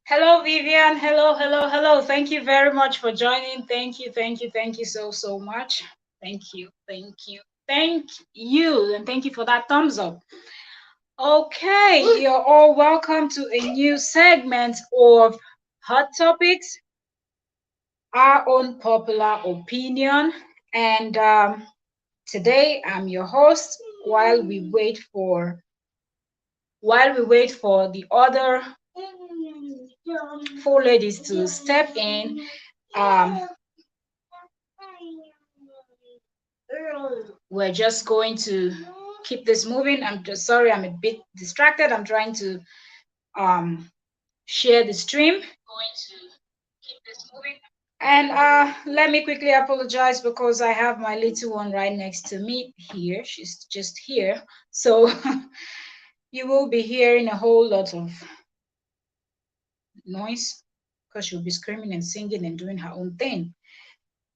Hello, Vivian. Hello, hello, hello. Thank you very much for joining. Thank you so much. Thank you, and thank you for that thumbs up. Okay, you're all welcome to a new segment of Hot Topics, our own popular opinion. And today I'm your host while we wait for the other four ladies to step in. Um, we're just going to keep this moving. I'm just sorry, I'm a bit distracted. I'm trying to um, share the stream. And let me quickly apologize because I have my little one right next to me here. She's just here. So you will be hearing a whole lot of noise because she'll be screaming and singing and doing her own thing.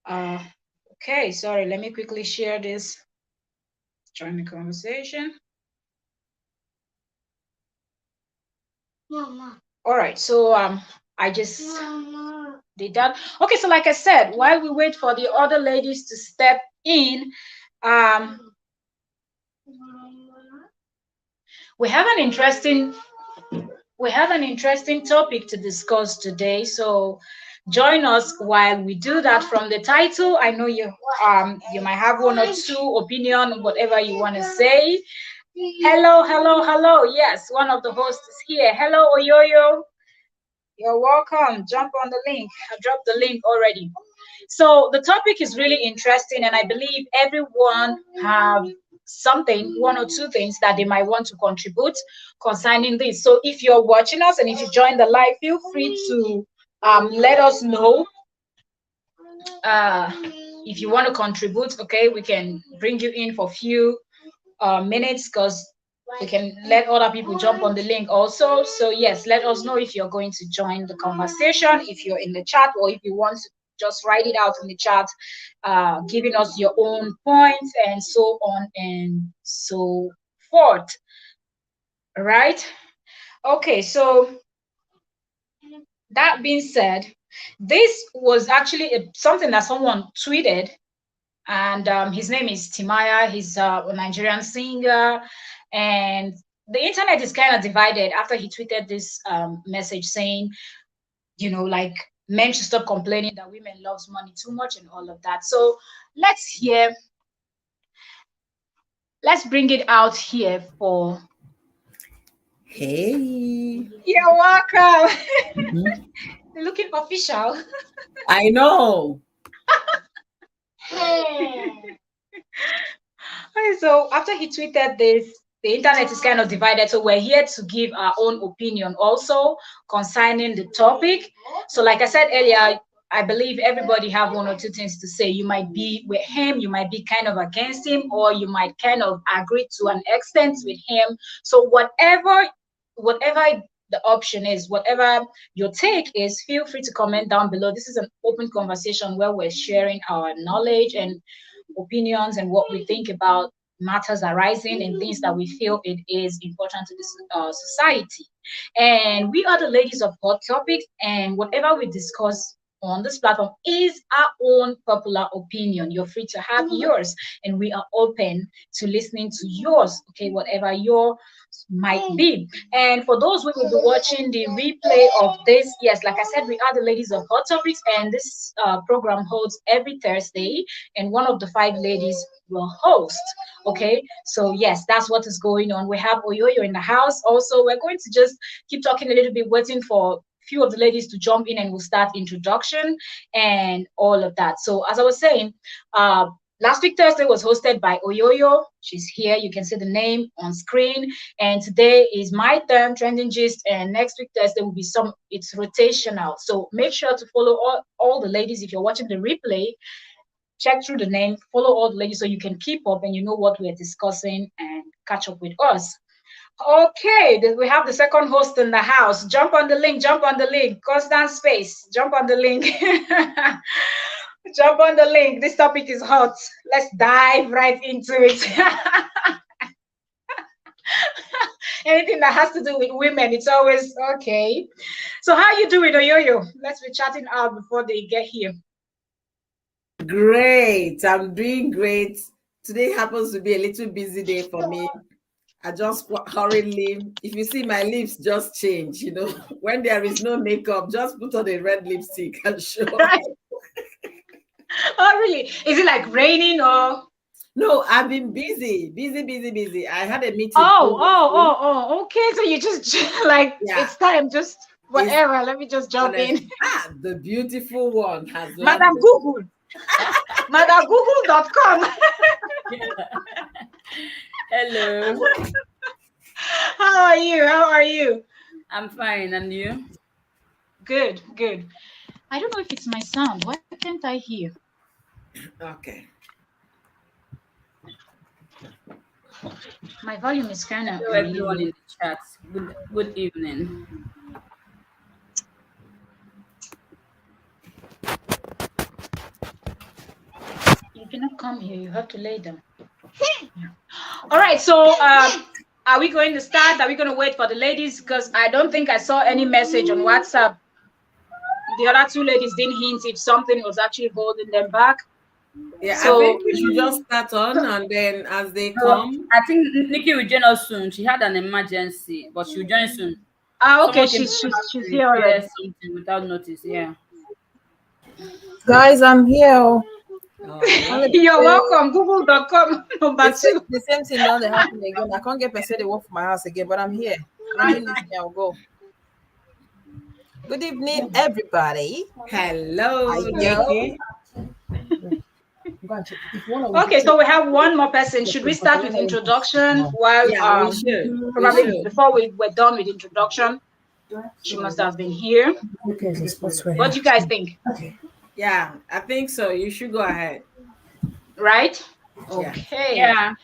Uh, okay, sorry, let me quickly share this. Join the conversation. Mama. All right, so I just did that. Okay, so like I said, while we wait for the other ladies to step in, um, we have an interesting topic to discuss today. So join us while we do that. From the title, I know you might have one or two opinion, whatever you want to say. Hello, hello, hello. Yes, one of the hosts is here. Hello, Oyoyo. You're welcome. Jump on the link. I dropped the link already. So the topic is really interesting, and I believe everyone have something, one or two things that they might want to contribute concerning this. So if you're watching us and if you join the live, feel free to let us know uh, if you want to contribute. Okay, we can bring you in for a few minutes because we can let other people jump on the link also. So yes, let us know if you're going to join the conversation, if you're in the chat, or if you want to just write it out in the chat, giving us your own points and so on and so forth. All right. Okay, so that being said, this was actually something that someone tweeted, and his name is Timaya. He's a Nigerian singer, and the internet is kind of divided after he tweeted this message saying, like men should stop complaining that women loves money too much and all of that. So let's bring it out here for. Hey. You're welcome. Mhm. Looking official. I know. Okay, so after he tweeted this, the internet is kind of divided. So we're here to give our own opinion also concerning the topic. So like I said earlier, I believe everybody have one or two things to say. You might be with him, you might be kind of against him, or you might kind of agree to an extent with him. So whatever the option is, whatever your take is, feel free to comment down below. This is an open conversation where we're sharing our knowledge and opinions and what we think about matters arising and things that we feel it is important to this society. And we are the ladies of hot topics, and whatever we discuss on this platform is our own popular opinion. You're free to have yours, and we are open to listening to yours, okay, whatever your might be. And for those who will be watching the replay of this, yes, like I said, we are the ladies of hot topics, and this program holds every Thursday, and one of the five ladies will host. Okay, so yes, that's what is going on. We have Oyoyo in the house. Also, we're going to just keep talking a little bit, waiting for few of the ladies to jump in, and we'll start introduction and all of that. So as I was saying, last week Thursday was hosted by Oyoyo. She's here. You can see the name on screen. And today is my turn, trending gist. And next week Thursday will be it's rotational. So make sure to follow all the ladies. If you're watching the replay, check through the name, follow all the ladies so you can keep up and you know what we're discussing and catch up with us. Okay, we have the second host in the house. Jump on the link, jump on the link. Constant space, jump on the link. Jump on the link. This topic is hot. Let's dive right into it. Anything that has to do with women, it's always okay. So how you doing, Oyoyo? Let's be chatting out before they get here. Great. I'm doing great. Today happens to be a little busy day for me. I just hurriedly, if you see my lips just change, when there is no makeup, just put on a red lipstick and show up. Right. Oh, really? Is it like raining or? No, I've been busy. I had a meeting previously. Oh. Okay. So you just like Yeah, it's time, just it's whatever. Let me just jump honest. in. The beautiful one has Madam landed. Google. MadamGoogle.com. Hello, How are you? How are you? I'm fine, and you? Good, good. I don't know if it's my sound. Why can't I hear? Okay. My volume is kind of Hello, really everyone low. in the chat. Good evening. You cannot come here. You have to lay down. All right. So, are we going to start? Are we going to wait for the ladies? Because I don't think I saw any message on WhatsApp. The other two ladies didn't hint if something was actually holding them back. Yeah, I So, think we should just start on, and then as they So come. I think Nikki will join us soon. She had an emergency, but she'll join soon. okay, Someone came to she's the she's house to she's here repair already. something without notice. Yeah. Guys, I'm here. All Only right. be You're say welcome. Google.com number two. the same thing don't dey happen again. I can't get person they work for my house again, but I'm here. Let me listen. I'll go. Good evening, everybody. Hello, Yo. Nikki. Okay, so we have one more person. Should we start with introduction while Yeah, we should. We probably should. before we were done with introduction? She must have been here. What do you guys think? Yeah, I think so. You should go ahead. Right? Yeah. Okay. Yeah.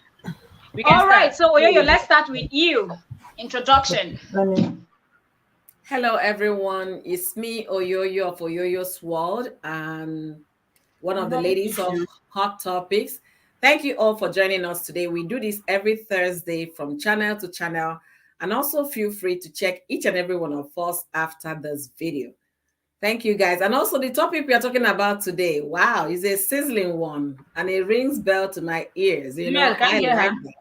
We can All start. right. So Oyoyo, let's start with you. Introduction. Hello, everyone. It's me, Oyoyo of Oyoyo's World, and one of the ladies of Hot Topics. Thank you all for joining us today. We do this every Thursday from channel to channel, and also feel free to check each and every one of us after this video. Thank you, guys. And also the topic we are talking about today, wow, is a sizzling one, and it rings bell to my ears. Mel, can I you hear like her? that.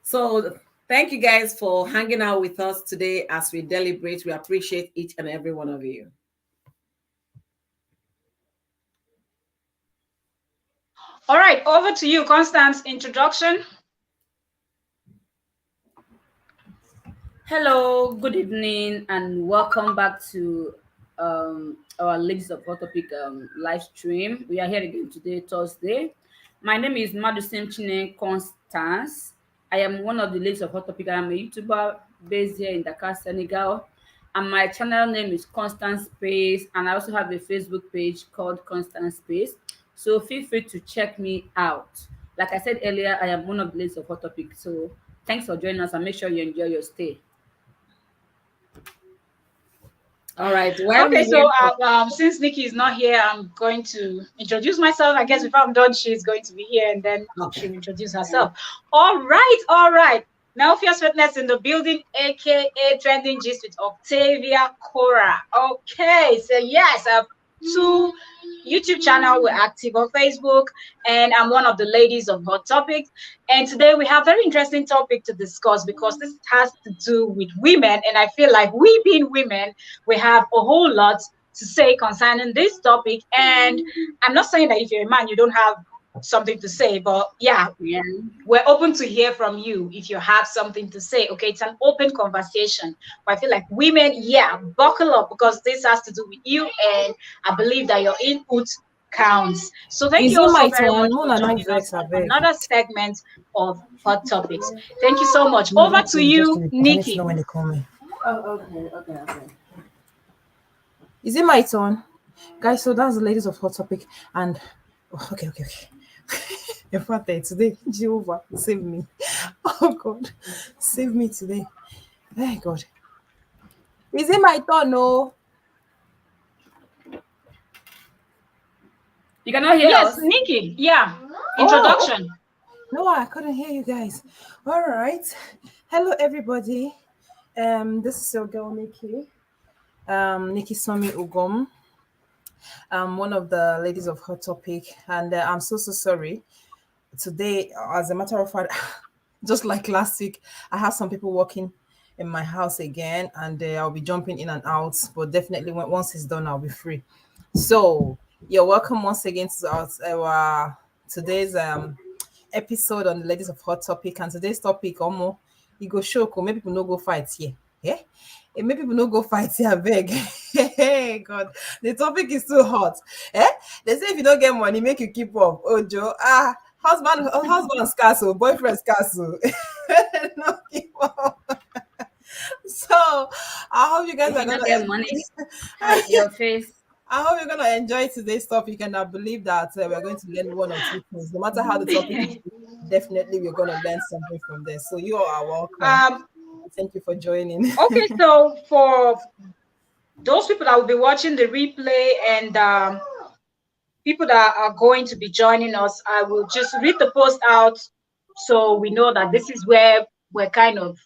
So thank you guys for hanging out with us today as we deliberate. We appreciate each and every one of you. All right, over to you, Constance. Introduction. Hello, good evening, and welcome back to our Ladies of Hot Topic live stream. We are here again today, Thursday. My name is Madusim Chine Constance. I am one of the Ladies of Hot Topic. I am a YouTuber based here in Dakar, Senegal. And my channel name is Constant Space. And I also have a Facebook page called Constant Space. So feel free to check me out. Like I said earlier, I am one of the Ladies of Hot Topic. So thanks for joining us and make sure you enjoy your stay. All right. Well, Okay, so since Nikki is not here, I'm going to introduce myself. I guess if I'm done, she's going to be here and then she'll introduce herself. All right. Melfia's Fitness in the building, aka Trending Gist with Octavia Cora. Okay, so yes, I have two YouTube channel. We're active on Facebook, and I'm one of the ladies of Hot Topics. And today we have a very interesting topic to discuss because this has to do with women, and I feel like we being women, we have a whole lot to say concerning this topic. And I'm not saying that if you're a man, you don't have something to say, but yeah, we're open to hear from you if you have something to say. Okay, it's an open conversation. But I feel like women, yeah, buckle up because this has to do with you, and I believe that your input counts. So thank Is you it also my very turn? much No, for no, joining us vex, on abeg. another segment of Hot Topics. Thank you so much. Over to you, Nikki. Know when they call me. Okay. Is it my turn? Guys, so that's the ladies of Hot Topic. And okay. In fact, today, Jehovah, save me. Oh God, save me today. Hey God. Is it my turn? No. You cannot hear Yes, us? Nikki. Yeah. Introduction. No, I couldn't hear you guys. All right. Hello, everybody. This is your girl Nikki. Nikki Somi Ugom. I'm one of the ladies of Hot Topic, and I'm so sorry. Today, as a matter of fact, just like last week, I have some people working in my house again, and I'll be jumping in and out. But definitely, once it's done, I'll be free. So you're welcome once again to our today's episode on the ladies of Hot Topic. And today's topic, Omo, you go show, maybe people no go fight here. Yeah, maybe people no go fight here. Beg, hey God, the topic is too hot. Eh? They say if you don't get money, make you keep up. Oh Joe, husband scarce, oh, boyfriend scarce. Oh. No keep up. So I hope you guys If are you gonna don't get money, hide your face. I hope you're going to enjoy today's topic, and I believe that we're going to learn one or two things. No matter how the topic is, definitely we're going to learn something from this. So you all are welcome. Um, Thank you for joining. okay, so for those people that will be watching the replay and people that are going to be joining us, I will just read the post out so we know that this is where we're kind of,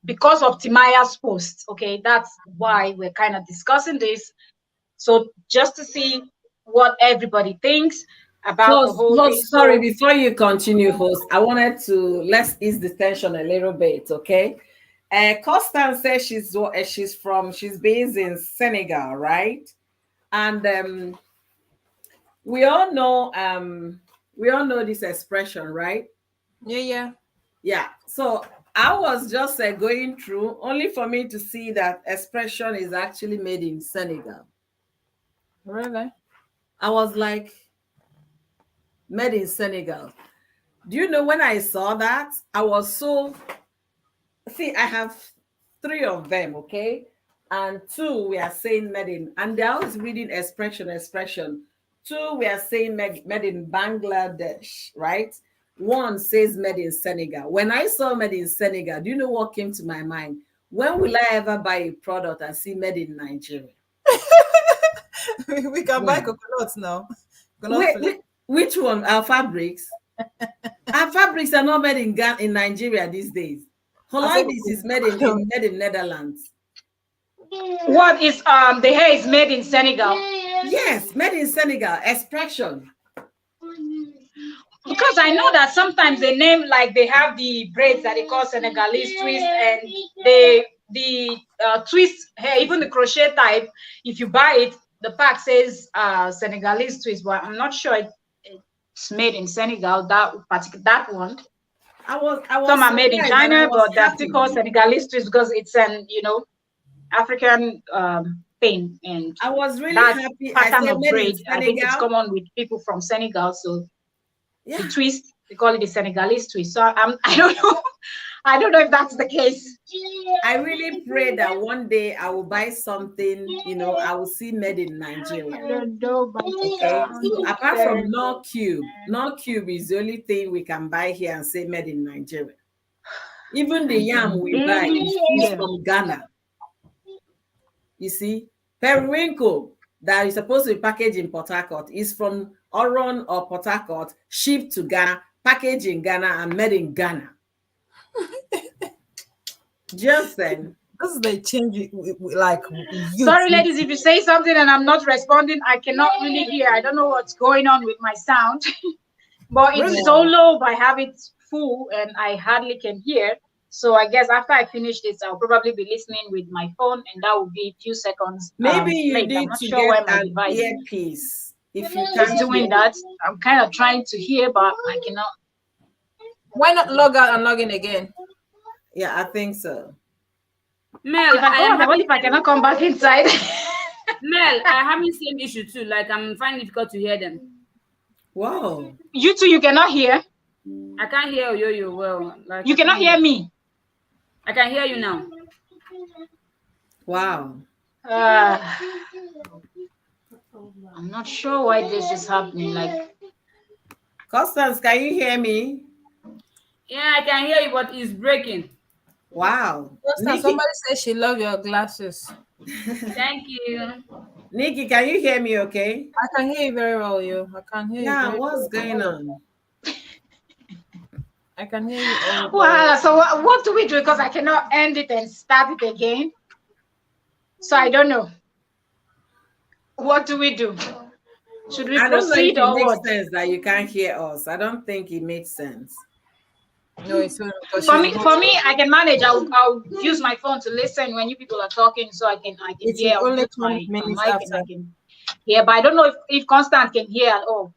because of Timaya's post, okay, that's why we're kind of discussing this. So just to see what everybody thinks about the whole thing. Sorry, So before you continue, host, I wanted to let's ease the tension a little bit, okay? Constance says she's based in Senegal, right? And we all know this expression, right? Yeah. Yeah. So I was just going through only for me to see that expression is actually made in Senegal. Really? I was like, made in Senegal. Do you know when I saw that? I was so see, I have three of them, okay? And two we are saying made in, and they're always reading expression. Two we are saying made in Bangladesh, right? One says made in Senegal. When I saw made in Senegal, do you know what came to my mind? When will I ever buy a product and see made in Nigeria? We can buy When? coconuts now. Coconut flake. Which one? Our fabrics? Our fabrics are not made in Nigeria these days. I said Hollandis is made in Netherlands. what is the hair is made in Senegal? Yes, made in Senegal. Expression. Because I know that sometimes they name, like they have the braids that they call Senegalese twist, and the twist hair, even the crochet type, if you buy it, the pack says Senegalese twist, but I'm not sure it's made in Senegal, that one. I was Some are made in surprised and I China, was but they're still happy. called Senegalese twist because it's an African thing, and I was really that happy. I pattern said of made in braid, I think it's Senegal. common with people from Senegal. So Yeah. the twist, they call it the Senegalese twist. So I don't know. I don't know if that's the case. I really pray that one day I will buy something, I will see made in Nigeria. I don't know, but Okay. So apart from no cube is the only thing we can buy here and say made in Nigeria. Even the yam we buy is from Ghana. You see, periwinkle that is supposed to be packaged in Port Harcourt is from Oron or Port Harcourt, shipped to Ghana, packaged in Ghana, and made in Ghana. Just then. This is the change, like youth. Sorry, ladies, if you say something and I'm not responding, I cannot really hear. I don't know what's going on with my sound, but it's Really? so low, but I have it full and I hardly can hear. So I guess after I finish this, I'll probably be listening with my phone, and that will be a few seconds Maybe you late. I'm need not to sure where get my an device earpiece. If you is can't doing hear. that. I'm kind of trying to hear, but I cannot. Why not log out and log in again? Yeah, I think so. Mel, If I go out, what if I cannot come back inside? Mel, I having same issue too. Like I'm finding it difficult to hear them. Wow. You too, you cannot hear. I can't hear Yo well. Like You I can't cannot hear me. I can hear you now. Wow. I'm not sure why this is happening. Like, Constance, can you hear me? Yeah, I can hear you, but it's breaking. Wow. Nikki, Somebody says she love your glasses. Thank you. Nikki, can you hear me okay? I can hear you very well, you. I can hear you. Yeah, Very what's well. going on? I can hear you all well. Well, so what do we do? Because I cannot end it and start it again. So I don't know. What do we do? Should we I don't know if proceed it or makes what? sense that you can't hear us. I don't think it makes sense. No, it's not because she's on For me, hotspot. I can manage. I'll use my phone to listen when you people are talking, so I can It hear. will I'll only mute come my minutes mic and after. I can hear. But I don't know if Constant can hear at all.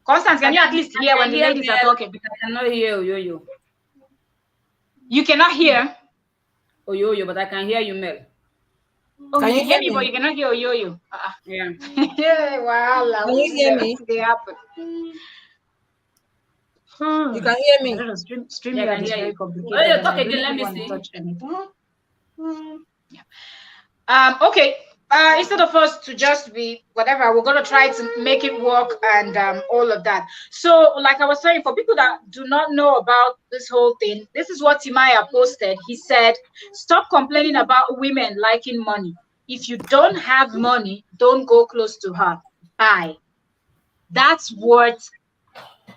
Constant, can you at least I hear when can the hear ladies are Mel, talking? but I cannot hear Oyoyo. You cannot hear. Oyoyo, but I can hear you, Mel. Oh, Can you you can hear hear me, but you me? cannot hear Yo-Yo. Yeah. Yeah, wow, Can you hear me? they happen. You Hmm. can hear I me? don't know. Yeah, I StreamYard can is hear very you. complicated, Oyoyo, and talk I again. don't Let even me want to see. touch anything. Yeah. Okay. Instead of us to just be whatever, we're gonna try to make it work and all of that. So, like I was saying, for people that do not know about this whole thing, this is what Timaya posted. He said, "Stop complaining about women liking money. If you don't have money, don't go close to her. Bye." That's what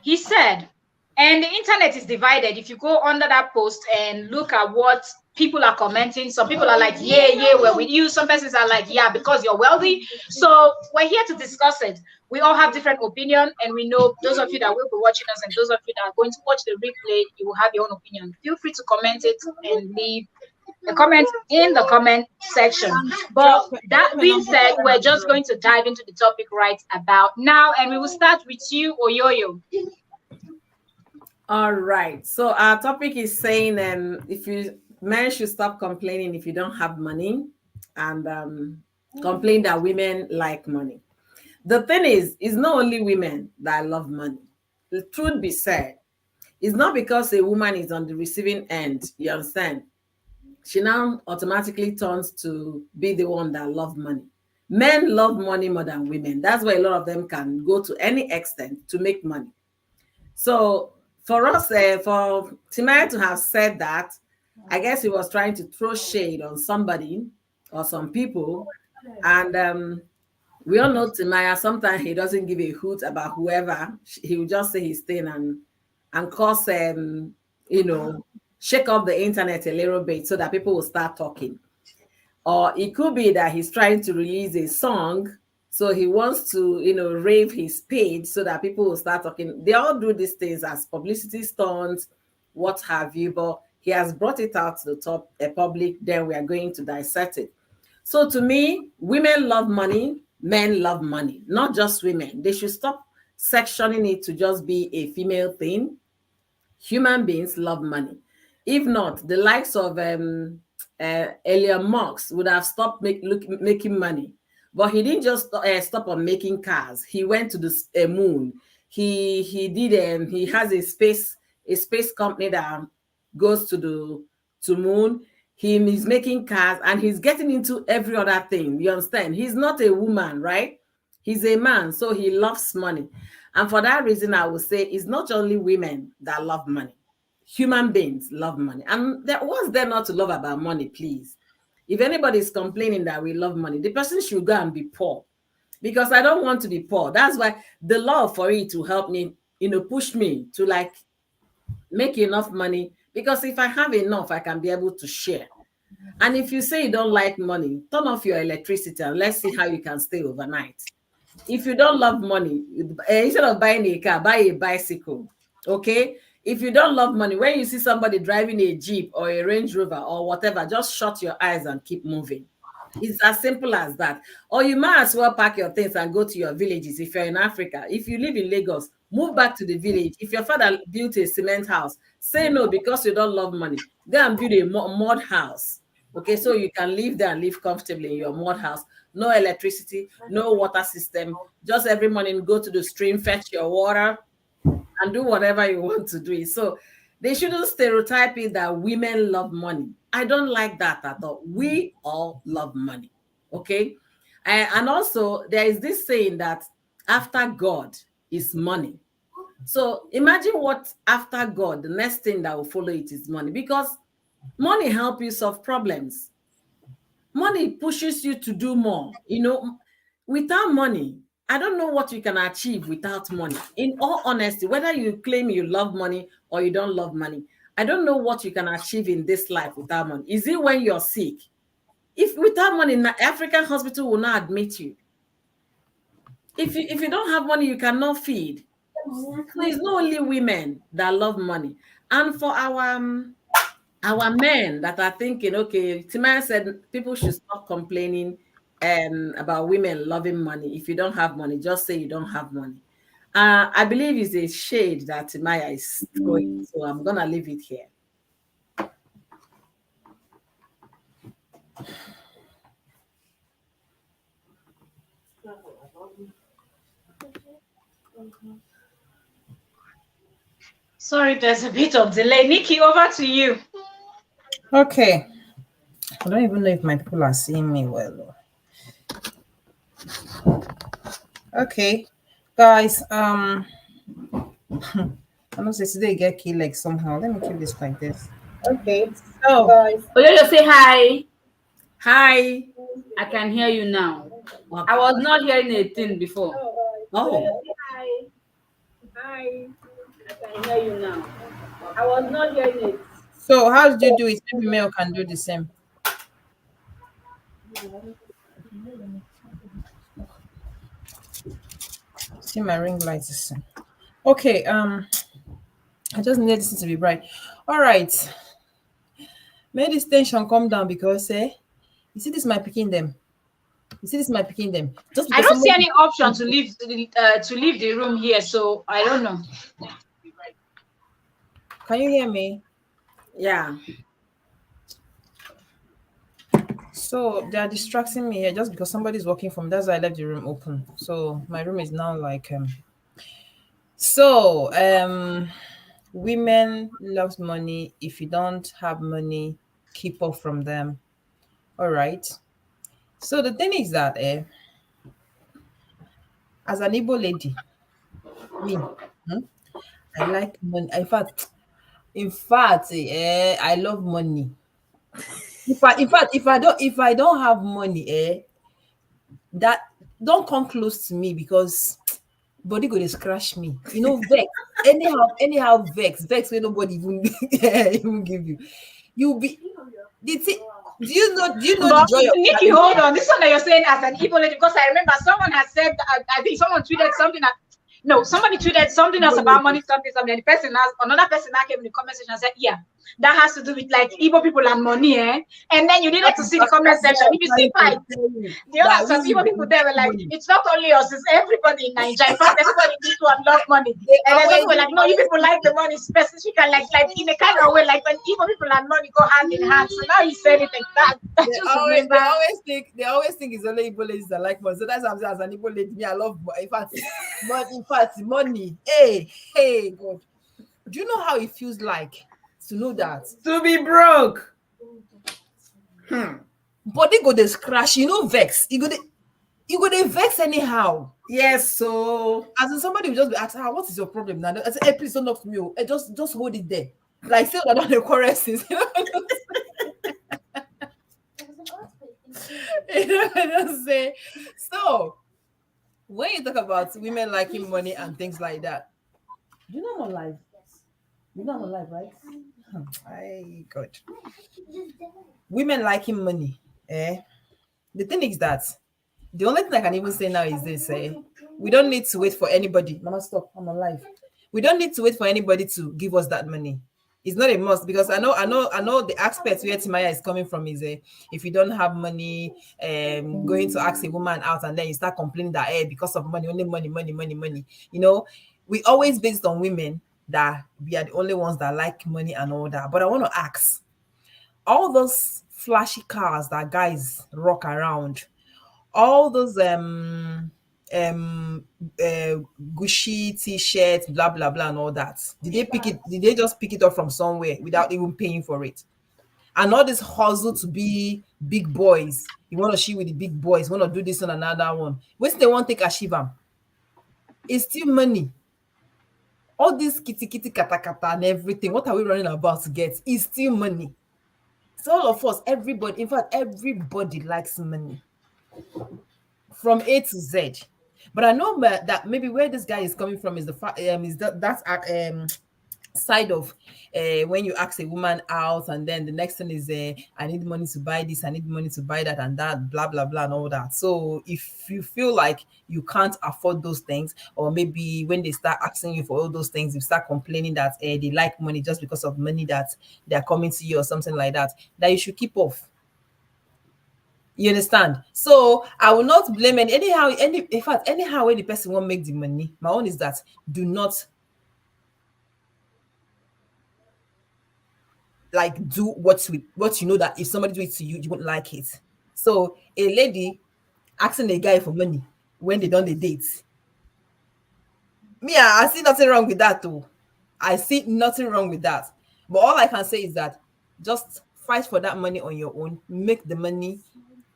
he said. And the internet is divided. If you go under that post and look at what people are commenting, some people are like, yeah, yeah, we're with you. Some persons are like, yeah, because you're wealthy. So we're here to discuss it. We all have different opinion, and we know those of you that will be watching us and those of you that are going to watch the replay, you will have your own opinion. Feel free to comment it and leave a comment in the comment section. But that Drop a being number said, for we're friends as just well. going to dive into the topic right about now, and we will start with you, Oyoyo. All right. So our topic is saying if you men should stop complaining if you don't have money and complain that women like money. The thing is, it's not only women that love money. The truth be said, it's not because a woman is on the receiving end, you understand? She now automatically turns to be the one that love money. Men love money more than women. That's why a lot of them can go to any extent to make money. So for us, for Timaya to have said that, I guess he was trying to throw shade on somebody or some people. And we all know Timaya, sometimes he doesn't give a hoot about whoever. He will just say his thing and cause you know, shake up the internet a little bit so that people will start talking. Or it could be that he's trying to release a song, so he wants to, rave his page so that people will start talking. They all do these things as publicity stunts, what have you, but he has brought it out to the top, public. Then we are going to dissect it. So to me, women love money, men love money, not just women. They should stop sectioning it to just be a female thing. Human beings love money. If not, the likes of Elon Musk would have stopped making money. But he didn't just stop on making cars. He went to the moon. He has a space company that goes to moon. He is making cars and he's getting into every other thing. You understand? He's not a woman, right? He's a man, so he loves money. And for that reason, I would say it's not only women that love money. Human beings love money. And what's there not to love about money, please? If anybody is complaining that we love money, the person should go and be poor. Because I don't want to be poor. That's why the love for it will help me, push me to like make enough money. Because if I have enough, I can be able to share. And if you say you don't like money, turn off your electricity and let's see how you can stay overnight. If you don't love money, instead of buying a car, buy a bicycle. Okay. If you don't love money, when you see somebody driving a Jeep or a Range Rover or whatever, just shut your eyes and keep moving. It's as simple as that. Or you might as well pack your things and go to your villages if you're in Africa. If you live in Lagos, move back to the village. If your father built a cement house, say no because you don't love money. Go and build a mud house. Okay, so you can live there and live comfortably in your mud house. No electricity, no water system. Just every morning go to the stream, fetch your water, and do whatever you want to do. So they shouldn't stereotype it that women love money. I don't like that at all. We all love money. Okay. And also, there is this saying that after God is money. So imagine what after God, the next thing that will follow it is money, because money helps you solve problems. Money pushes you to do more. Without money, I don't know what you can achieve without money. In all honesty, whether you claim you love money or you don't love money, I don't know what you can achieve in this life without money. Is it when you're sick? If without money, African hospital will not admit you. If you don't have money, you cannot feed. So it's not only women that love money. And for our men that are thinking, okay, Timaya said people should stop complaining about women loving money. If you don't have money, just say you don't have money. I believe it's a shade that Timaya is throwing, so I'm gonna leave it here. Sorry, there's a bit of delay. Nikki, over to you. Okay. I don't even know if my people are seeing me well. Okay, guys. I know say today get key like somehow. Let me keep this like this. Okay. So, guys. Oyoyo, say hi. Hi. I can hear you now. Okay. I was not hearing a thing before. Oh. Hi. Hi. I can hear you now. I was not hearing it. So, how did you do it? Maybe male can do the same. See my ring light is okay. I just need this to be bright. All right. May this tension come down because you see this my picking them. You see this my picking them. Just I because don't see somebody any option to leave the room here, so I don't know. can you hear me? Yeah. So they are distracting me here just because somebody's walking from. That's why I left the room open. So my room is now like So women loves money. If you don't have money, keep off from them. All right. So the thing is that as an Igbo lady, me, hmm, I like money. In fact, I love money. If I don't have money, that don't come close to me because body go dey scratch me. Vex. Anyhow, vex wey nobody even even give you. You be the thing. Do you know the But joy of Nikki, having hold on. This one that you're saying as an Igbo lady, because I remember someone has said, I think someone tweeted something that, no, somebody tweeted something else about money, something. And the person has, another person now came in the comment section and said, yeah, that has to do with like Igbo people and money, eh? And then you needed to see the comment that's section. what If you I'm see trying fight, to tell you the other that some Igbo people we there were like like, money. it's not only us, it's everybody in Nigeria. In fact, everybody needs to love money. They And then some always people were like, no, you people like the money specifically, like in a kind of way, like when Igbo people and money go hand in hand. So now you said it like that. I they just always remember. they always think they always think it's only Igbo ladies that like money. So that's why I'm saying as an Igbo lady, me, I love in fact, money. Hey, God. Do you know how it feels like to know that To be broke. body go dey scratch, vex. You go dey vex anyhow. Yes, so As in somebody will just be asking, what is your problem now? I say, hey, please don't knock me. Just hold it there. Like say that on the chorus is. Just say. So when you talk about women liking money and things like that, you know I'm alive. You know I'm alive, right? My God. Women liking money. The thing is that the only thing I can even say now is this: we don't need to wait for anybody. Mama, stop! I'm alive. We don't need to wait for anybody to give us that money. It's not a must because I know the aspect where Timaya is coming from is if you don't have money, going to ask a woman out and then you start complaining that because of money, only money, money, money, money. We always based on women that we are the only ones that like money and all that. But I want to ask all those flashy cars that guys rock around, all those um Gucci t-shirts, blah blah blah, and all that. Did they just pick it up from somewhere without even paying for it? And all this hustle to be big boys. You want to shit with the big boys, want to do this and another one. What's they want to take achieve them? It's still money. All this kitty kitty kata kata and everything. What are we running about to get? It's still money. So all of us, everybody, in fact, everybody likes money from A to Z. But I know that maybe where this guy is coming from is is that's side of when you ask a woman out, and then the next thing is I need money to buy this, I need money to buy that, and that, blah blah blah, and all that. So if you feel like you can't afford those things, or maybe when they start asking you for all those things, you start complaining that they like money just because of money that they're coming to you or something like that, that you should keep off. You understand? So I will not blame any in fact anyhow when the person won't make the money. My own is that do not like do what you know that if somebody do it to you, you won't like it. So a lady asking a guy for money when they done the date. Me, I see nothing wrong with that too. I see nothing wrong with that. But all I can say is that just fight for that money on your own. Make the money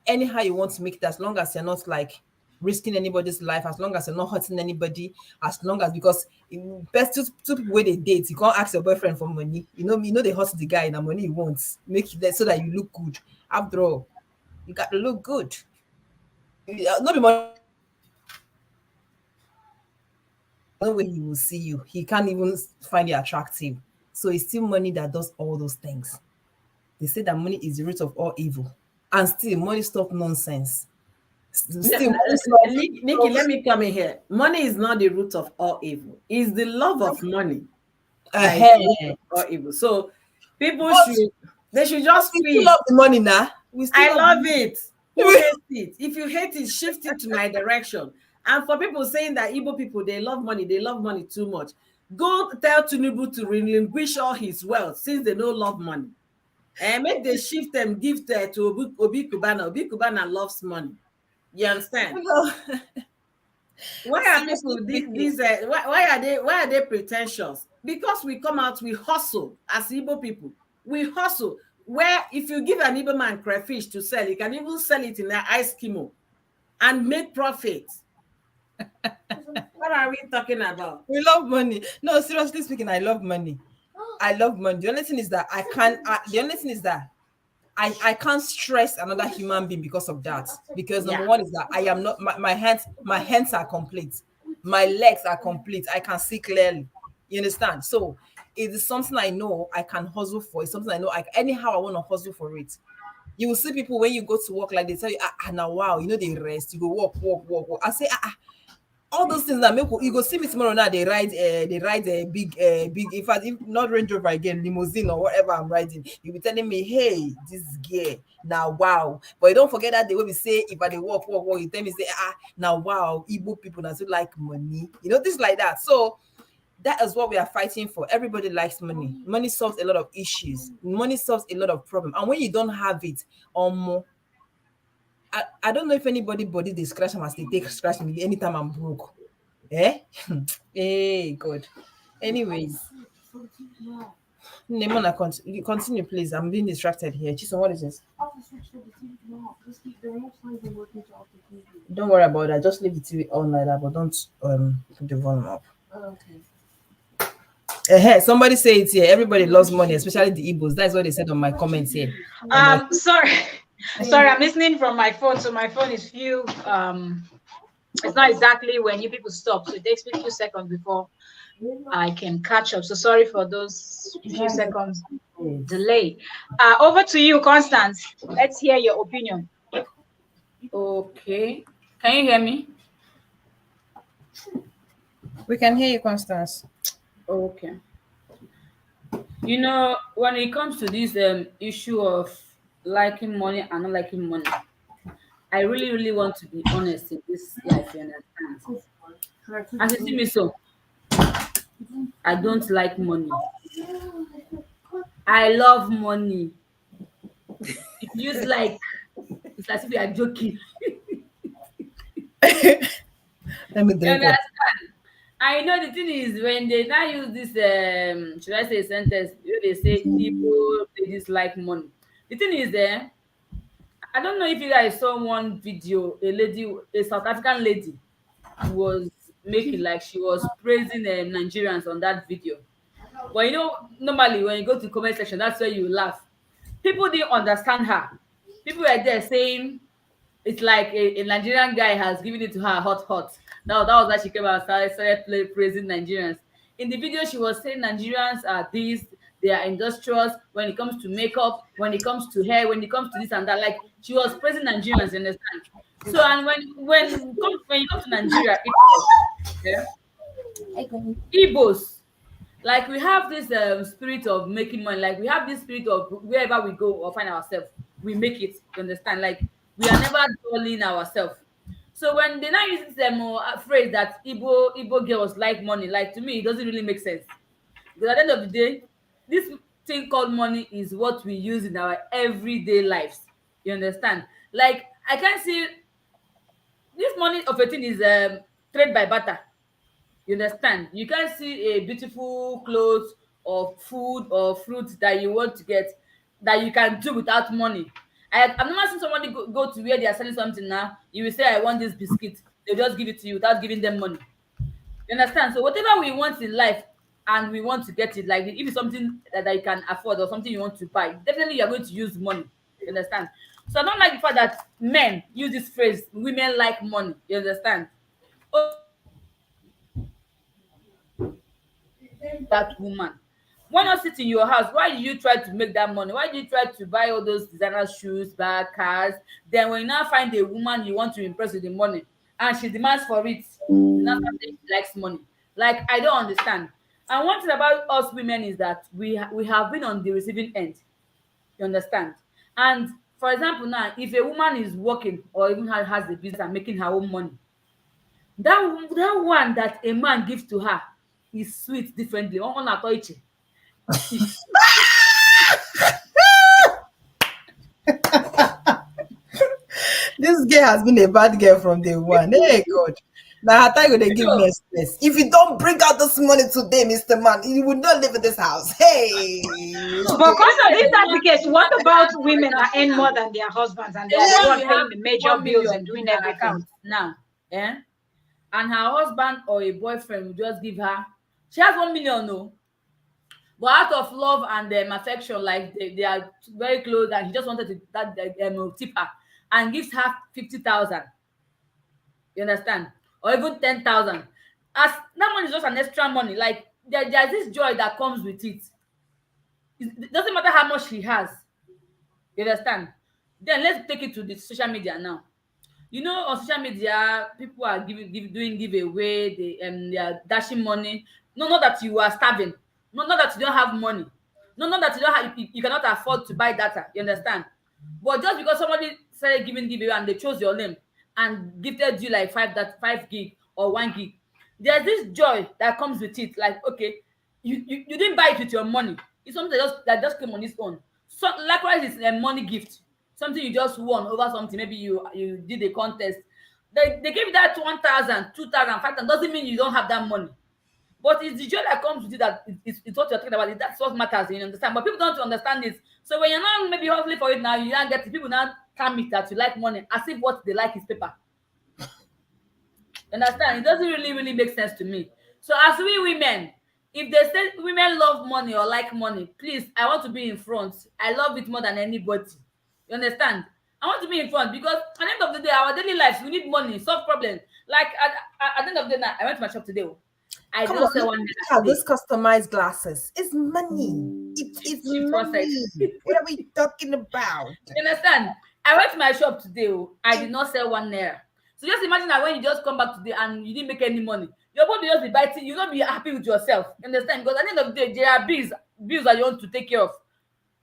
anyhow you want to make it, as long as you're not like risking anybody's life, as long as you're not hurting anybody, as long as because best two people where they date, you can't ask your boyfriend for money. You know they hurt the guy and the money he wants. Make it so that you look good. After all, you got to look good. Not be money. No way he will see you. He can't even find you attractive. So it's still money that does all those things. They say that money is the root of all evil. And still, money stop nonsense. Still, money Nikki, let me come in here. Money is not the root of all evil. It's the love of money that is the root of all evil. So people should just we still feel. love the money now. We still I love the it. Who hates it? If you hate it, shift it to my direction. And for people saying that Igbo people, they love money too much. Go tell Tinubu to relinquish all his wealth since they don't love money. And make the shift and give that to Obi Kubana. Obi Kubana loves money. You understand? Why are people these why are they pretentious? Because we come out, we hustle as Igbo people. We hustle. Where if you give an Igbo man crayfish to sell, he can even sell it in an ice kimo and make profit. What are we talking about? We love money. No, seriously speaking, I love money. I love money. The only thing is that the only thing is that I can't stress another human being because of that. Because number one is that I am not my hands are complete. My legs are complete. I can see clearly. You understand? So it is something I know I can hustle for. It's something I know anyhow I want to hustle for it. You will see people when you go to work, like they tell you, now wow, they rest. You go walk. I say, all those things that make you go see me tomorrow now. They ride a big. In fact, if not Range Rover again, limousine or whatever I'm riding, you'll be telling me, hey, this gear now wow. But you don't forget that the way we say if I they walk, you tell me say now wow, Igbo people that still like money, things like that. So that is what we are fighting for. Everybody likes money. Money solves a lot of issues. Money solves a lot of problems. And when you don't have it, I don't know if anybody body they scratch them as they take scratch me anytime I'm broke. Eh? Hey, God. Anyways, Nemona, continue, please. I'm being distracted here. Chisom, what is this? Don't worry about that. Just leave the TV on like that, but don't put the volume up. Somebody say it here. Everybody loves money, especially the Igbos. That's what they said on my comments here. Sorry. Sorry, I'm listening from my phone. So my phone is few it's not exactly when you people stop. So it takes me a few seconds before I can catch up. So sorry for those few seconds delay. Over to you, Constance. Let's hear your opinion. Okay. Can you hear me? We can hear you, Constance. Okay. When it comes to this issue of liking money and not liking money, I really, really want to be honest in this life, you understand? As you see me so, I don't like money. I love money. If you use like, it's as if you are joking. Let me You drink water. understand? I know the thing is when they now use this should I say sentence where they say people they dislike money. The thing is I don't know if you guys saw one video, a South African lady was making like she was praising Nigerians on that video. But normally when you go to comment section, that's where you laugh. People didn't understand her. People were there saying It's like a Nigerian guy has given it to her hot, hot. That was why she came out and started praising Nigerians. In the video, she was saying Nigerians are these, they are industrious when it comes to makeup, when it comes to hair, when it comes to this and that. Like she was praising Nigerians, you understand? So and when you come to Nigeria itself, yeah, Igbos, like we have this spirit of making money, like we have this spirit of wherever we go or find ourselves, we make it, you understand? Like we are never dulling ourselves. So when they now use this phrase that Igbo girls like money, like to me it doesn't really make sense, because at the end of the day, this thing called money is what we use in our everyday lives, you understand? Like I can't see this money of a thing is trade by barter. You understand? You can't see a beautiful clothes or food or fruit that you want to get that you can do without money. I've never seen somebody go to where they are selling something now. You will say, I want this biscuit. They'll just give it to you without giving them money. You understand? So whatever we want in life and we want to get it, like if it's something that you can afford or something you want to buy, definitely you're going to use money. You understand? So I don't like the fact that men use this phrase, women like money. You understand? That woman, why not sit in your house? Why do you try to make that money? Why do you try to buy all those designer shoes, bag, cars? Then when you now find a woman you want to impress with the money and she demands for it, you now start saying she likes money. Like I don't understand. And one thing about us women is that we have been on the receiving end. You understand? And for example, now if a woman is working or even has a business and making her own money, that one that a man gives to her is sweet differently. Ọ na-atọ iche. This girl has been a bad girl from day one. Hey God. Now I thought you would give So, me a space. If you don't bring out this money today, Mr. Man, you will not live in this house. Hey. so But let's also, say if the that's the woman, case, the what woman will about have, for women that example, earn now more than their husbands and they a are the woman one will paying have the major one bills million and in doing her everything? account now, eh? And her husband or a boyfriend will just give her. She has 1 million, no, but out of love and affection, like they are very close, and he just wanted to tip her and gives her 50,000. You understand? Or even 10,000. As that money is just an extra money. Like there's this joy that comes with it. It doesn't matter how much he has. You understand? Then let's take it to the social media now. You know, on social media, people are doing giveaway. They are dashing money. No, not that you are starving. No, not that you don't have money. No, not that you don't have. You cannot afford to buy data. You understand? But just because somebody started giving giveaway and they chose your name and gifted you like 5 gig or 1 gig, there's this joy that comes with it. Like, okay, you didn't buy it with your money. It's something that just came on its own. So likewise, it's a money gift, something you just won over something. Maybe you did a contest. They gave you that 1,000, 2,000, 5,000. Doesn't mean you don't have that money. But it's the joy that comes with it that it's what you're talking about. That's what matters, you understand? But people don't understand this. So when you're not maybe hustling for it now, you don't get it. People now term it that you like money as if what they like is paper. Understand? It doesn't really make sense to me. So as we women, if they say women love money or like money, please, I want to be in front. I love it more than anybody. You understand? I want to be in front because at the end of the day, our daily lives, we need money, solve problems. Like at the end of the day, now, I went to my shop today. I did Come not on, sell look one at naira this today. customized glasses. It's money. It is Shift one side. money. What are we talking about? You understand? I went to my shop today. I did not sell one naira. So just imagine that when you just come back today and you didn't make any money, your body just be biting. You not be happy with yourself. You understand? Because at the end of the day, there are bills that you want to take care of,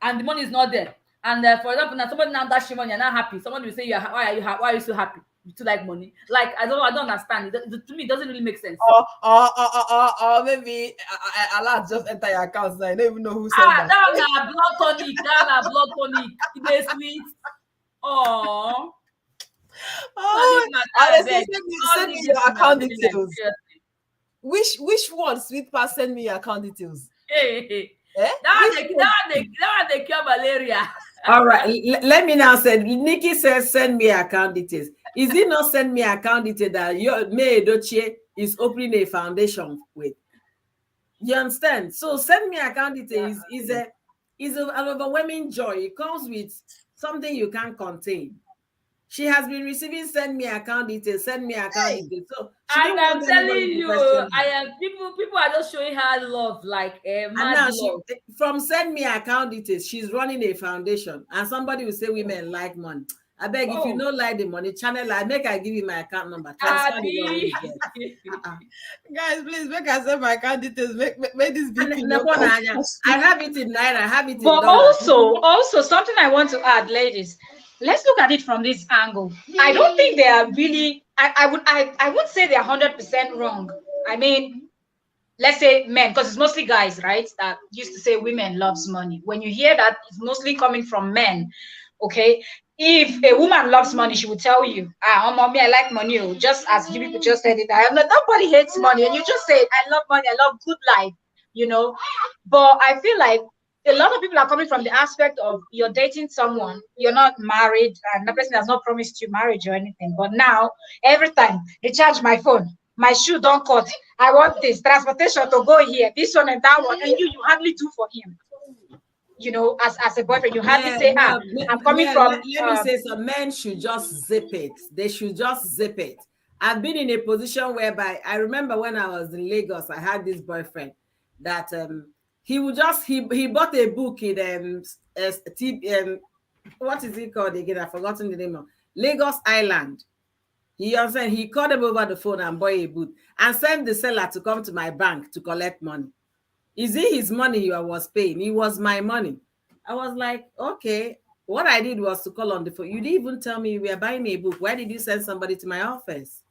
and the money is not there. And for example, now somebody now dash you money, you're not happy. Somebody will say, why are you so happy? You too like money. Like I don't understand. To me, it doesn't really make sense. Or maybe Allah just enter your account. So I don't even know who sent that. That one na blood tonic. That one na blood tonic. It dey sweet. Oh. Una Oh, leave matter honestly, abeg. Don't send me leave your this una account daily life, details. seriously. Which one, sweet pass? Send me your account details. Hey. Eh? That Which one dey one? that one dey cure malaria. All right, let me now say, Nikki says, send me account details. Is it not send me account details that your May Edochie is opening a foundation with? You understand? So send me account details is an overwhelming joy. It comes with something you can't contain. She has been receiving send me account details, send me account Hey, details. So she And don't I'm want anybody telling to you, question I her. am people are just showing her love, like a And mad now she love. from send me account details, she's running a foundation. And somebody will say women like money. I beg if you Oh, don't like the money, channel I make I give you my account number. Transfer the one when Abby. you get. Uh-uh. guys, please make us send my account details. Make this And BP no Nepal, come. I have it in naira, I have it in But dollars. also something I want to add, ladies. Let's look at it from this angle. I don't think they are really. I would say they're 100% wrong. I mean, let's say men, because it's mostly guys, right? That used to say women loves money. When you hear that, it's mostly coming from men. Okay. If a woman loves money, she will tell you, mommy, I like money. Oh. Just as you people just said it. I am not nobody hates money. And you just say, I love money, I love good life, you know. But I feel like a lot of people are coming from the aspect of you're dating someone, you're not married, and the person has not promised you marriage or anything. But now, every time they charge my phone, my shoe don't cut. I want this transportation to go here, this one and that one, and you hardly do for him. You know, as a boyfriend, you hardly Yeah, say, no, I'm coming yeah. from. Let me say, some men should just zip it. They should just zip it. I've been in a position whereby I remember when I was in Lagos, I had this boyfriend that he would just he bought a book in what is it called again? I've forgotten the name of Lagos Island. He understand he called him over the phone and bought a book and sent the seller to come to my bank to collect money. Is it his money he was paying? It was my money. I was like, okay. What I did was to call on the phone. You didn't even tell me we are buying a book. Why did you send somebody to my office?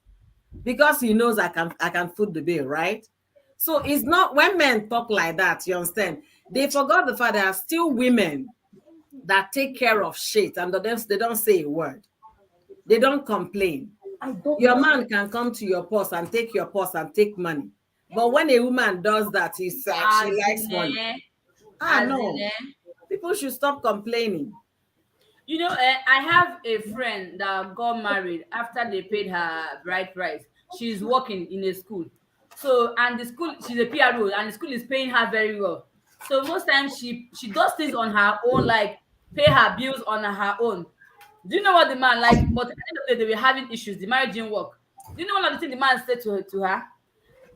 Because he knows I can foot the bill, right? So it's not when men talk like that, you understand? They forgot the fact there are still women that take care of shit and they don't say a word. They don't complain. Your man can come to your purse and take your purse and take money. But when a woman does that, it's like she As likes in, money. as in, No. People should stop complaining. I have a friend that got married after they paid her bride price. She's working in a school. So, and the school, she's a PRO, and the school is paying her very well. So most times she does things on her own, like pay her bills on her own. Do you know what the man like? But at the end of the day, they were having issues. The marriage didn't work. Do you know one of the things the man said to her?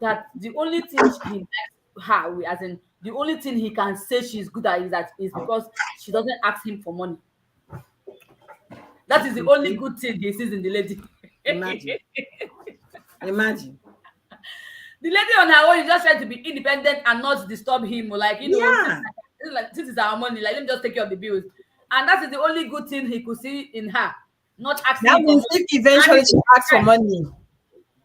That the only thing he likes her with, as in the only thing he can say she's good at, is because she doesn't ask him for money. That is the You only see? good thing he sees in the lady. Imagine. Imagine. The lady on her own is just trying to be independent and not disturb him. Like, Yeah. this is our money. Like, let me just take care of the bills. And that is the only good thing he could see in her, not That asking for means money. if eventually And she asks for money,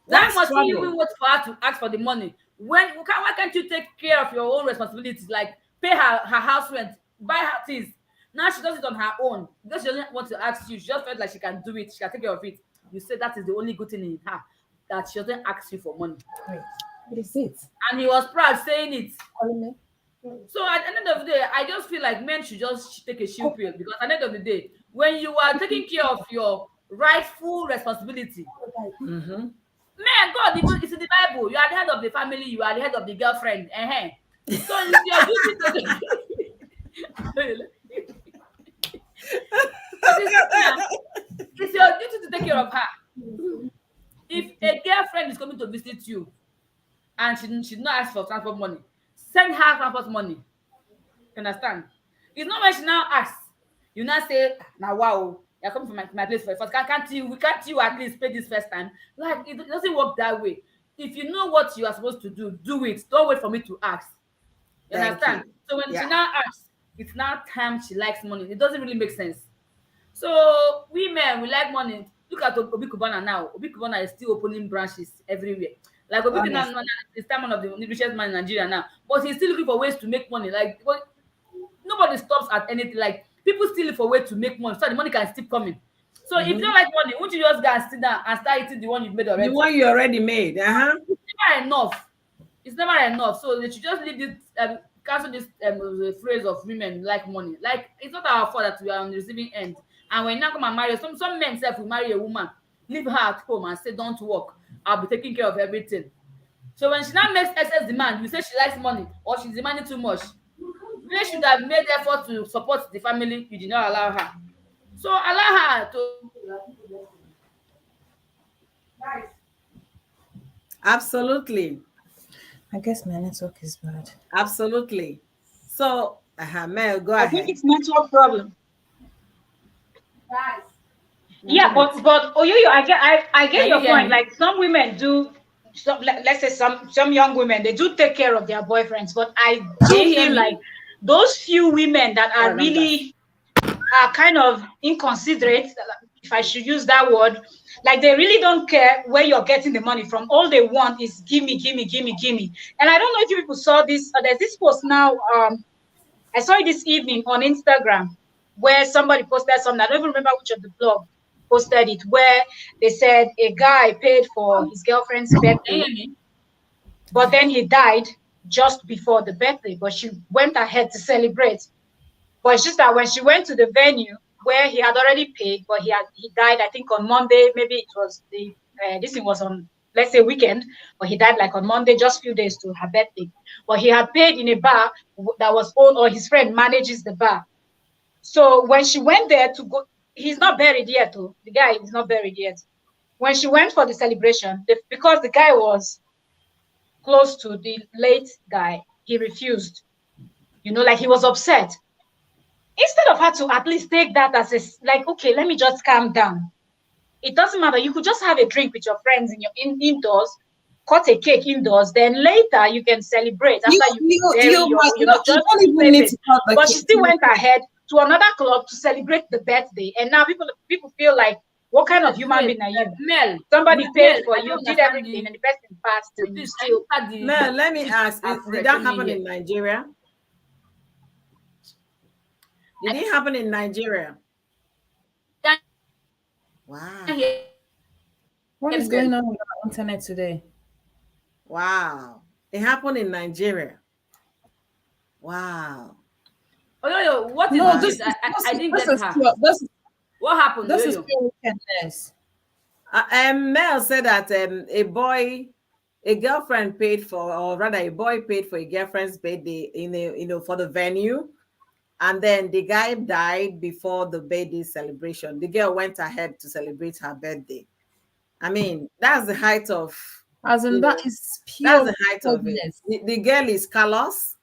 why That's must he even trouble. wait for her to ask for the money? Why can't you take care of your own responsibilities? Like pay her house rent, buy her things. Now she does it on her own because she doesn't want to ask you. She just felt like she can do it. She can take care of it. You say that is the only good thing in her, that she doesn't ask you for money. wait, what is it? And he was proud saying it. Calling me? So at the end of the day, I just feel like men should just take a chill pill, because at the end of the day, when you are taking care of your rightful responsibility, Mm-hmm. man, God, even it's in the Bible. You are the head of the family. You are the head of the girlfriend. So it's your duty to. It is true now. It's your duty to take care of her. If a girlfriend is coming to visit you and she did not ask for transport money, send her transport money. You understand? It's not when she now asks, you now say, now wow, you're coming from my place first. Can't you at least pay this first time? Like it doesn't work that way. If you know what you are supposed to do, do it. Don't wait for me to ask. You Thank understand? you. So when she Yeah. now asks, it's now time she likes money. It doesn't really make sense. So women, we like money. Look at Obi Kubana now. Obi Kubana is still opening branches everywhere. Like Obi Honest. Kubana is time one of the richest man in Nigeria now, but he's still looking for ways to make money. Like, but nobody stops at anything. Like people still look for way to make money, so the money can still coming. So if you Mm-hmm. don't like money, won't you just go and sit down and start eating the one you've made The already? one you already made. Uh-huh. It's never enough. It's never enough. So they should just leave this, cancel this the phrase of women like money. Like it's not our fault that we are on the receiving end. And when you now come and marry, some men self will marry a woman, leave her at home and say, "Don't work. I'll be taking care of everything." So when she now makes excess demand, you say she likes money or she's demanding too much. They should have made effort to support the family. You did not allow her. So allow her to Absolutely. I guess my network is bad. Absolutely. So, Mel, go I think ahead. it's network problem. Yeah, Internet. but Oyoyo, I get Can you your hear point. me? Like some women do, let's say some young women, they do take care of their boyfriends. But I Can do you hear feel like me? those few women that All are right, I'm back. really are kind of inconsiderate, if I should use that word. Like they really don't care where you're getting the money from. All they want is gimme, gimme, gimme, gimme. And I don't know if you people saw this. There's this post now. I saw it this evening on Instagram where somebody posted something. I don't even remember which of the blog posted it, where they said a guy paid for his girlfriend's Can you birthday, hear me? but then he died just before the birthday. But she went ahead to celebrate. But it's just that when she went to the venue where he had already paid, but he died, I think on Monday. Maybe it was the this thing was on, let's say, weekend, but he died like on Monday, just few days to her birthday. But he had paid in a bar that was owned, or his friend manages the bar. So when she went there to go, he's not buried yet. Though the guy is not buried yet. When she went for the celebration, because the guy was close to the late guy, he refused. Like he was upset. Instead of her to at least take that as like, okay, let me just calm down. It doesn't matter. You could just have a drink with your friends in your indoors, cut a cake indoors. Then later you can celebrate after you bury You your, might not. You just don't to even play need faith. to cut the But she cake. still went ahead to another club to celebrate the birthday. And now people feel like, what kind of Wait, human wait, being are you? Mel, Somebody Mel, paid for I you, don't did understand everything, you. and the person passed, and you Please, can you still. start Mel, the let me switch ask, did afresh? that Let me happen hear. in Nigeria? Did it happen in Nigeria? Can Wow. you hear What me is clearly? going on with our internet today? Wow. It happened in Nigeria. Wow. Oh, yo, what is No, the Wow. gist? I didn't this get is her. pure What happened, this yo is yo? pure wickedness. Mel said that a girlfriend paid for, or rather, a boy paid for a girlfriend's birthday for the venue, and then the guy died before the birthday celebration. The girl went ahead to celebrate her birthday. I mean, that's the height of, As in, you that know, is that's pure the height of it. wickedness. The girl is callous.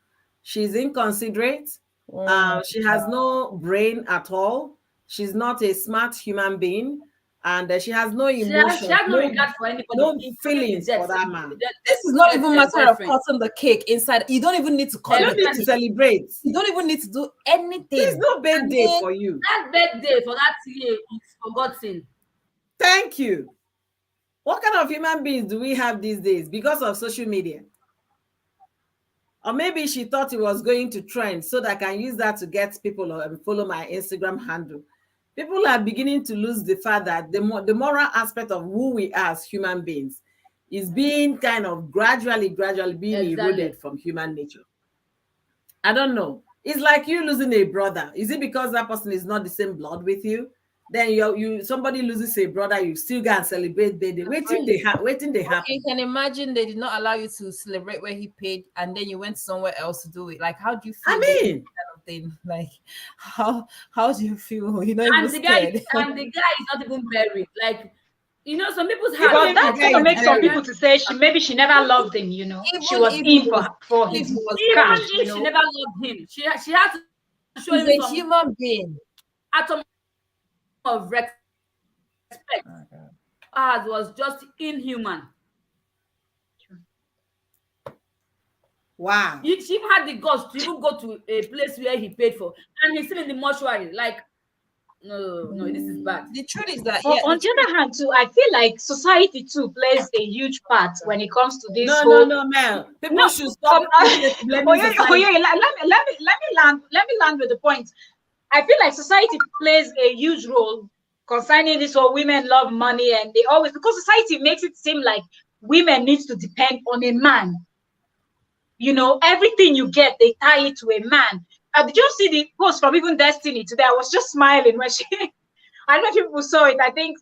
She's inconsiderate. Oh my She has no brain at all. She's not a smart human being, and she has no She emotions, has no regard for anybody, no including the feelings dead, for that man. This is not even matter of boyfriend. cutting the cake inside. You don't even need to You cut the don't need to Exactly. cake. celebrate. You don't even need to do There's anything. no And birthday then for you. That birthday for that year is forgotten. Thank you. What kind of human beings do we have these days because of social media? Or maybe she thought it was going to trend so that I can use that to get people follow my Instagram handle. People are beginning to lose the fact that the moral aspect of who we are as human beings is being kind of gradually being Exactly. eroded from human nature. I don't know. It's like you losing a brother. Is it because that person is not the same blood with you? Then you somebody loses a brother, you still go and celebrate birthday. Waiting they okay, you happen. can imagine they did not allow you to celebrate where he paid, and then you went somewhere else to do it. Like, how do you I feel doing that mean, kind of thing? Like, how do you feel? You're not even And the guy scared. is not even buried. Like, some people's heart even But if the are that's guy gonna is turned make some like buried, people that. to say she never loved him. She even was if in he was for even if he his was Even buried, cash. if she never loved him, she had to show he's him a some human being. atom of respect. Ours was just inhuman. wow. She even had the guts to even go to a place where he paid for, and he's still in the mortuary. Like, no, no, this is bad. The truth is that, But yeah, the on the truth. other hand, too, I feel like society too plays a huge part when it comes to this No, no, whole. no, Mel. No, People should stop oh blaming yeah, oh society. yeah. Let me land with the point. I feel like society plays a huge role concerning this whole women love money, and they always, because society makes it seem like women needs to depend on a man. Everything you get, they tie it to a man. Did you see the post from even Destiny today? I was just smiling when she. I don't know if people saw it. I think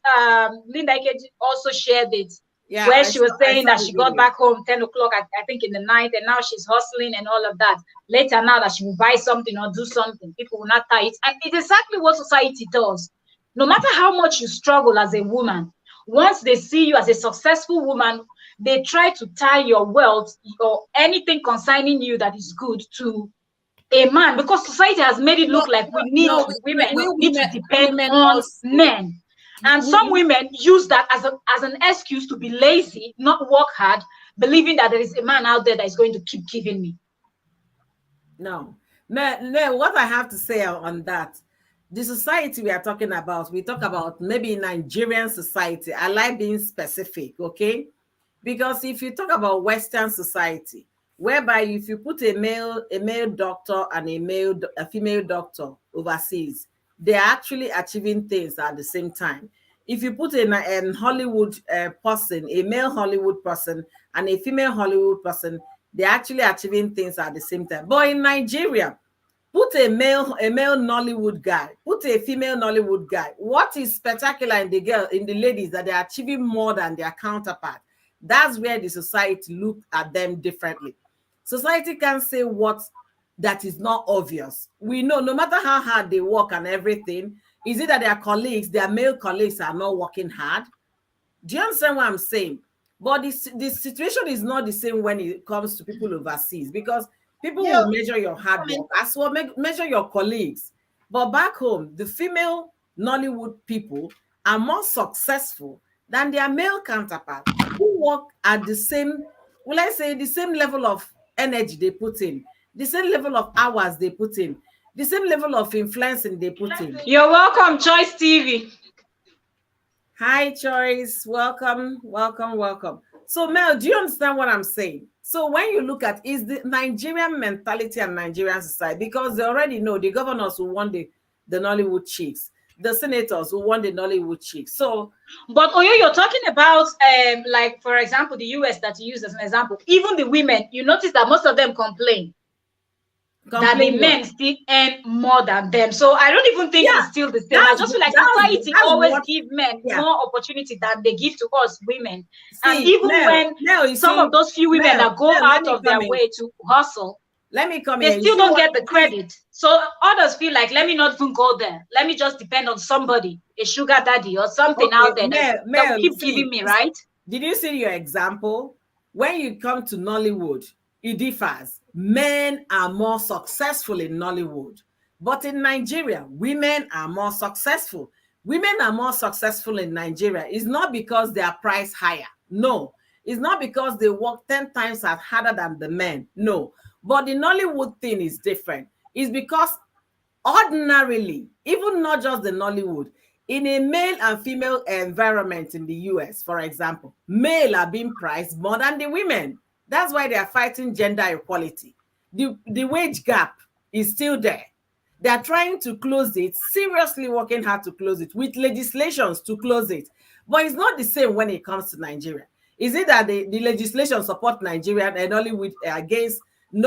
Linda Ikeji also shared it, Yeah, where she was I saying saw that the she got video. back home 10 o'clock, I think, in the night, and now she's hustling and all of that. Later, now that she will buy something or do something, people will not tie it. And it's exactly what society does. No matter how much you struggle as a woman, once they see you as a successful woman, they try to tie your wealth or anything concerning you that is good to a man, because society has made it No, look like no, no, women we need to women, depend women on also. men. And some women use that as an excuse to be lazy, not work hard, believing that there is a man out there that is going to keep giving me. No, no. What I have to say on that, the society we are talking about, we talk about maybe Nigerian society. I like being specific, okay? Because if you talk about Western society, whereby if you put a male doctor and a female doctor overseas, they are actually achieving things at the same time. If you put a Hollywood person, a male Hollywood person and a female Hollywood person, they're actually achieving things at the same time. But in Nigeria, put a male Nollywood guy, put a female Nollywood guy. What is spectacular in the ladies that they're achieving more than their counterpart. That's where the society look at them differently. Society can say what that is not obvious. We know no matter how hard they work and everything, is it that their male colleagues are not working hard? Do you understand what I'm saying? But the situation is not the same when it comes to people overseas, because people Yeah, will measure your hard work as well, measure your colleagues. But back home, the female Nollywood people are more successful than their male counterparts who work at the same, will I say, the same level of energy they put in, the same level of hours they put in, the same level of influencing they put in. You're welcome, Choice TV. Hi, Choice. Welcome, welcome, welcome. So, Mel, do you understand what I'm saying? So, when you look at is the Nigerian mentality and Nigerian society, because they already know the governors who want the Nollywood chicks, the senators who want the Nollywood chicks. So, But Oyo, you're talking about like for example, the US that you use as an example. Even the women, you notice that most of them complain that the complain what? men still earn more than them. So I don't even think Yeah, it's still the same. I just feel like society that's always what. give men Yeah. more opportunity than they give to us women. And See, even when Mel, you some see, of those few women that go Let out me of come their in. way to hustle, Let me come they in. You still see don't what? get the credit. So others feel like, let me not even go there. Let me just depend on somebody, a sugar daddy or something Okay, out there that will Mel, keep see, giving me, right? did you see your example? When you come to Nollywood, it differs. Men are more successful in Nollywood, but in Nigeria, women are more successful. Women are more successful in Nigeria. It's not because they are priced higher. No, it's not because they work 10 times as harder than the men. No, but the Nollywood thing is different. It's because ordinarily, even not just the Nollywood, in a male and female environment in the US, for example, male are being priced more than the women. That's why they are fighting gender equality. The wage gap is still there. They are trying to close it, seriously working hard to close it, with legislations to close it. But it's not the same when it comes to Nigeria. Is it that the legislation support Nigeria and Nollywood against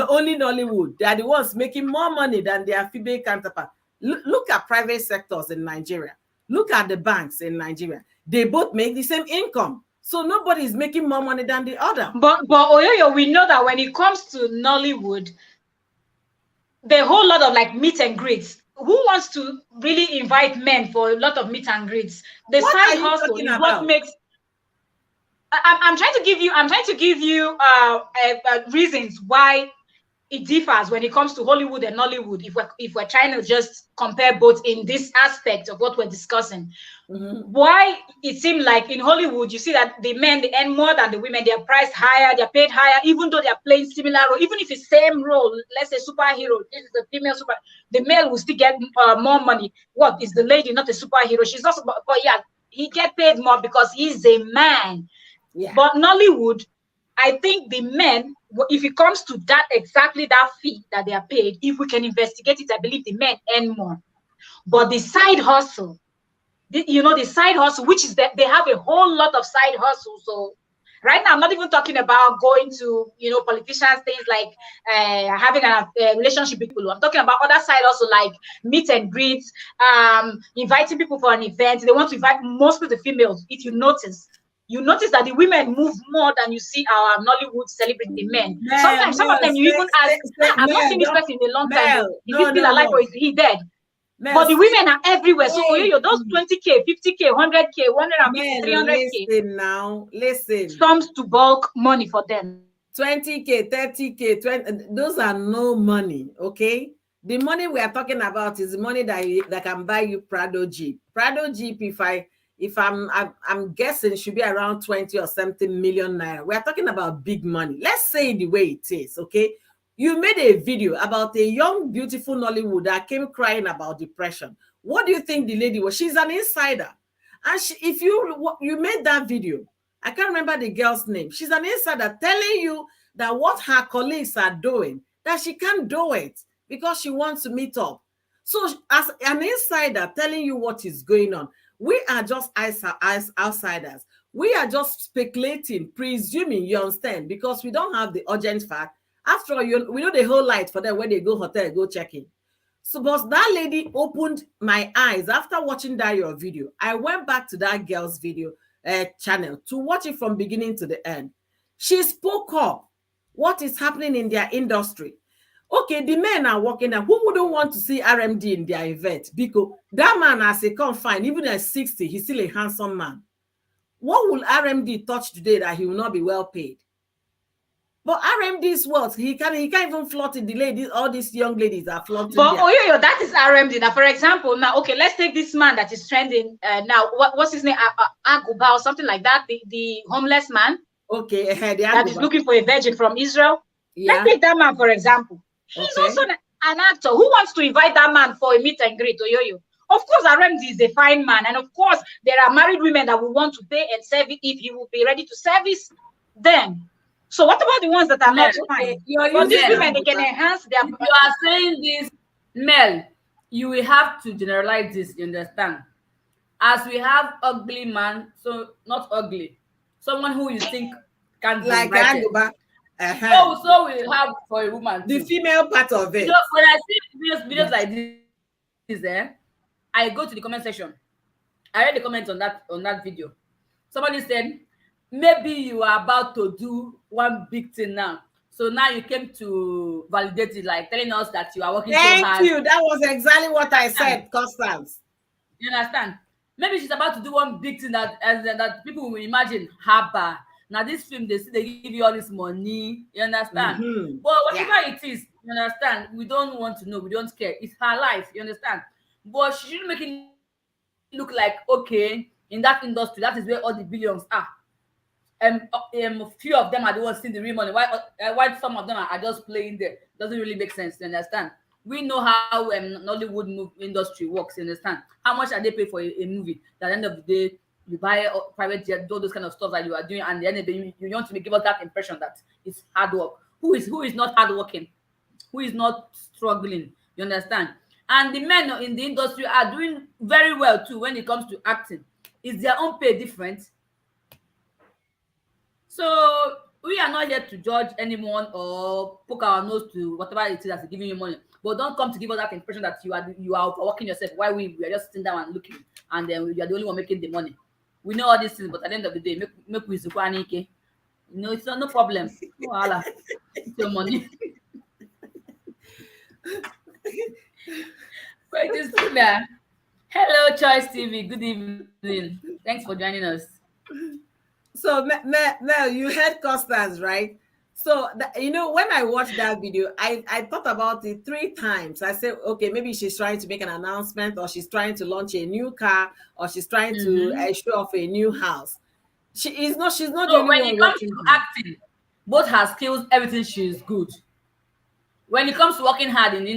only Nollywood? They are the ones making more money than their female counterpart. Look at private sectors in Nigeria. Look at the banks in Nigeria. They both make the same income. So nobody is making more money than the other. But Oyoyo, we know that when it comes to Nollywood, the whole lot of like meet and greets. Who wants to really invite men for a lot of meet and greets? The What side are you hustle talking is what about? makes. I'm trying to give you. I'm trying to give you reasons why it differs when it comes to Hollywood and Nollywood. If we're trying to just compare both in this aspect of what we're discussing, why it seemed like in Hollywood you see that the men they earn more than the women, they're priced higher, they're paid higher, even though they're playing similar role, even if it's same role, let's say superhero, this is a female super, the male will still get more money. What is the lady not a superhero? She's not, but yeah, he get paid more because he's a man. Yeah. But Nollywood, I think the men, if it comes to that exactly that fee that they are paid, if we can investigate it, I believe the men earn more. But the side hustle, the side hustle, which is that they have a whole lot of side hustles. So right now, I'm not even talking about going to, politicians, things like having a relationship with people. I'm talking about other side hustle like meet and greets, inviting people for an event. They want to invite mostly the females. If you notice that the women move more than you see our Nollywood celebrity the men. Sometimes some of them you even ask, I've not seen this person in a long time. Is he still alive or is he dead? But the women are everywhere. So Hey, those 20K, 50K, 100K, 150, men, 300K listen now. Listen. sums to bulk money for them. 20K, 30K, 20, those are no money, okay? The money we are talking about is the money that can buy you Prado Jeep. Prado Jeep, if I'm guessing, should be around 20 or something million naira. We are talking about big money. Let's say the way it is, okay? You made a video about a young, beautiful Nollywood that came crying about depression. What do you think the lady was? She's an insider. And if you made that video, I can't remember the girl's name. She's an insider telling you that what her colleagues are doing, that she can't do it because she wants to meet up. So as an insider telling you what is going on, we are just outsiders. We are just speculating, presuming, you understand, because we don't have the urgent fact. After all, we know the whole light for them when they go hotel, go check in. So, but that lady opened my eyes after watching that your video. I went back to that girl's video channel to watch it from beginning to the end. She spoke up what is happening in their industry. Okay, the men are working now. Who wouldn't want to see RMD in their event? Because that man, as he come fine, even at 60, he's still a handsome man. What will RMD touch today that he will not be well paid? But RMD's what? He can't even flirt the ladies. All these young ladies are flirting. But that is RMD. Now, for example, now okay, let's take this man that is trending now. What's his name? Aguba or something like that. The homeless man. Okay, that is looking for a virgin from Israel. Yeah. Let's take that man for example. He's also an actor. Who wants to invite that man for a meet and greet? Oyoyo. Of course, RMD is a fine man, and of course, there are married women that will want to pay and serve it if he will be ready to service them. So what about the ones that are not fine? But these women, they can enhance their. If you are saying this, Mel, you will have to generalize this. You understand? As we have ugly man, so not ugly, someone who you think can be like Aguba. So we have for a woman the too. female part of it. You know, when I see videos like this, I go to the comment section. I read the comments on that video. Somebody said, maybe you are about to do one big thing now. So now you came to validate it, like telling us that you are working so hard. Thank you. That was exactly what I said, Constance. You understand? Maybe she's about to do one big thing that people will imagine. Haba. Now this film, they give you all this money. You understand? Mm-hmm. But whatever it is, you understand? We don't want to know. We don't care. It's her life. You understand? But she shouldn't make it look like, okay, in that industry, that is where all the billions are. Few of them are the ones seeing the real money. Why some of them are just playing there? Doesn't really make sense. You understand? We know how Nollywood movie industry works. You understand? How much are they pay for a movie? At the end of the day, you buy a private jet, do those kind of stuff that you are doing, and at the end of the day, you want to give us that impression that it's hard work. Who is not hardworking? Who is not struggling? You understand? And the men in the industry are doing very well too when it comes to acting. Is their own pay different? So we are not here to judge anyone or poke our nose to whatever it is that's giving you money. But don't come to give us that impression that you are working yourself while we are just sitting down and looking, and then you are the only one making the money. We know all these things, but at the end of the day, make we zupanike. No, it's not no problem. Voila. It's your money. Wait, this hello, Choice TV. Good evening. Thanks for joining us. So, Mel, you heard Constance, right? So, when I watched that video, I thought about it 3 times. I said, okay, maybe she's trying to make an announcement, or she's trying to launch a new car, or she's trying to show off a new house. She's not the only when one it comes to hard. acting, both her skills, everything, she's good. When it comes to working hard in the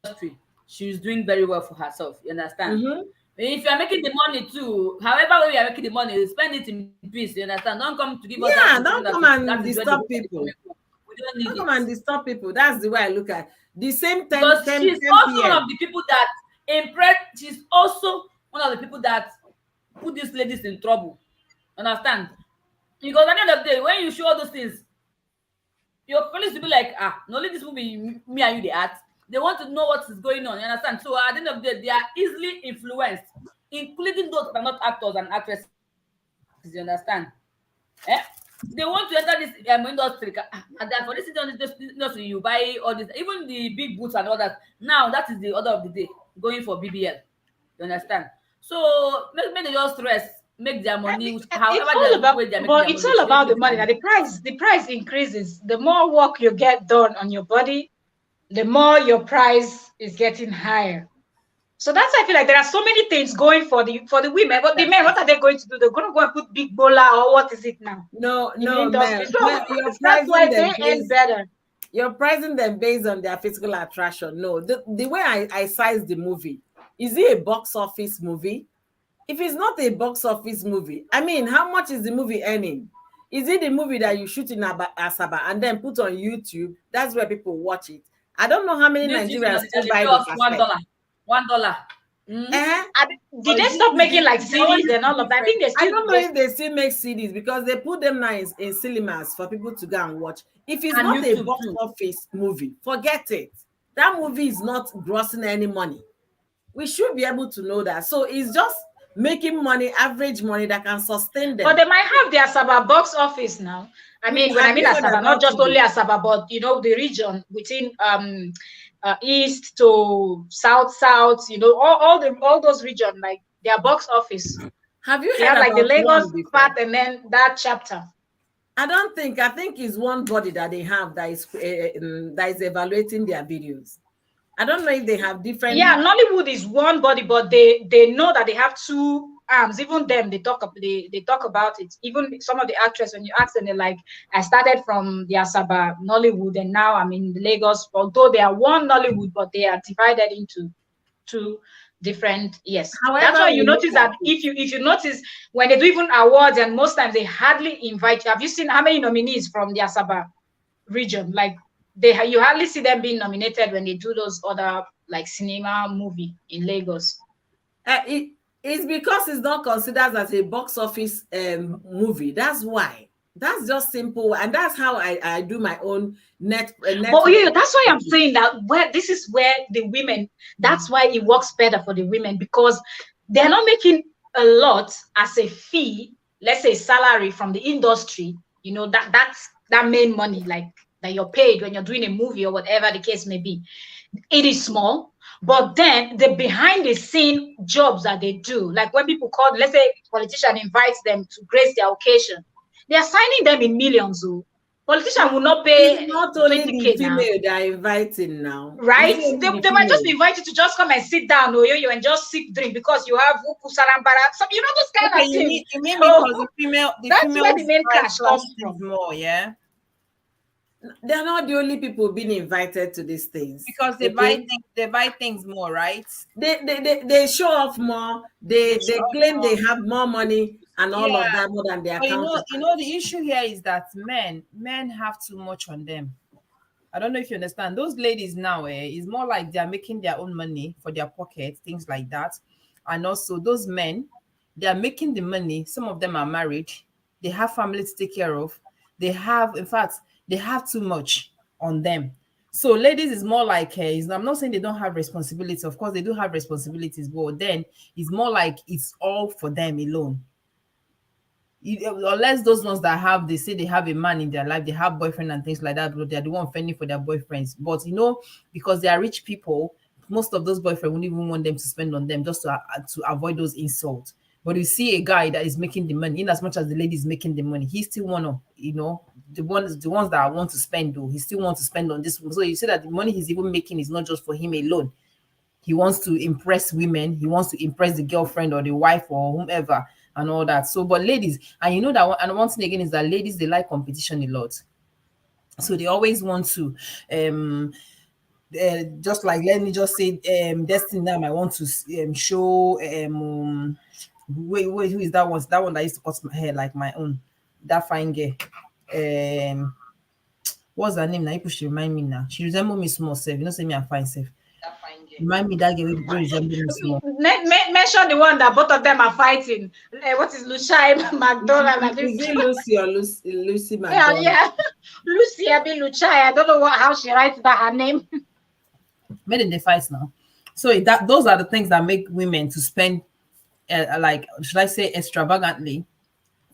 industry, she's doing very well for herself. You understand? Mm-hmm. If you're making the money too, however way you're making the money, spend it in peace. You understand? Don't come to give us that. Don't come and disturb people. We don't need Don't come and disturb people. That's the way I look at it. The same time. Because she's also one of the people that impressed. She's also one of the people that put these ladies in trouble. Understand? Because at the end of the day, when you show all those things, your police will be like, no, let this movie, me and you, the art. They want to know what is going on. You understand? So at the end of the day, they are easily influenced, including those that are not actors and actresses. You understand? They want to enter this industry. And for this industry, you buy all this, even the big boots and all that. Now, that is the order of the day. going for BBL. You understand? So make them just stress, make their money, It's however all the about, way they're making but their it's money, they all should just about the make the money. money. Now the price increases. The more work you get done on your body, the more your price is getting higher. So that's why I feel like there are so many things going for the women, but the men, what are they going to do? They're going to go and put big bola or what is it now No, in the no, industry. man. So Man, you're that's pricing why they them earn based. better. You're pricing them based on their physical attraction. No, the way I size the movie, is it a box office movie? If it's not a box office movie, I mean, how much is the movie earning? Is it the movie that you shoot in Asaba and then put on YouTube? That's where people watch it. I don't know how many This YouTube Nigerians that still they buy pay the us cassette. $1. Mm? Eh? Did Or they is stop making like is the only CDs and all of that? I different? think they I still don't know they if they still make CDs because they put them now in cinemas for people to go and watch. If it's And not a YouTube box too. office movie, forget it. That movie is not grossing any money. We should be able to know that. So it's just making money, average money that can sustain But them. they might have the Asaba box office now. I mean, when I Have mean you heard Asaba, not about just it? only Asaba, but the region within east to south, all those region, like their box office. Have you They heard have like the about Lagos one before? part and then that chapter. I think it's one body that they have that is evaluating their videos. I don't know if they have Yeah, different. Nollywood is one body, but they know that they have two arms. Even them, they talk about it. Even some of the actors, when you ask them, they're like, I started from the Asaba Nollywood, and now I'm in Lagos. Although they are one Nollywood, but they are divided into two different. Yes, that's However why you we look notice at that it, if you notice when they do even awards, and most times they hardly invite. Have you seen how many nominees from the Asaba region? Like you hardly see them being nominated when they do those other like cinema movie in Lagos. it's because it's not considered as a box office movie. That's why. That's just simple, and that's how I do my own net. But yeah, that's why I'm saying that where this is where the women, that's why it works better for the women, because they're not making a lot as a fee, let's say salary from the industry, that's that main money like that you're paid when you're doing a movie or whatever the case may be. It is small, but then the behind the scene jobs that they do, like when people call, let's say politician invites them to grace their occasion, they are signing them in millions. Oh. Politician will not It's pay not only the 20K now, female they are inviting now. right? It's not They, only the they might just female. be invited to just come and sit down, you and just sip drink because you have uku sarambara, some those kind Okay, of things. you mean So because the that's where the females main price cash comes flashes from. more, yeah? They're not the only people being invited to these things. Because Okay, they buy things more, right? they show off more. They They shop claim they more. have more money and all of Yeah. that more than their But counterpart. the issue here is that men have too much on them. I don't know if you understand. Those ladies now, is more like they are making their own money for their pocket, things like that. And also those men, they are making the money. Some of them are married. They have family to take care of. In fact, they have too much on them. So ladies is more like, I'm not saying they don't have responsibilities. Of course, they do have responsibilities, but then it's more like it's all for them alone. Unless those ones that they say they have a man in their life, they have boyfriend and things like that, but they're the one fending for their boyfriends. But because they are rich people, most of those boyfriends wouldn't even want them to spend on them just to avoid those insults. But you see a guy that is making the money, in as much as the lady is making the money, he still wanna, the ones that want to spend though, he still wants to spend on this. So you see that the money he's even making is not just for him alone. He wants to impress women, he wants to impress the girlfriend or the wife or whomever and all that. So, but ladies, and you know that and one thing again is that ladies, they like competition a lot. So they always want to just like, let me just say, Destiny now I want to show wait, who is that one? That one that used to cut my hair like my own, that fine girl. What's her name now? You push remind me now. She resemble me small self. You know, say me I'm fine self. Remind me that girl wey resemble me small. Mention the one that both of them are fighting. What is Lucia McDonald? I Is think. it Lucy or Lucy Yeah, McDonald? yeah. Lucy Abi Lucia. I don't know how she writes that her name. Made in the fight now. So that those are the things that make women to spend, like, should I say, extravagantly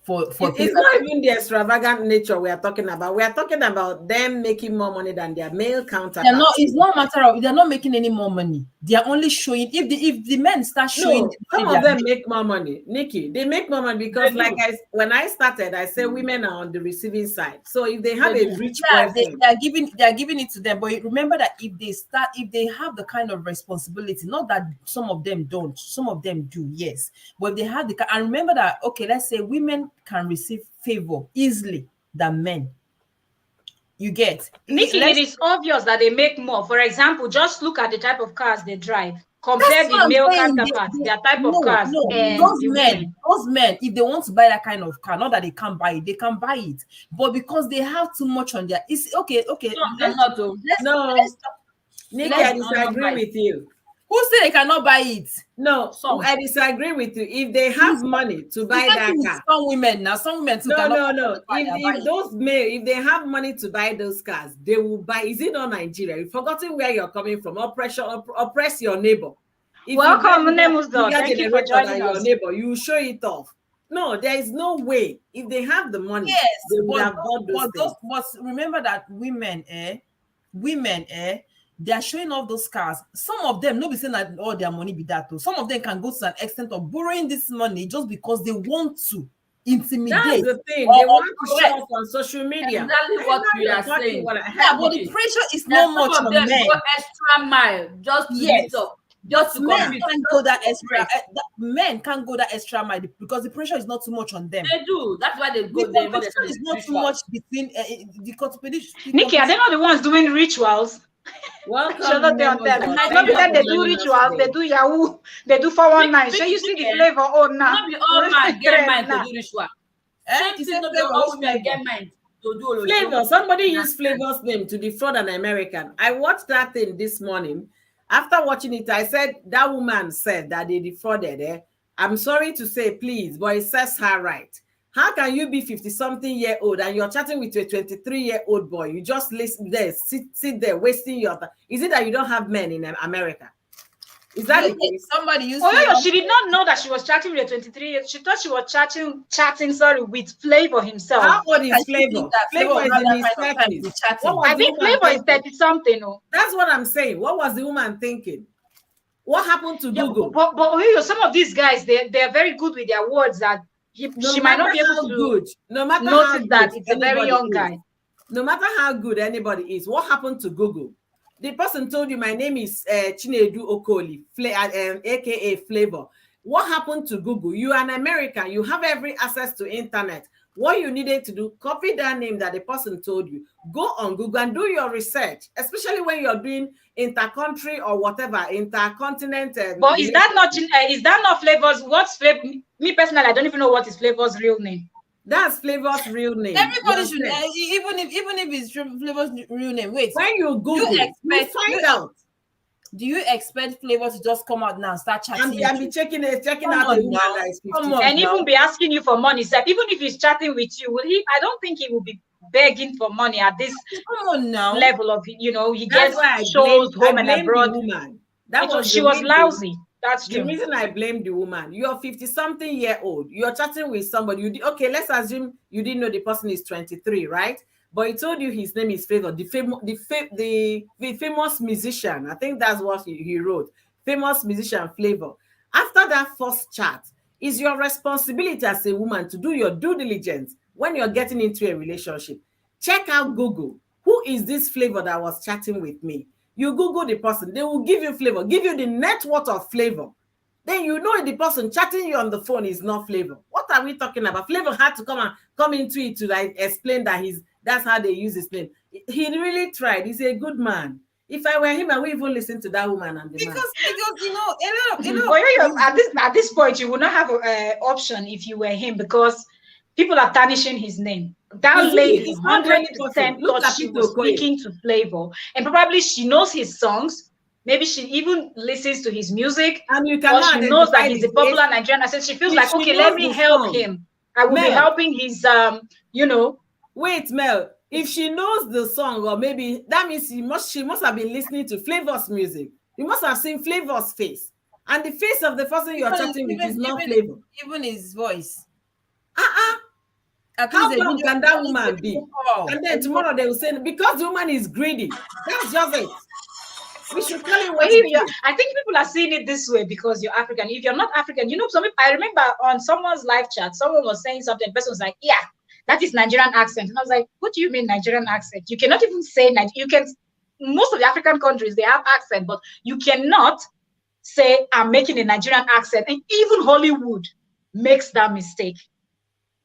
for things It's like not even the extravagant nature we are talking about. We are talking about them making more money than their male they're not. counterparts. It's not a matter of they're not making any more money. They are only showing if the men start showing No, the some money they of are them making. make more money, Nikki. They make more money They because, like do. when I started, I said women are on the receiving side. So if they have They a do. rich Yeah, boyfriend, they are giving it to them. But remember that if they have the kind of responsibility, not that some of them don't, some of them do, yes. But if they have and remember that, okay, let's say women can receive favor easily than men. You get Nikki, it let's is obvious that they make more. For example, just look at the type of cars they drive. That's Compare the what I'm male saying. counterparts, their type of No, cars, no. and the women. Those men, if they want to buy that kind of car, not that they can't buy it, they can buy it. But because they have too much on their, it's okay. Okay, Some cannot though. no, let's Nikki, I Some cannot disagree buy. with you. who say they cannot buy it? No, Some. I disagree with you. If they have money to The buy same thing that with car, some women now. Some women too no, cannot no, buy no. the car they are If buying. those male, if they have money to buy those cars, they will buy. Is it not Nigeria? You've forgotten where you're coming from. Oppression, oppress your neighbor. If you get Welcome, bigger Nemusdo. Thank you for generator than joining your us. neighbor, you show it off. No, there is no way. If they have the money, Yes, they would have bought those things. but remember that women, they are showing off those cars. Some of them, not be saying that all their money be that too. Some of them can go to an extent of borrowing this money just because they want to That's intimidate the thing. They or want to show oppress. off on social media. Exactly I what know we you're are talking saying. what I Yeah, heard. but the Nikki, pressure is that not some much of on them men. go extra mile just to meet Yes, up, but just to men compete, can't go just that to extra. operate. Men can't go that extra mile because the pressure is not too much on them. They do. That's why they The go. They involve competition themselves is in not too much rituals. between the competition. The Nikki, are they competition. not the ones doing rituals? Shall Welcome, not be on them. Nemozo. Like Not Thank be you them, for they Nikki, do joining us rituals, they today. do Yahoo, they do 419. So you see the Nikki, flavor, oh, now. not be all man get mind to do ritual. Same You thing, said not be flavor, all which women flavor? get mind to do olosho. Flavor. Somebody You used understand? Flavor's name to defraud an American. I watched that thing this morning. After watching it, I said that woman said that they defrauded her. I'm sorry to say, please, but it says her right. How can you be 50-something-year-old and you're chatting with a 23-year-old boy? You just listen there, sit there, wasting your time. Is it that you don't have men in America? Is that the case? Somebody used Oh, flavor. yeah, she did not know that she was chatting with a 23 years. She thought she was chatting, sorry, with Flavor himself. How old I is still think Flavor? that flavor Flavor will is have in that his kind of time to 30s. be What chatting. was I the think woman Flavor is thinking? 30 something. Oh. That's what I'm saying. What was the woman thinking? What happened to Yeah, Google? but you know, some of these guys, they're very good with their words that No she might matter not be able how to good, no matter how notice good that it's a very anybody young is, guy. no matter how good anybody is, what happened to Google? The person told you, my name is Chinedu Okoli, aka Flavor. What happened to Google? You are an American. You have every access to internet. What you needed to do, copy that name that the person told you. Go on Google and do your research, especially when you're doing inter-country or whatever, intercontinent But relationship. is that not Flavor's? What's Flavor? Me personally, I don't even know what is Flavor's real name. That's Flavor's real name. You Everybody should, understand? even if it's flavor's real name. Wait, When you Google, you find out. do you expect flavor to just come out now and start chatting? And be checking Come out a on woman now, that is come 50. on And now. even be asking you for money, sir. Even if he's chatting with you, will he? I don't think he will be begging for money at this Come on now. level of, you know, he That's gets why shows I home and blame the abroad. woman. That was She the was reason. lousy. That's The true. reason I blame the woman. You're 50-something-year-old. You're chatting with somebody. Okay, let's assume you didn't know the person is 23, right? But he told you his name is Favor, the famous musician. I think that's what he wrote. Famous musician Flavor. After that first chat, it's your responsibility as a woman to do your due diligence when you're getting into a relationship. Check out Google. Who is this Flavor that was chatting with me? You Google the person, they will give you Flavor, give you the net worth of Flavor. Then you know the person chatting you on the phone is not Flavor. What are we talking about? Flavor had to come into it to like explain that that's how they use his name. He really tried. He's a good man. If I were him, I would even listen to that woman and the man. Because you know But at this point, you would not have an option if you were him, because people are tarnishing his name. That lady It's not any person. 100% Look thought at she Peter was Okoye. speaking to Flavor, and probably she knows his songs. Maybe she even listens to his music, And you or cannot she knows that identify he's his a popular face. Nigerian artist. She feels If like, she okay, let knows me the help song, him. I will be Mel, helping his, you know. wait, Mel. If she knows the song, or maybe that means she must have been listening to Flavor's music. You must have seen Flavor's face. And the face of the person you're chatting with is not Flavor. even his voice. Uh-uh. At How least a dumb video can that call, woman a video be? call, And a then video tomorrow they will say, because the woman is greedy. That's just it. We should tell you But what it is. I think people are seeing it this way because you're African. If you're not African, some people, I remember on someone's live chat, someone was saying something, the person was like, yeah, that is Nigerian accent. And I was like, what do you mean Nigerian accent? You cannot even say you can, most of the African countries, they have accent, but you cannot say, I'm making a Nigerian accent. And even Hollywood makes that mistake,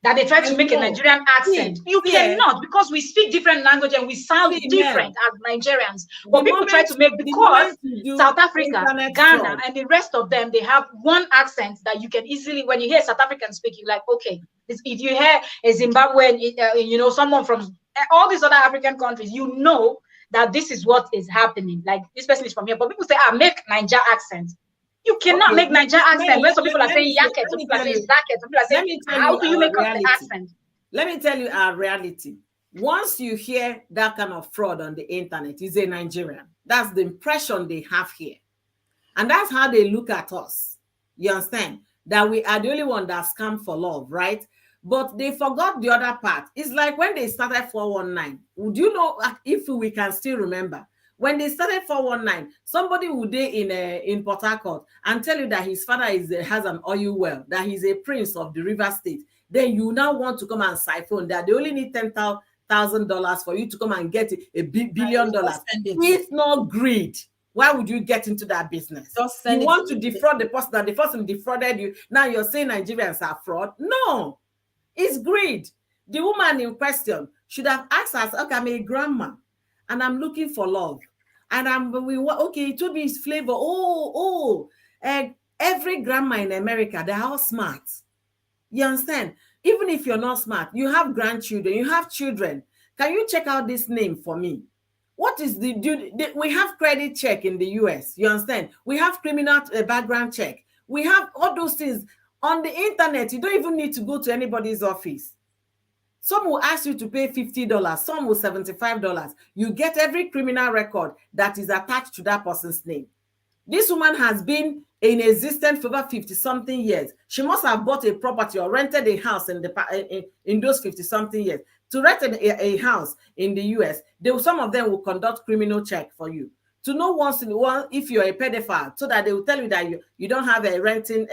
that they try I to make a know. Nigerian accent. You Yeah. cannot, because we speak different language and we sound See, different Mel, as Nigerians. the But people try moment to make, the because moment you do South Africa, internet Ghana, fraud, and the rest of them, they have one accent that you can easily, when you hear South African speak, you're like, okay. If you hear a Zimbabwean, someone from all these other African countries, you know that this is what is happening. Like, this person is from here. But people say, make Niger accent. You cannot okay, make Niger accent. When some people are let me saying say, yaket, let some me people are tell saying you, zaket, some people are saying, let me tell how you do you our make up the reality. accent? Let me tell you our reality. Once you hear that kind of fraud on the internet, is a Nigerian. That's the impression they have here. And that's how they look at us. You understand? That we are the only one that scam for love, right? But they forgot the other part. It's like when they started 419. Would you know, if we can still remember? When they started 419, somebody would be in Port Harcourt and tell you that his father has an oil well, that he's a prince of the River State. Then you now want to come and siphon that they only need $10,000 for you to come and get a billion dollars. send it. It's not greed. Why would you get into that business? Just You send it. want to defraud the person, that the person defrauded you. Now you're saying Nigerians are fraud? No, it's greed. The woman in question should have asked us, okay, I'm a grandma and I'm looking for love. And okay, it would be his flavor. Every grandma in America, they're all smart. You understand? Even if you're not smart, you have grandchildren, you have children. Can you check out this name for me? What is we have credit check in the US, you understand? We have criminal background check. We have all those things on the internet. You don't even need to go to anybody's office. Some will ask you to pay $50, some will $75. You get every criminal record that is attached to that person's name. This woman has been in existence for over 50-something years. She must have bought a property or rented a house in those 50-something years. To rent a house in the US, some of them will conduct criminal check for you to know once in a while if you're a pedophile, so that they will tell you that you don't have a renting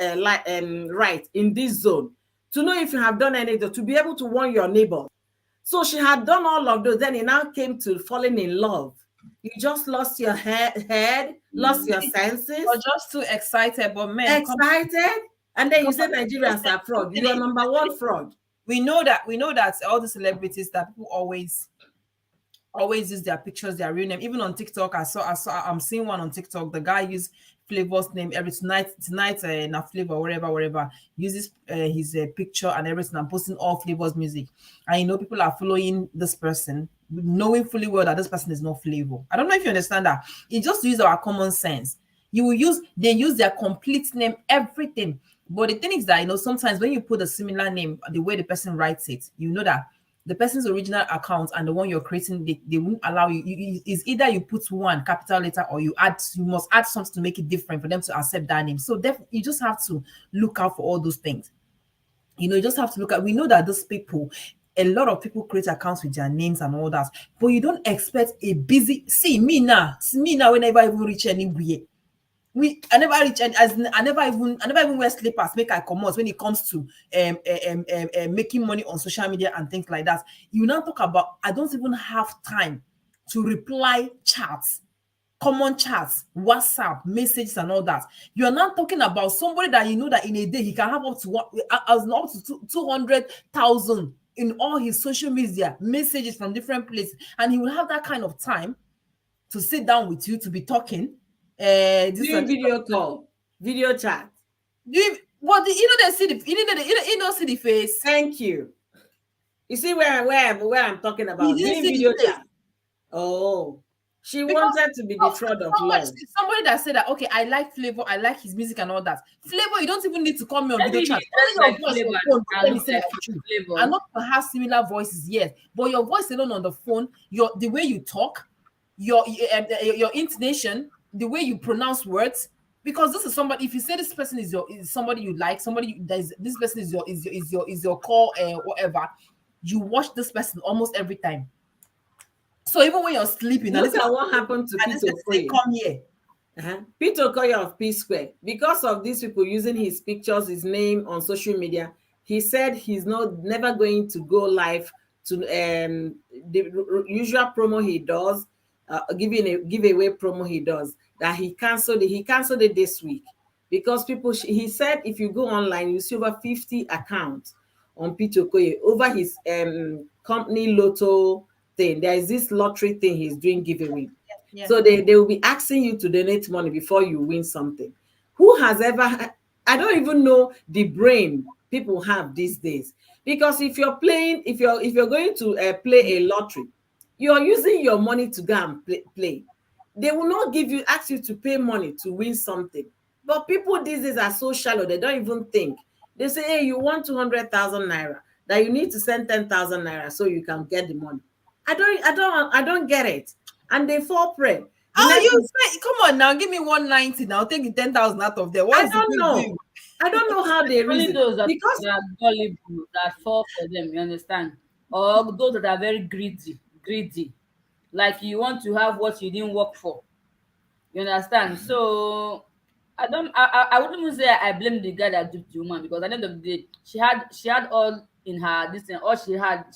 right in this zone. To know if you have done anything, to be able to warn your neighbors. So she had done all of those. Then it now came to falling in love. You just lost your head, lost your senses. You're just too excited, but men, excited, and then you say Nigerians are fraud. You are number one fraud. We know that all the celebrities that people always use their pictures, their real name. Even on TikTok, I'm seeing one on TikTok. The guy used Flavor's name every tonight, na Flavor, wherever, uses his picture and everything, and posting all Flavor's music. And people are following this person, knowing fully well that this person is not Flavor. I don't know if you understand that. It just use our common sense. They use their complete name, everything. But the thing is that sometimes when you put a similar name, the way the person writes it, you know that the person's original account and the one you're creating, they won't allow you. Is either you put one capital letter or you must add something to make it different for them to accept that name. So you just have to look out for all those things. You just have to look at. We know that those people, a lot of people create accounts with their names and all that, but you don't expect a busy. See me now, whenever I even reach anywhere. I never reach, and as I never even wear slippers. Make I come out when it comes to making money on social media and things like that. You now talk about I don't even have time to reply chats, common chats, WhatsApp messages and all that. You are not talking about somebody that you know that in a day he can have up to 200,000 in all his social media messages from different places, and he will have that kind of time to sit down with you to be talking. Doing video call, video chat. They see the face. Thank you. You see where I'm talking about doing video chat. Oh, she wanted to be the fraud of love. Somebody that said that, okay, I like Flavor, I like his music and all that. Flavor, you don't even need to call me on video chat. And not to have similar voices, yes, but your voice alone on the phone, the way you talk, your intonation, the way you pronounce words, because this is somebody. If you say this person is somebody you like, this person is your call, whatever. you watch this person almost every time. So even when you're sleeping, Look at what happened to and this Peter person say, Okoye. come here. Peter Okoye of P Square, because of these people using his pictures, his name on social media, he said he's never going to go live to the usual promo he does, giving a giveaway promo he does, that he canceled it this week because people he said if you go online you see over 50 accounts on Peter Okoye over his company lotto thing. There is this lottery thing he's doing giveaway. Yeah. So they will be asking you to donate money before you win something. Who has ever, I don't even know the brain people have these days. Because if you're playing, if you're going to play a lottery, you're using your money to go and play. They will not ask you to pay money to win something. But people these days are so shallow, they don't even think. They say, hey, you want 200,000 naira, that you need to send 10,000 naira so you can get the money. I don't get it. And they fall prey. Oh, you say, come on now, give me 190 now, take the 10,000 out of there. What is the big deal? I don't know how they Only reason. those that Because are gullible that fall for them, you understand? Or those that are very greedy. Like you want to have what you didn't work for. You understand? So I wouldn't even say I blame the guy that duped the woman, because at the end of the day, she had all in her this thing, all she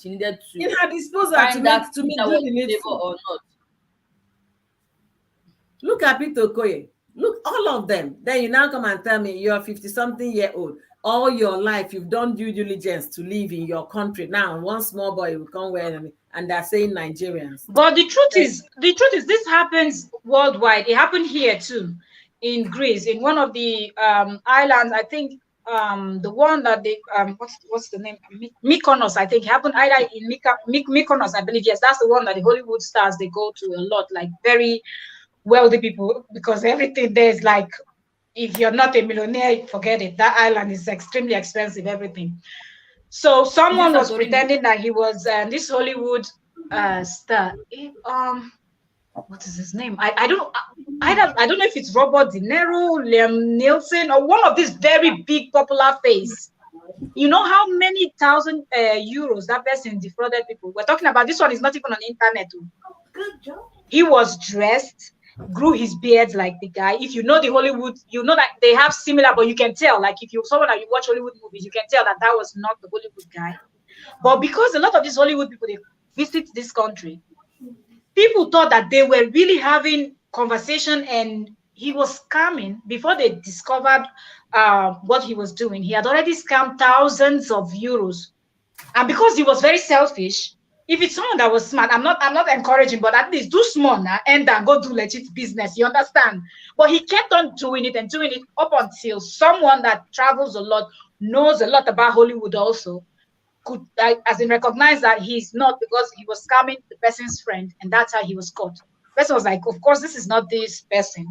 needed in to her disposal find out to if make that do was the favor needful. or not. Look at Peter Okoye. Look, all of them. Then you now come and tell me you're 50-something-year-old. All your life you've done due diligence to live in your country. Now one small boy will come wear them and they're saying Nigerians. But the truth is, this happens worldwide. It happened here too, in Greece, in one of the islands. I think the one that they what's the name? Mykonos. I think it happened either in Mykonos. I believe, yes, that's the one that the Hollywood stars they go to a lot, like very wealthy people, because everything there is like, if you're not a millionaire, forget it. That island is extremely expensive. Everything. So Is it someone was Santorini? pretending that he was this Hollywood star. What is his name? I don't know if it's Robert De Niro, Liam Nielsen, or one of these very big popular face. You know how many thousand euros that person defrauded people? We're talking about this one is not even on the internet. He was dressed, grew his beard like the guy. If you know the Hollywood, you know that they have similar, but you can tell. Like if you someone that you watch Hollywood movies, you can tell that that was not the Hollywood guy. But because a lot of these Hollywood people they visit this country, people thought that they were really having conversation, and he was scamming before they discovered what he was doing. He had already scammed thousands of euros, and because he was very selfish, if it's someone that was smart, I'm not encouraging, but at least do small now and then go do legit business. You understand? But he kept on doing it and doing it up until someone that travels a lot, knows a lot about Hollywood also, could as in recognize that he's not, because he was scamming the person's friend, and that's how he was caught. The person was like, of course this is not this person,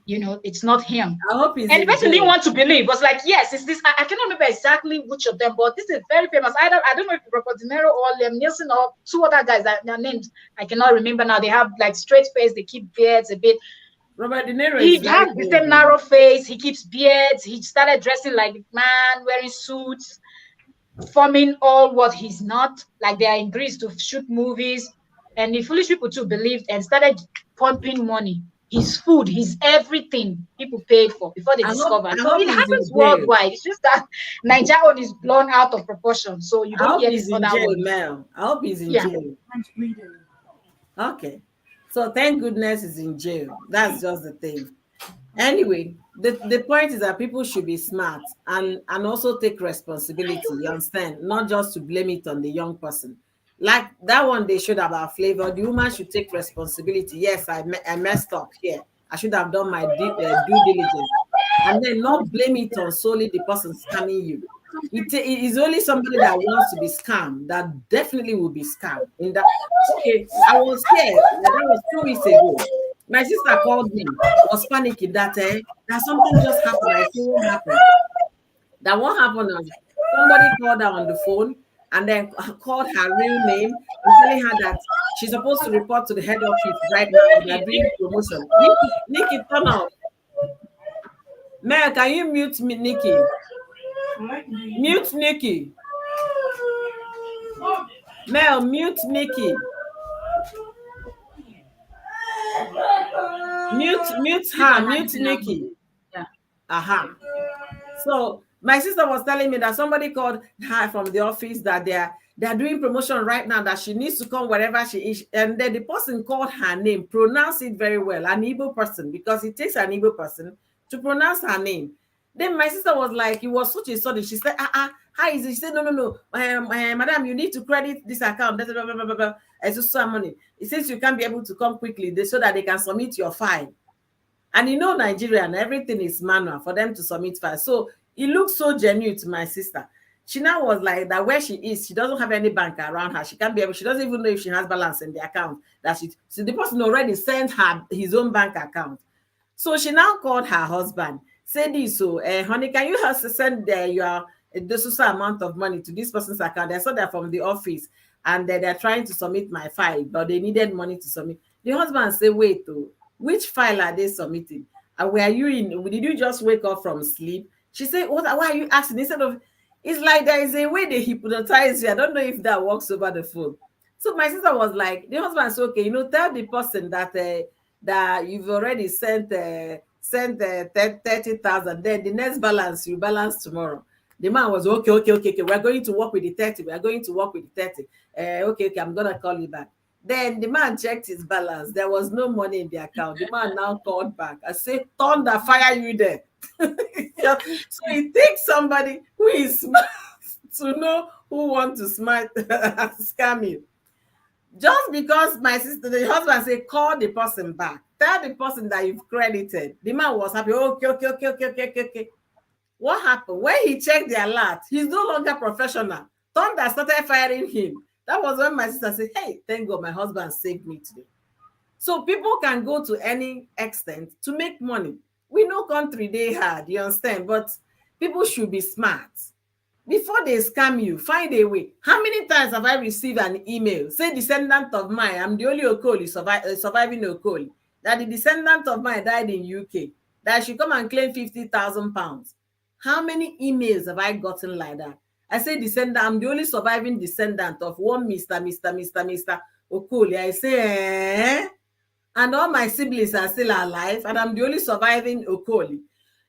it's not him. I hope he's And the in person didn't jail. want to believe, was like, yes, it's this. I cannot remember exactly which of them, but this is very famous. I don't know if Robert De Niro or Liam Nielsen or two other guys that their names I cannot remember now. They have like straight face, they keep beards a bit. Robert De Niro is He very has the old same now. narrow face, he keeps beards, he started dressing like man, wearing suits, forming all what he's not. Like they are in Greece to shoot movies, and the foolish people too believed and started pumping money. His food, his everything, people paid for before they discovered. I So hope it he's in happens jail. worldwide. It's just that Nigeria one is blown out of proportion, so you I don't hope hear he's these in other jail, ones. Mel. I hope he's in Yeah. jail. Okay. So thank goodness he's in jail. That's just the thing. Anyway, the point is that people should be smart and also take responsibility, you understand? Not just to blame it on the young person. Like that one they showed about Flavor, the woman should take responsibility. Yes, I messed up here. I should have done my due diligence. And then not blame it on solely the person scamming you. It is only somebody that wants to be scammed that definitely will be scammed. In that, okay, I was here. That was 2 weeks ago. My sister called me, was panicking that something just happened. I said, what happened? That what happened was somebody called her on the phone and then called her real name and telling her that she's supposed to report to the head office right now. They're doing promotion. Nikki, turn off. Mel, can you mute me, Nikki? Mute Nikki. Mel, mute Nikki. Mute Leave her. on her Mute listening and Nikki. moving. Yeah. Aha. So my sister was telling me that somebody called her from the office that they're doing promotion right now, that she needs to come wherever she is. And then the person called her name, pronounce it very well, an Igbo person, because it takes an Igbo person to pronounce her name. Then my sister was like, it was such a sudden. She said, how is it? She said, no. Madam, you need to credit this account. Blah, blah, blah, blah, blah, blah. It's just some money. It says you can't be able to come quickly so that they can submit your file. And Nigeria and everything is manual for them to submit files. So it looks so genuine to my sister. She now was like that where she is, she doesn't have any bank around her. She can't be able, she doesn't even know if she has balance in the account. So the person already sent her his own bank account. So she now called her husband, said this, so honey, can you help send your this amount of money to this person's account? I saw that from the office and they're trying to submit my file, but they needed money to submit. The husband said, wait, which file are they submitting? And were you in? Did you just wake up from sleep? She said, why are you asking? Instead of, it's like there is a way they hypnotize you. I don't know if that works over the phone. So my sister was like, the husband said, okay, tell the person that you've already sent 30,000. Then the next balance you balance tomorrow. The man was okay. We're going to work with the 30. We are going to work with the 30. Okay, I'm gonna call you back. Then the man checked his balance. There was no money in the account. The man now called back. I said, thunder, fire you there. So it takes somebody who is smart to know who wants to scam you. Just because my sister, the husband said, call the person back. Tell the person that you've credited. The man was happy. Okay. What happened? When he checked the alert, he's no longer professional. Thunder started firing him. That was when my sister said, hey, thank God my husband saved me today. So people can go to any extent to make money. We know country they hard, you understand? But people should be smart. Before they scam you, find a way. How many times have I received an email, say descendant of mine, I'm the only Okoli surviving Okoli, that the descendant of mine died in UK, that I should come and claim 50,000 pounds. How many emails have I gotten like that? I say descendant, I'm the only surviving descendant of one Mr. Okoli. I say, and all my siblings are still alive, and I'm the only surviving Okoli.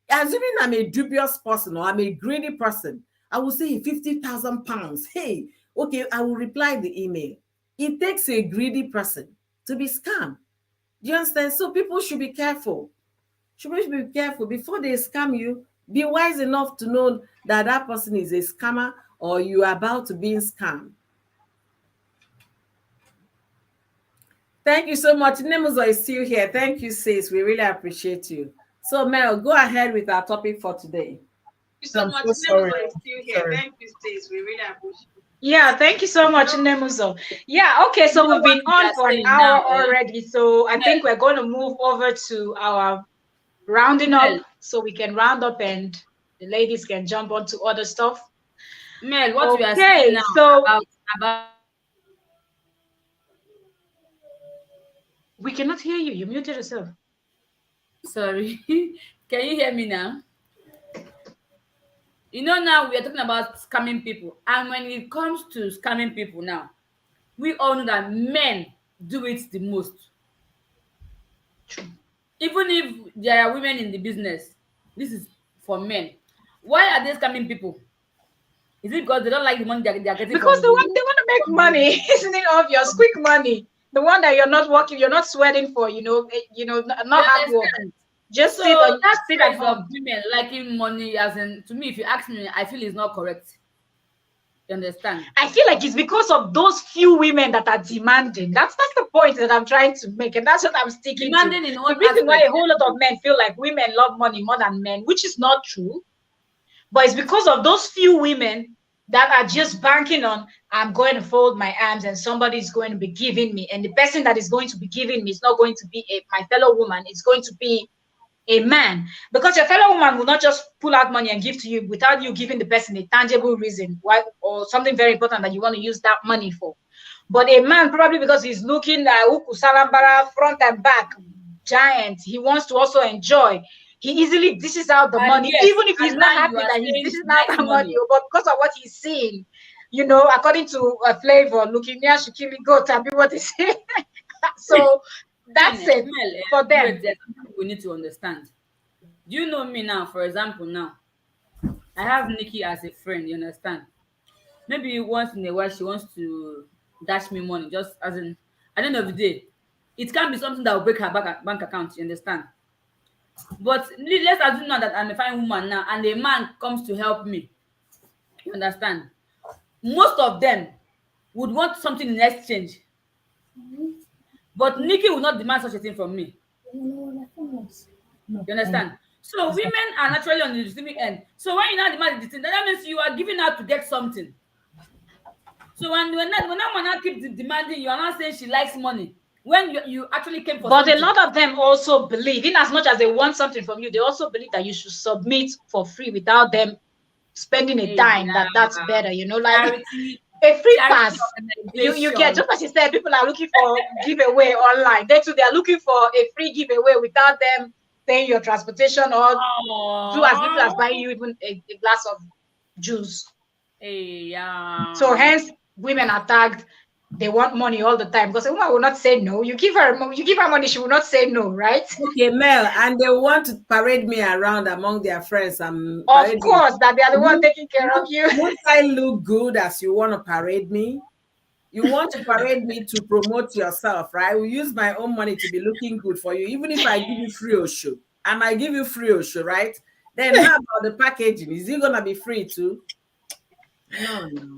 Assuming I'm a dubious person or I'm a greedy person, I will say 50,000 pounds. Hey, okay, I will reply the email. It takes a greedy person to be scammed. Do you understand? So people should be careful. Should be careful before they scam you. Be wise enough to know that that person is a scammer or you are about to be scammed. Thank you so much. Nemuzo is still here. Thank you, sis. We really appreciate you. So, Mel, go ahead with our topic for today. I'm so sorry. Sorry. Thank you, sis. We really appreciate you. Yeah, thank you so much, Nemuzo. Yeah, okay, so we've been What we on are for an saying hour now, already. So I Mel, think we're going to move over to our rounding up Mel, so we can round up and the ladies can jump onto other stuff. What we are saying Okay, now so about we cannot hear you. You muted yourself. sorry. Can you hear me now? Now we are talking about scamming people, and when it comes to scamming people now, we all know that men do it the most. Even if there are women in the business, this is for men. Why are they scamming people? Is it because they don't like the money they're getting Because from the they want to make from the money, isn't it obvious? from, Quick money. The one that you're not working, you're not sweating for, you not hard work. understand? Just So that sit at phrase of home. women liking money, as in, to me, if you ask me, I feel it's not correct. You understand? I feel like it's because of those few women that are demanding. That's the point that I'm trying to make, and that's what I'm sticking to. Demanding in The what reason why aspect? a whole lot of men feel like women love money more than men, which is not true, but it's because of those few women that are just banking on, I'm going to fold my arms and somebody is going to be giving me, and the person that is going to be giving me is not going to be my fellow woman. It's going to be a man, because your fellow woman will not just pull out money and give to you without you giving the person a tangible reason why, or something very important that you want to use that money for. But a man, probably because he's looking at Uku Salambara front and back giant, he wants to also enjoy. He easily dishes out the And money, yes, even if he's and not now you happy are that he's saying dishing he out likes that money, money. but because of what he's seeing, according to a flavor, looking near Shikili goat and be what they say. So that's it Mel, for wait, them. there's something we need to understand. Do you know me now? For example, now I have Nikki as a friend. You understand? Maybe once in a while she wants to dash me money, just as in at the end of the day, it can be something that will break her bank account. You understand? But let's assume now that I'm a fine woman now, and a man comes to help me. You understand? Most of them would want something in exchange, but Nikki will not demand such a thing from me. No, You understand? So it's not. women are naturally on the receiving end. So when you now demand the thing, that means you are giving out to get something. So when that man now keeps demanding, you are not saying she likes money when you actually came for But a something. lot of them also believe, in as much as they want something from you, they also believe that you should submit for free without them spending a Hey, dime. That's yeah, better, like charity, a free charity pass. You get, organization. just as you said, people are looking for giveaway online. They too, they are looking for a free giveaway without them paying your transportation or do as little as Oh, buying you even a glass of juice. hey, So yeah. hence women are tagged. They want money all the time because a woman will not say no. You give her money, she will not say no, right? Okay, Mel, and they want to parade me around among their friends and Of parade me. course, that they are the one Won't, taking care of you. won't I look good as you want to parade me? You want to parade me to promote yourself, right? We use my own money to be looking good for you, even if I give you free Osho. And I give you free Osho, right? Then how about the packaging? Is it gonna be free too? No, no.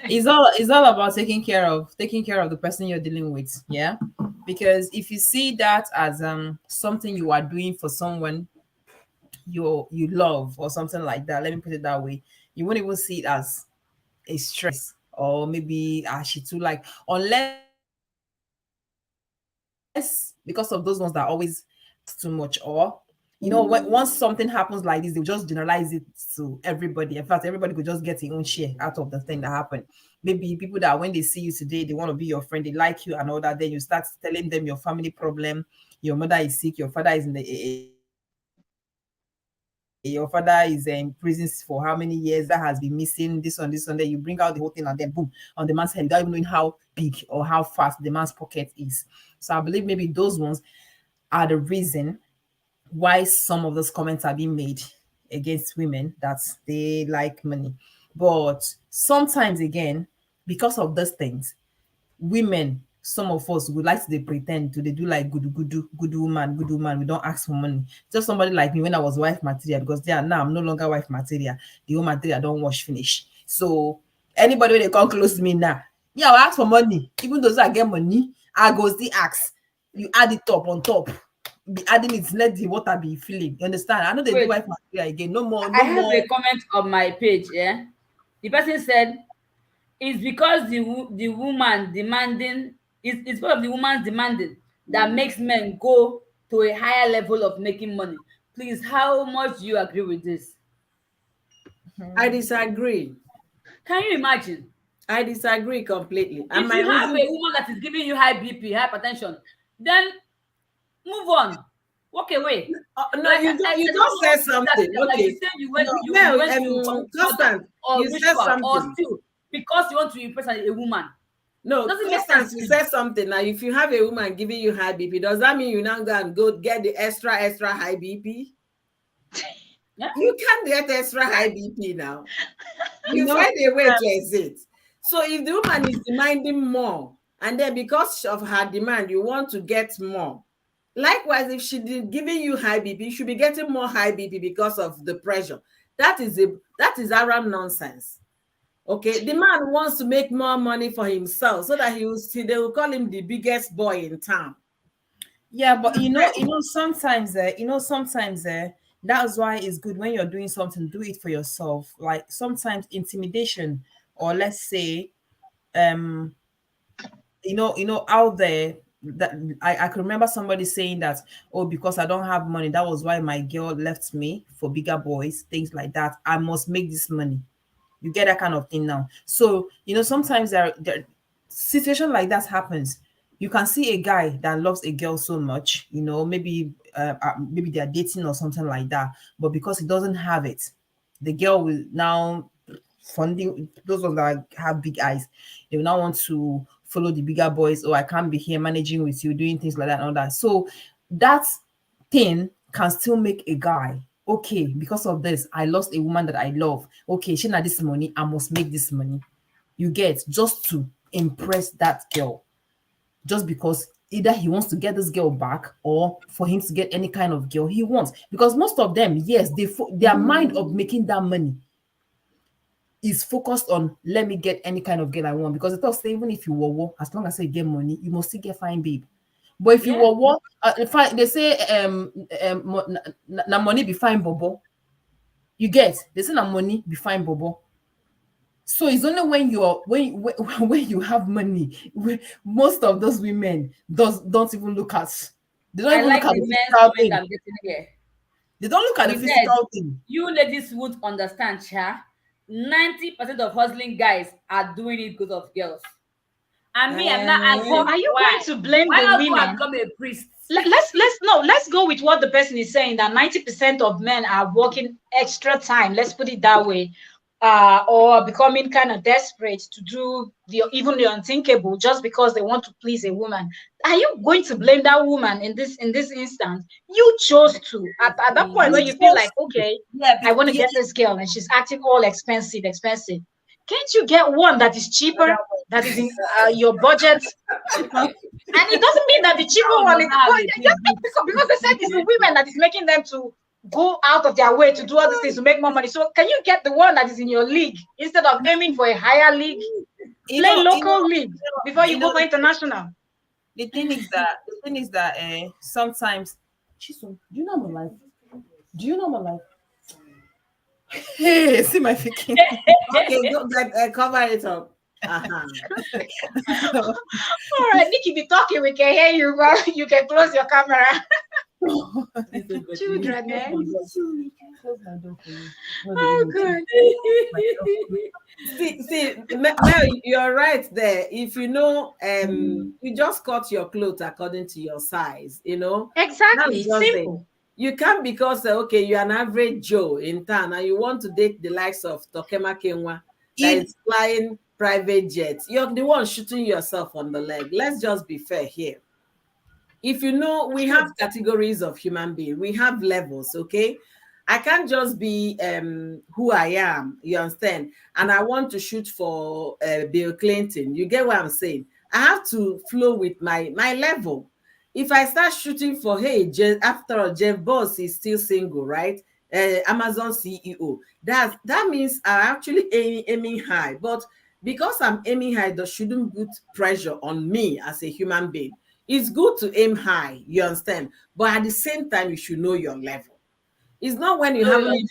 It's all about taking care of the person you're dealing with. Yeah, because if you see that as something you are doing for someone you love or something like that, let me put it that way, you won't even see it as a stress or maybe she too, like, unless because of those ones that always too much, or once something happens like this, they'll just generalize it to everybody. In fact, everybody could just get their own share out of the thing that happened. Maybe people that when they see you today, they want to be your friend, they like you and all that, then you start telling them your family problem. Your mother is sick, your father is in your father is in prison for how many years, that has been missing, this on this on that. You bring out the whole thing, and then boom, on the man's head, without even knowing how big or how fast the man's pocket is. So I believe maybe those ones are the reason why some of those comments are being made against women that they like money. But sometimes again, because of those things, women, some of us would like to they pretend to they do like good woman, we don't ask for money. Just somebody like me when I was wife material, because there now I'm no longer wife material. The whole material don't wash finish. So anybody when they come close to me now, yeah, I'll ask for money. Even those that get money, I go still ask. You add it up on top. Be adding it, let the water be filling. You understand? I know they do Wait, wife material again. No more, I no have more. a comment on my page. Yeah, the person said it's because the woman demanding, it's because of the woman's demanding that makes men go to a higher level of making money. Please, how much do you agree with this? I disagree. Can you imagine? I disagree completely. And If my you have a reason, woman that is giving you high BP, hypertension, then move on, walk away. no, Like you I don't just want said to use that something. system. Like you Okay. said, No, you Mel, went to commit murder Constance, or you said ritual or something. steal because you want to impress a woman. No, Doesn't make sense Constance, to you me. said something. Now, if you have a woman giving you high BP, does that mean you now go and go get the extra high BP? Yeah. You can't get extra high BP now. You You know, find a way to exit. So if the woman is demanding more, and then because of her demand, you want to get more. Likewise, if she did giving you high BP, you should be getting more high BP because of the pressure. That is around nonsense. Okay, the man wants to make more money for himself so that they will call him the biggest boy in town. yeah, but sometimes that's why it's good when you're doing something, do it for yourself. Like sometimes intimidation, or let's say, um, out there, that I can remember somebody saying that, oh, because I don't have money, that was why my girl left me for bigger boys, things like that. I must make this money. You get that kind of thing now. So sometimes there situation like that happens. You can see a guy that loves a girl so much, maybe they're dating or something like that, but because he doesn't have it, the girl will now funding, those ones that have big eyes, they will not want to follow the bigger boys. Oh, I can't be here managing with you, doing things like that and all that. So that thing can still make a guy, okay, because of this, I lost a woman that I love. Okay, she not this money, I must make this money. You get, just to impress that girl, just because either he wants to get this girl back or for him to get any kind of girl he wants. Because most of them, yes, their mind of making that money is focused on, let me get any kind of girl I want. Because it thought say even if you were, as long as you get money, you must still get fine babe. But if you Yeah. were, fine, they say na money be fine bobo. You get, they say na money be fine bobo. So it's only when you're when you have money, most of those women don't even look at, they don't I even look like at the the men's physical point thing. I'm getting here. They don't look at the He said, physical thing. you ladies would understand, Cha. 90% of hustling guys are doing it because of girls. And me, I'm not But asking Eh, are you why. going to blame Why the not go and women? become a priest? Let's go with what the person is saying, that 90% of men are working extra time, let's put it that way, or becoming kind of desperate to do even the unthinkable just because they want to please a woman. Are you going to blame that woman in this instance? You chose to, at that point You where you feel chose like, to. okay, Yeah, I want to yeah, get this girl and she's acting all expensive. Can't you get one that is cheaper, another that is in your budget? one. And it doesn't mean that the cheaper That one one does is, not have but a big just boot. because they said it's the women that is making them to go out of their way to do all these things to make more money. So can you get the one that is in your league instead of aiming for a higher league? you Play know, you know, local league before you you know, go for international. the thing is that sometimes, Chisom, do you know my life? Do you know my life? Hey, see my faking. okay, go get cover it up. Uh-huh. So, All right, Nikki, be talking. We can hear you. Well, you can close your camera. Children, eh? close my door for you. No, they Oh, even good. my door for you. See, Mary, you're right there. If you know, you just cut your clothes according to your size, Exactly. That's It's just it. simple. You can't because, okay, you're an average Joe in town and you want to date the likes of Tokema Kenwa that It is flying private jets. You're the one shooting yourself on the leg. Let's just be fair here. If you know, we have True. categories of human being, we have levels, okay? I can't just be who I am, you understand, and I want to shoot for Bill Clinton. You get what I'm saying? I have to flow with my level. If I start shooting for, hey, after all, Jeff Boss is still single, right? Amazon CEO, that means I'm actually aiming high. But because I'm aiming high, that shouldn't put pressure on me as a human being. It's good to aim high, you understand, but at the same time you should know your level. It's not when you Know your haven't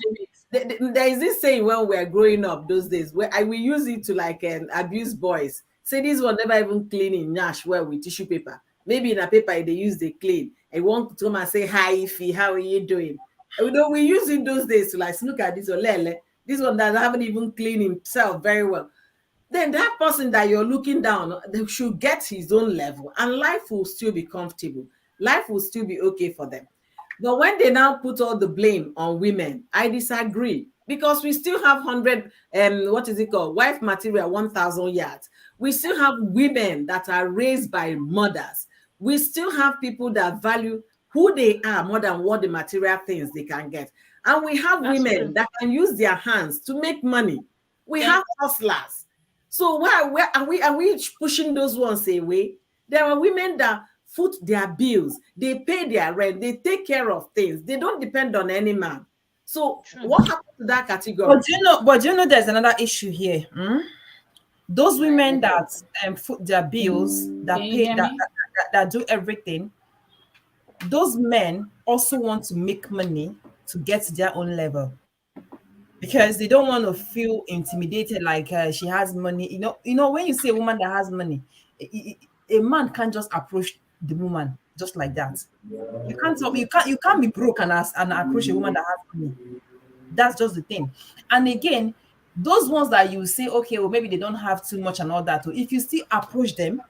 even, limits. there is this saying when we are growing up those days where I will use it to like abuse boys. Say this one never even clean in Nash well with tissue paper. Maybe in a paper they use the clean. I want to come and say hi Ify, how are you doing? We use it those days to like look at this or lele. This one that haven't even cleaned himself very well. Then that person that you're looking down, they should get his own level and life will still be comfortable. Life will still be okay for them. But when they now put all the blame on women, I disagree because we still have 100, what is it called? Wife material, 1,000 yards. We still have women that are raised by mothers. We still have people that value who they are more than what the material things they can get. And we have That's women true. that can use their hands to make money. We Yeah. have hustlers. So where are we pushing those ones away? There are women that foot their bills, they pay their rent, they take care of things, they don't depend on any man. So True. what happened to that But category? do you know? But do you know there's another issue here? Those women Okay. that foot their bills, Can that you pay, hear me? that do everything, those men also want to make money to get to their own level because they don't want to feel intimidated. Like she has money. When you see a woman that has money, a man can't just approach the woman just like that. You can't be broke and approach a woman that has money. That's just the thing. And again, those ones that you say, okay, well, maybe they don't have too much and all that. So if you still approach them,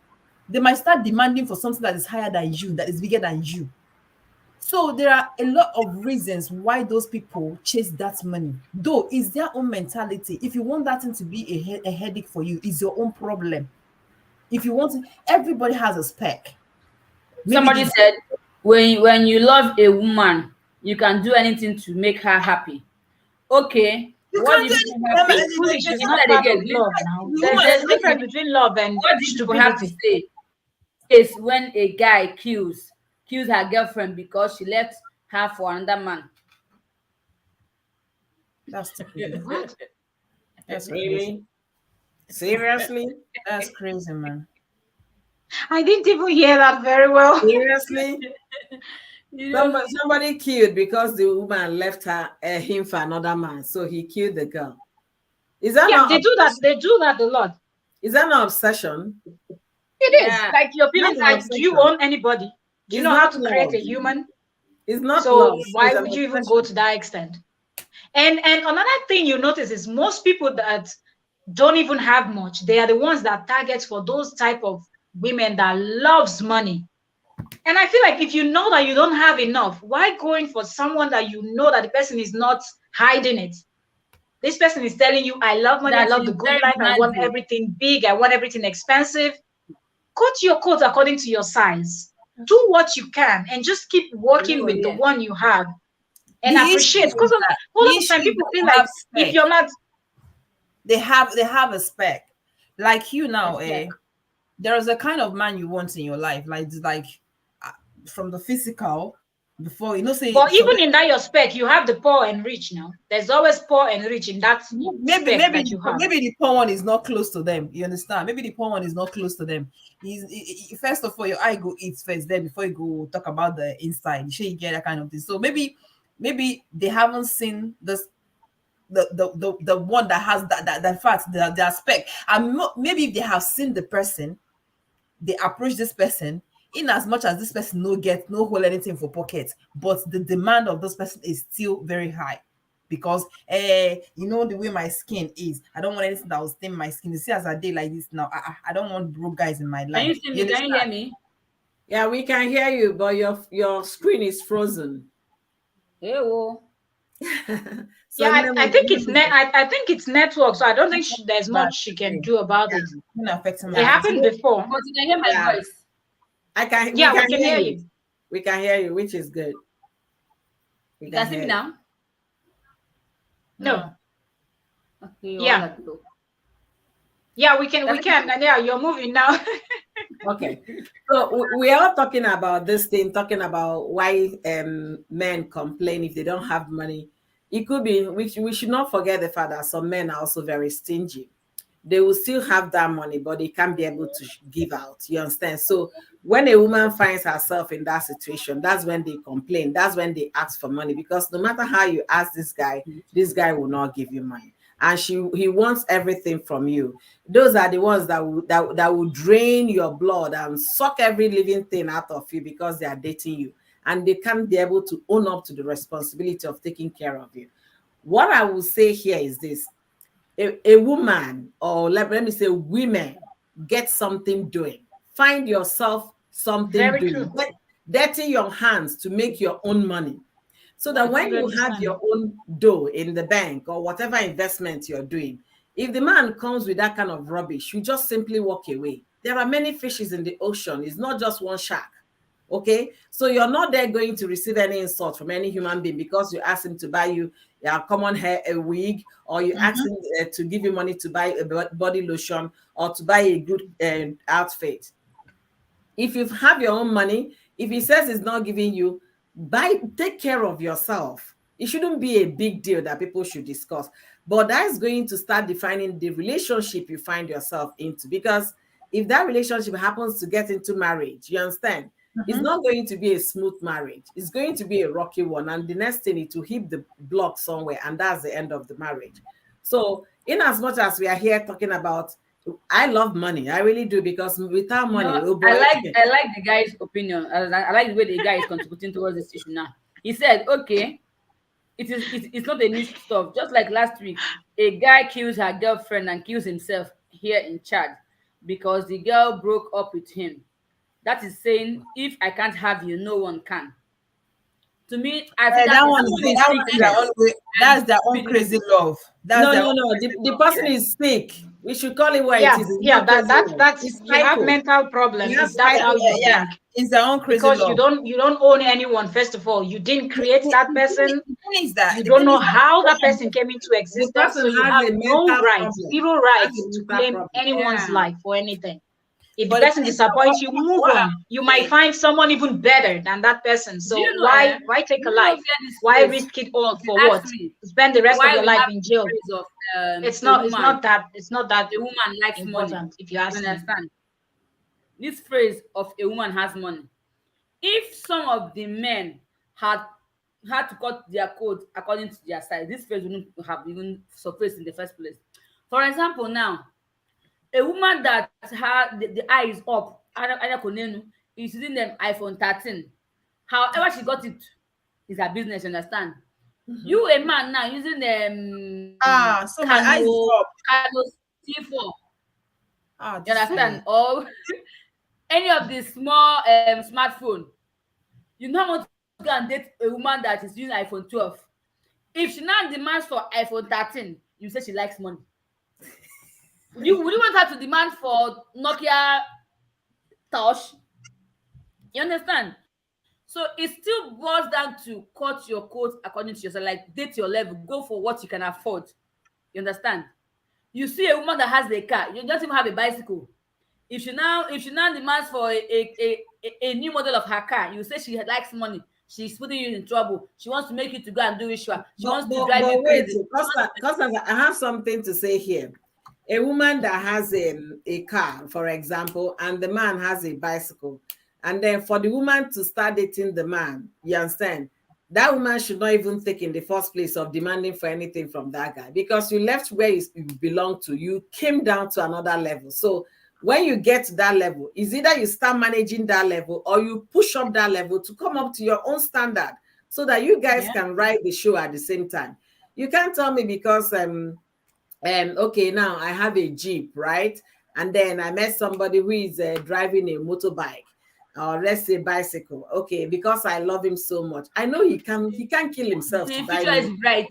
they might start demanding for something that is higher than you, that is bigger than you. So there are a lot of reasons why those people chase that money. Though it's their own mentality. If you want that thing to be a headache for you, it's your own problem. If you want to, everybody has a spec. Maybe Somebody the said, when you love a woman, you can do anything to make her happy. Okay, you what can't do do you anything. make her Don't happy? be foolish. It's He not said part again, of love now. The There's woman, there's what difference did between love and what did people have to stupidity. say? Is when a guy kills her girlfriend because she left her for another man. that's stupid. What? That's crazy. Really? Seriously? That's crazy, man. I didn't even hear that very well. Seriously? You know, Somebody killed because the woman left him for another man, so he killed the girl. Is that Yeah, not they do that. obsession? They do that a lot. Is that not obsession? It is yeah. like your That's feelings. an Do you obsession. own anybody? Do you It's know how not to create a love. human? It's not So love. why It's an would you even go obsession. to that extent? And another thing you notice is most people that don't even have much, they are the ones that target for those type of women that loves money. And I feel like if you know that you don't have enough, why going for someone that you know that the person is not hiding it? This person is telling you, I love money, I That love she's the good very life, I want demanding. everything big, I want everything expensive. Cut your coat according to your size. Do what you can and just keep working Oh with the yeah. one you have and The issue appreciate. Because is that a lot of time people feel they like have if spec. you're not, They have a spec. Like you now, Respect. there is a kind of man you want in your life, like uh, from the physical before say but some even in that your spec, you have the poor and rich now. There's always poor and rich in that maybe spec maybe that the, you have. maybe the poor one is not close to them. You understand? Maybe the poor one is not close to them. First of all, your eye go eat first, then before you go talk about the inside. You sure you get that kind of thing. So maybe they haven't seen this the one that has that fact, the aspect, and maybe if they have seen the person, they approach this person, in as much as this person no hold anything for pocket, but the demand of this person is still very high. Because the way my skin is, I don't want anything that will stain my skin. You see, as I did like this now, I don't want broke guys in my Can you life. see You me? Can you hear understand? me? Yeah, we can hear you, but your screen is frozen. Hey, oh. So Yeah, I think it's maybe I think it's network, so I don't think there's Bad much she can today. do about Yeah, it. it's been affecting my It yeah, eyes. happened before. But you can hear my yeah. voice. We Yeah, we can can hear hear you. you. We can hear you, which is good. We You can can see hear me you. now? No. No. Okay, you all Yeah. that low. Yeah, we can Can we can. And yeah, you're moving now. Okay. So we are talking about this thing, talking about why men complain if they don't have money. It could be we should not forget the fact that some men are also very stingy. They will still have that money, but they can't be able to give out. You understand? So when a woman finds herself in that situation, that's when they complain. That's when they ask for money, because no matter how you ask this guy will not give you money, and he wants everything from you. Those are the ones that will drain your blood and suck every living thing out of you because they are dating you, and they can't be able to own up to the responsibility of taking care of you. What I will say here is this: a woman, or let me say women, get something doing. Find yourself something Very doing. true. Dirty your hands to make your own money, so that when you have 100%. your own dough in the bank or whatever investment you're doing, if the man comes with that kind of rubbish, you just simply walk away. There are many fishes in the ocean. It's not just one shark. Okay, so you're not there going to receive any insult from any human being because you ask him to buy you a common hair, a wig, or you ask him to give you money to buy a body lotion or to buy a good outfit. If you have your own money, if he says he's not giving you, take care of yourself. It shouldn't be a big deal that people should discuss, but that's going to start defining the relationship you find yourself into. Because if that relationship happens to get into marriage, you understand, it's not going to be a smooth marriage. It's going to be a rocky one, and the next thing is to hit the block somewhere, and that's the end of the marriage. So in as much as we are here talking about, I love money, I really do, because without You money, know, oh I boy. like I like the guy's opinion. I like the way the guy is contributing towards this issue now. He said, okay, it's not a new stuff. Just like last week, a guy kills her girlfriend and kills himself here in Chad because the girl broke up with him. That is saying, if I can't have you, no one can. To me, I think That that is one, Someone is that sick one is their here. own way. That's their own feeling. crazy love. That's No, their no, own no. crazy The love. person Yeah. is sick. We should call it what it Yeah, is. It's yeah, not that crazy that love. that's It's you have psycho. mental problem He if has that's Yeah, how psycho you yeah, yeah. think. It's their own crazy Because you love. don't own anyone, first of all. You didn't create that person. The thing is that You the don't thing know is that how when that person came into The existence, so person you has have a no mental rights, problem. zero Has rights a to mental claim problem. anyone's Yeah. life for anything. If the but the person thing is that disappoints you, move what I'm on. You might saying, find someone even better than that person. Do So you know, eh? why take Do a you know life? where this Why phrase, risk it all if you for ask what? me, Spend the rest of why your we life have in this jail. phrase of It's a not it's woman, not that it's not that a woman likes money. important if you You ask me. understand? This phrase of a woman has money. If some of the men had to cut their coat according to their size, this phrase wouldn't have even surfaced in the first place. For example, now, a woman that had the eye is up, Ada Konenu, is using them iPhone 13. However she got it is her business, you understand? Mhm. You a man now using so my eyes is up. Cano C4, you This understand? Or any of the small smartphone. You now want to go and date a woman that is using iPhone 12. If she now demands for iPhone 13, you say she likes money. Would you want her to demand for Nokia Touch? You understand? So it still boils down to cut your coat according to yourself, like date your level, go for what you can afford. You understand? You see a woman that has a car, you don't even have a bicycle. If she now demands for a new model of her car, you say she likes money. She's putting you in trouble. She wants to make you to go and do ritual. She But wants to but drive you but wait, crazy. Costa, I have something to say here. A woman that has a car, for example, and the man has a bicycle, and then for the woman to start dating the man, you understand? That woman should not even think in the first place of demanding for anything from that guy, because you left where you belong to, you came down to another level. So when you get to that level, is either you start managing that level or you push up that level to come up to your own standard so that you guys Yeah. can ride the show at the same time. You can't tell me because okay, now I have a Jeep, right? And then I met somebody who is driving a motorbike or let's say bicycle. Okay, because I love him so much. I know he can kill himself to The buy future is me. bright.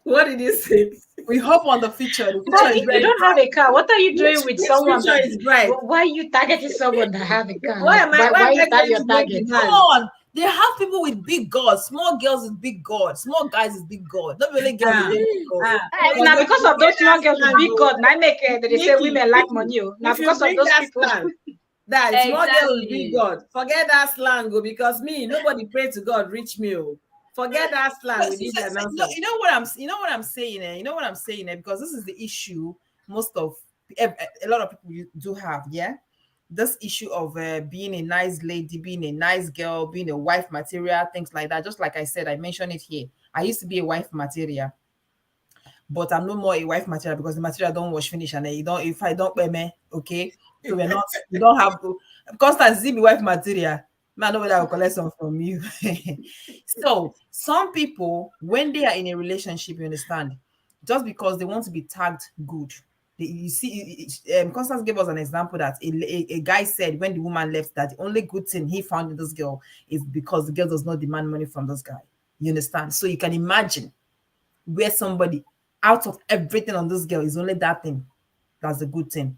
What did you say? we hope on the future. The Future future But is is if you very very don't bright. have bright. a car, what are you doing with Which someone future that? is bright? Why are you targeting someone that have a car? Why Like, am I why why am is I that going your to make target? the Come man? on. They have people with big gods, small girls with big God, small guys with big God. Not really girls with Ah, big God. Now forget, because of forget those that small girls with slang, big oh. God, now make they say women like Nikki, money. Now if you because of bring those that people. slang, that small girl will be Exactly. God. Forget that slang, oh, because me, nobody pray to God reach me. Oh. Forget that slang. But We need the nonsense. you know what I'm saying, you know what I'm saying, because this is the issue most of a lot of people do have, yeah. This issue of being a nice lady, being a nice girl, being a wife material, things like that. Just like I said, I mentioned it here. I used to be a wife material, but I'm no more a wife material because the material don't wash finish and then you don't if I don't pay me, okay. So we're not you don't have to constant be wife material. Man, I know whether I'll collect some from you. So some people, when they are in a relationship, you understand, just because they want to be tagged good. You see, Constance gave us an example that a guy said when the woman left that the only good thing he found in this girl is because the girl does not demand money from this guy. You understand? So you can imagine where somebody out of everything on this girl is only that thing that's a good thing.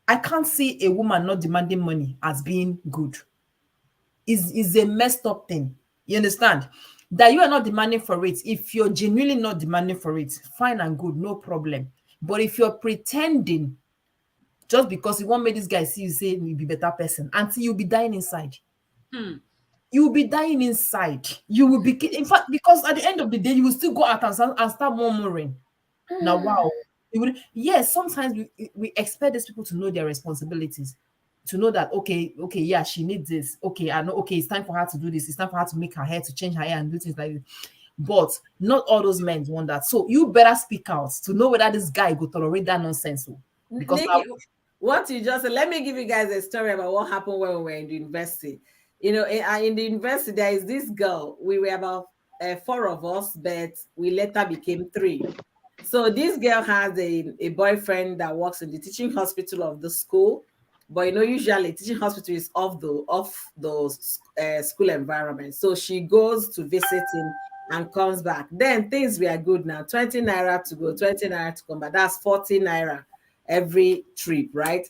I can't see a woman not demanding money as being good. Is a messed up thing. You understand? That you are not demanding for it. If you're genuinely not demanding for it, fine and good, no problem. But if you're pretending just because you want me this guy see you say you'll be better person, until you'll be dying inside. Hmm. You will be dying inside. You will be, in fact, because at the end of the day, you will still go out and start murmuring. Now, wow. Yes, sometimes we expect these people to know their responsibilities, to know that, okay, yeah, she needs this. Okay, I know, okay, it's time for her to do this. It's time for her to make her hair, to change her hair and do things like this. But not all those men want that. So you better speak out to know whether this guy will tolerate that nonsense. Because now, Nikki, what you just said, let me give you guys a story about what happened when we were in the university. You know, in the university, there is this girl. We were about four of us, but we later became three. So this girl has a boyfriend that works in the teaching hospital of the school. But usually teaching hospital is off those school environment. So she goes to visit him and comes back. Then things were good now. 20 naira to go, 20 naira to come back. That's 40 naira every trip, right?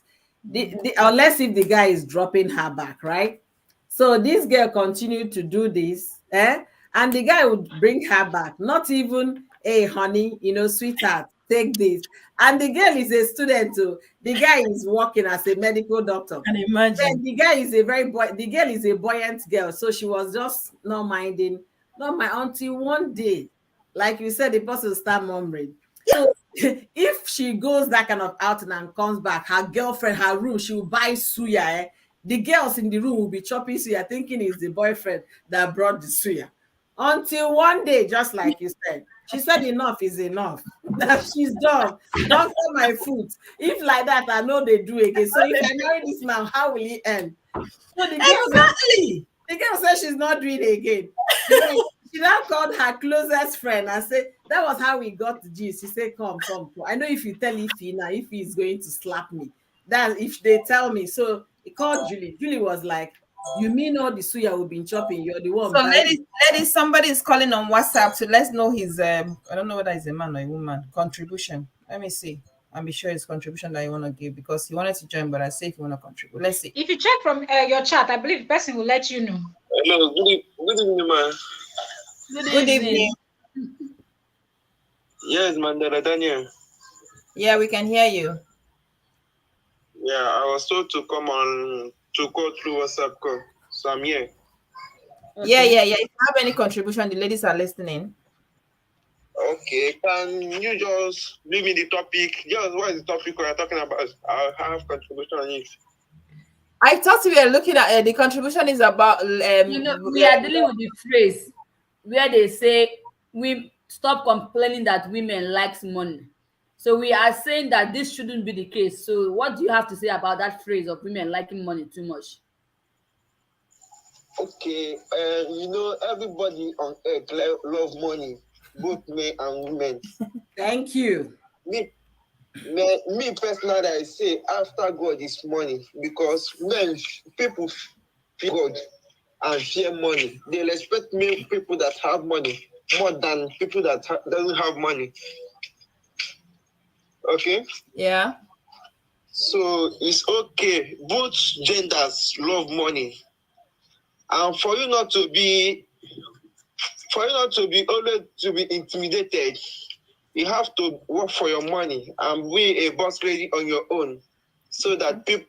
Unless if the guy is dropping her back, right? So this girl continued to do this, and the guy would bring her back, not even, hey, honey, sweetheart, take this. And the girl is a student too. The guy is working as a medical doctor. Can Then imagine. the guy is the girl is a buoyant girl. So she was just not minding, not my until one day, like you said, the person start murmuring. So if she goes that kind of outing and comes back, her girlfriend, her room, she will buy suya. The girls in the room will be chopping suya, thinking it's the boyfriend that brought the suya. Until one day, just like you said, she said enough is enough. That she's done. Don't tell my foot. If like that, I know they do again. So if I marry this man, how will he end? So Exactly. the girl said she's not doing it again. Then she now called her closest friend and said, that was how we got the gist. She said, come, come. I know if you tell Ify now, Ify is going to slap me. That if they tell me. So he called Julie. Julie was like, you mean all the suya we've been chopping? You're the one So buying ladies, somebody is calling on WhatsApp to let's know his I don't know whether it's a man or a woman contribution. Let me see. I'm be sure it's contribution that you want to give because he wanted to join, but I say if you want to contribute. Let's see. If you check from your chat, I believe the person will let you know. Hello, good evening, man. Good evening. Yes, Mandela Daniel. Yeah, we can hear you. Yeah, I was told to come on to call through WhatsApp call, so I'm here. Yeah. If you have any contribution, the ladies are listening. Okay, can you just give me the topic? Just what is the topic we're talking about? I'll have contribution on it. I thought we were looking at the contribution is about We are dealing with the phrase where they say we stop complaining that women likes money. So we are saying that this shouldn't be the case. So what do you have to say about that phrase of women liking money too much? Okay, everybody on earth love money, both men and women. Thank you. Me personally, I say after God is money because people fear God and fear money. They respect people that have money more than people that doesn't have money. Okay. Yeah. So it's okay. Both genders love money, and for you not to be always to be intimidated, you have to work for your money and be a boss lady on your own, so that people.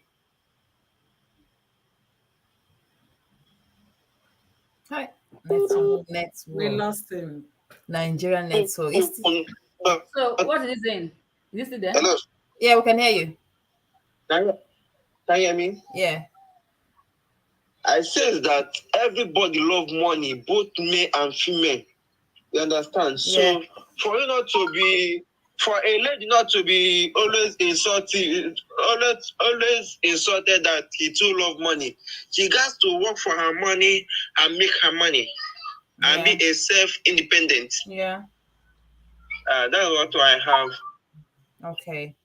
Hi. Network. We lost him. Nigerian network. So what is it saying? Is this still there? Hello. Yeah, we can hear you. Can you hear me? Yeah. I says that everybody love money, both male and female. You understand? Yeah. So for you not to be, for a lady not to be always insulted, always insulted that he too love money, she has to work for her money and make her money and be a self-independent. Yeah. That's what I have. Okay.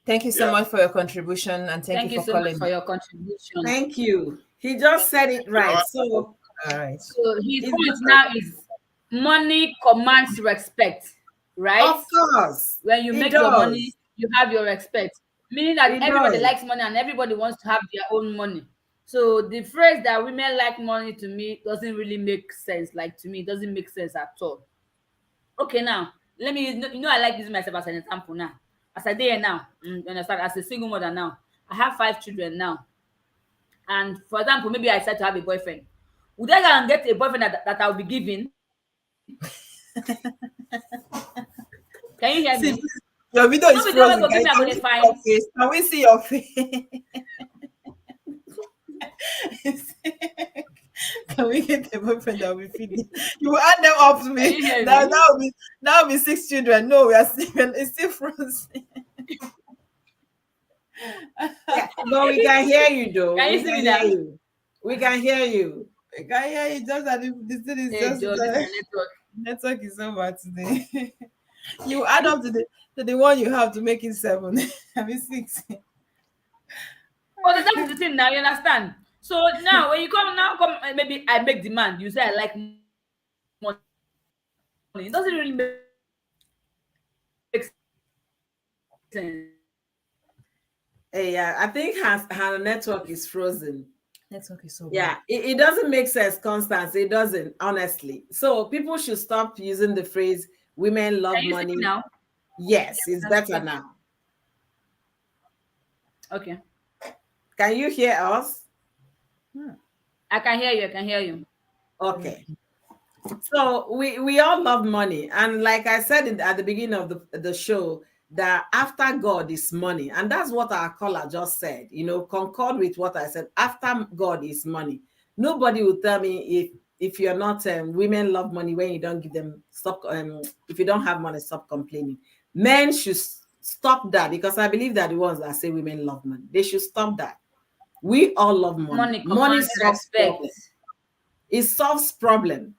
Thank you so much for your contribution and thank you you for so calling. much for your contribution. Thank you. He just said it right. So All right. So his point now is money commands respect, right? of course, When you it make your does. money, you have your respect. Meaning that It everybody does. likes money and everybody wants to have their own money. So the phrase that women like money to me doesn't really make sense. Like to me, it doesn't make sense at all. Okay, now let me I like using myself as an example now. As I did now, you understand, as a single mother now, I have 5 children now. And for example, maybe I decide to have a boyfriend. Would I go and get a boyfriend that I'll be giving? Can you hear See, me? your video is No be the one frozen. go give me, I'm Can gonna we see find. your face? Can we see your face? Can we get a boyfriend that will be feeding? You will add them up to Can me. you hear That, me? that will be 6 children. No, we are still it's still frozen. Yeah, but we can hear you though. Can you We see can me hear now? you. We can hear you. I can hear you just that this thing is Hey, just Joe, this is my network. network is over today. You add up to the one you have to make it 7. I mean 6. But that is the thing now, you understand? So now when you come now, come maybe I make demand, you say I like money. It doesn't really make sense. Yeah, I think her network is frozen. Network is so bad. Yeah, it doesn't make sense, Constance. It doesn't, honestly. So people should stop using the phrase women Can love you see me money. now? Yes, it's That's better okay. now. Okay. Can you hear us? I can hear you. I can hear you. Okay. So we all love money, and like I said at the beginning of the show, that after God is money, and that's what our caller just said. Concord with what I said. After God is money. Nobody will tell me if you're not women love money when you don't give them stop. If you don't have money, stop complaining. Men should stop that, because I believe that the ones that say women love money, they should stop that. We all love money. Money Money commands solves respect. problem. It solves problem.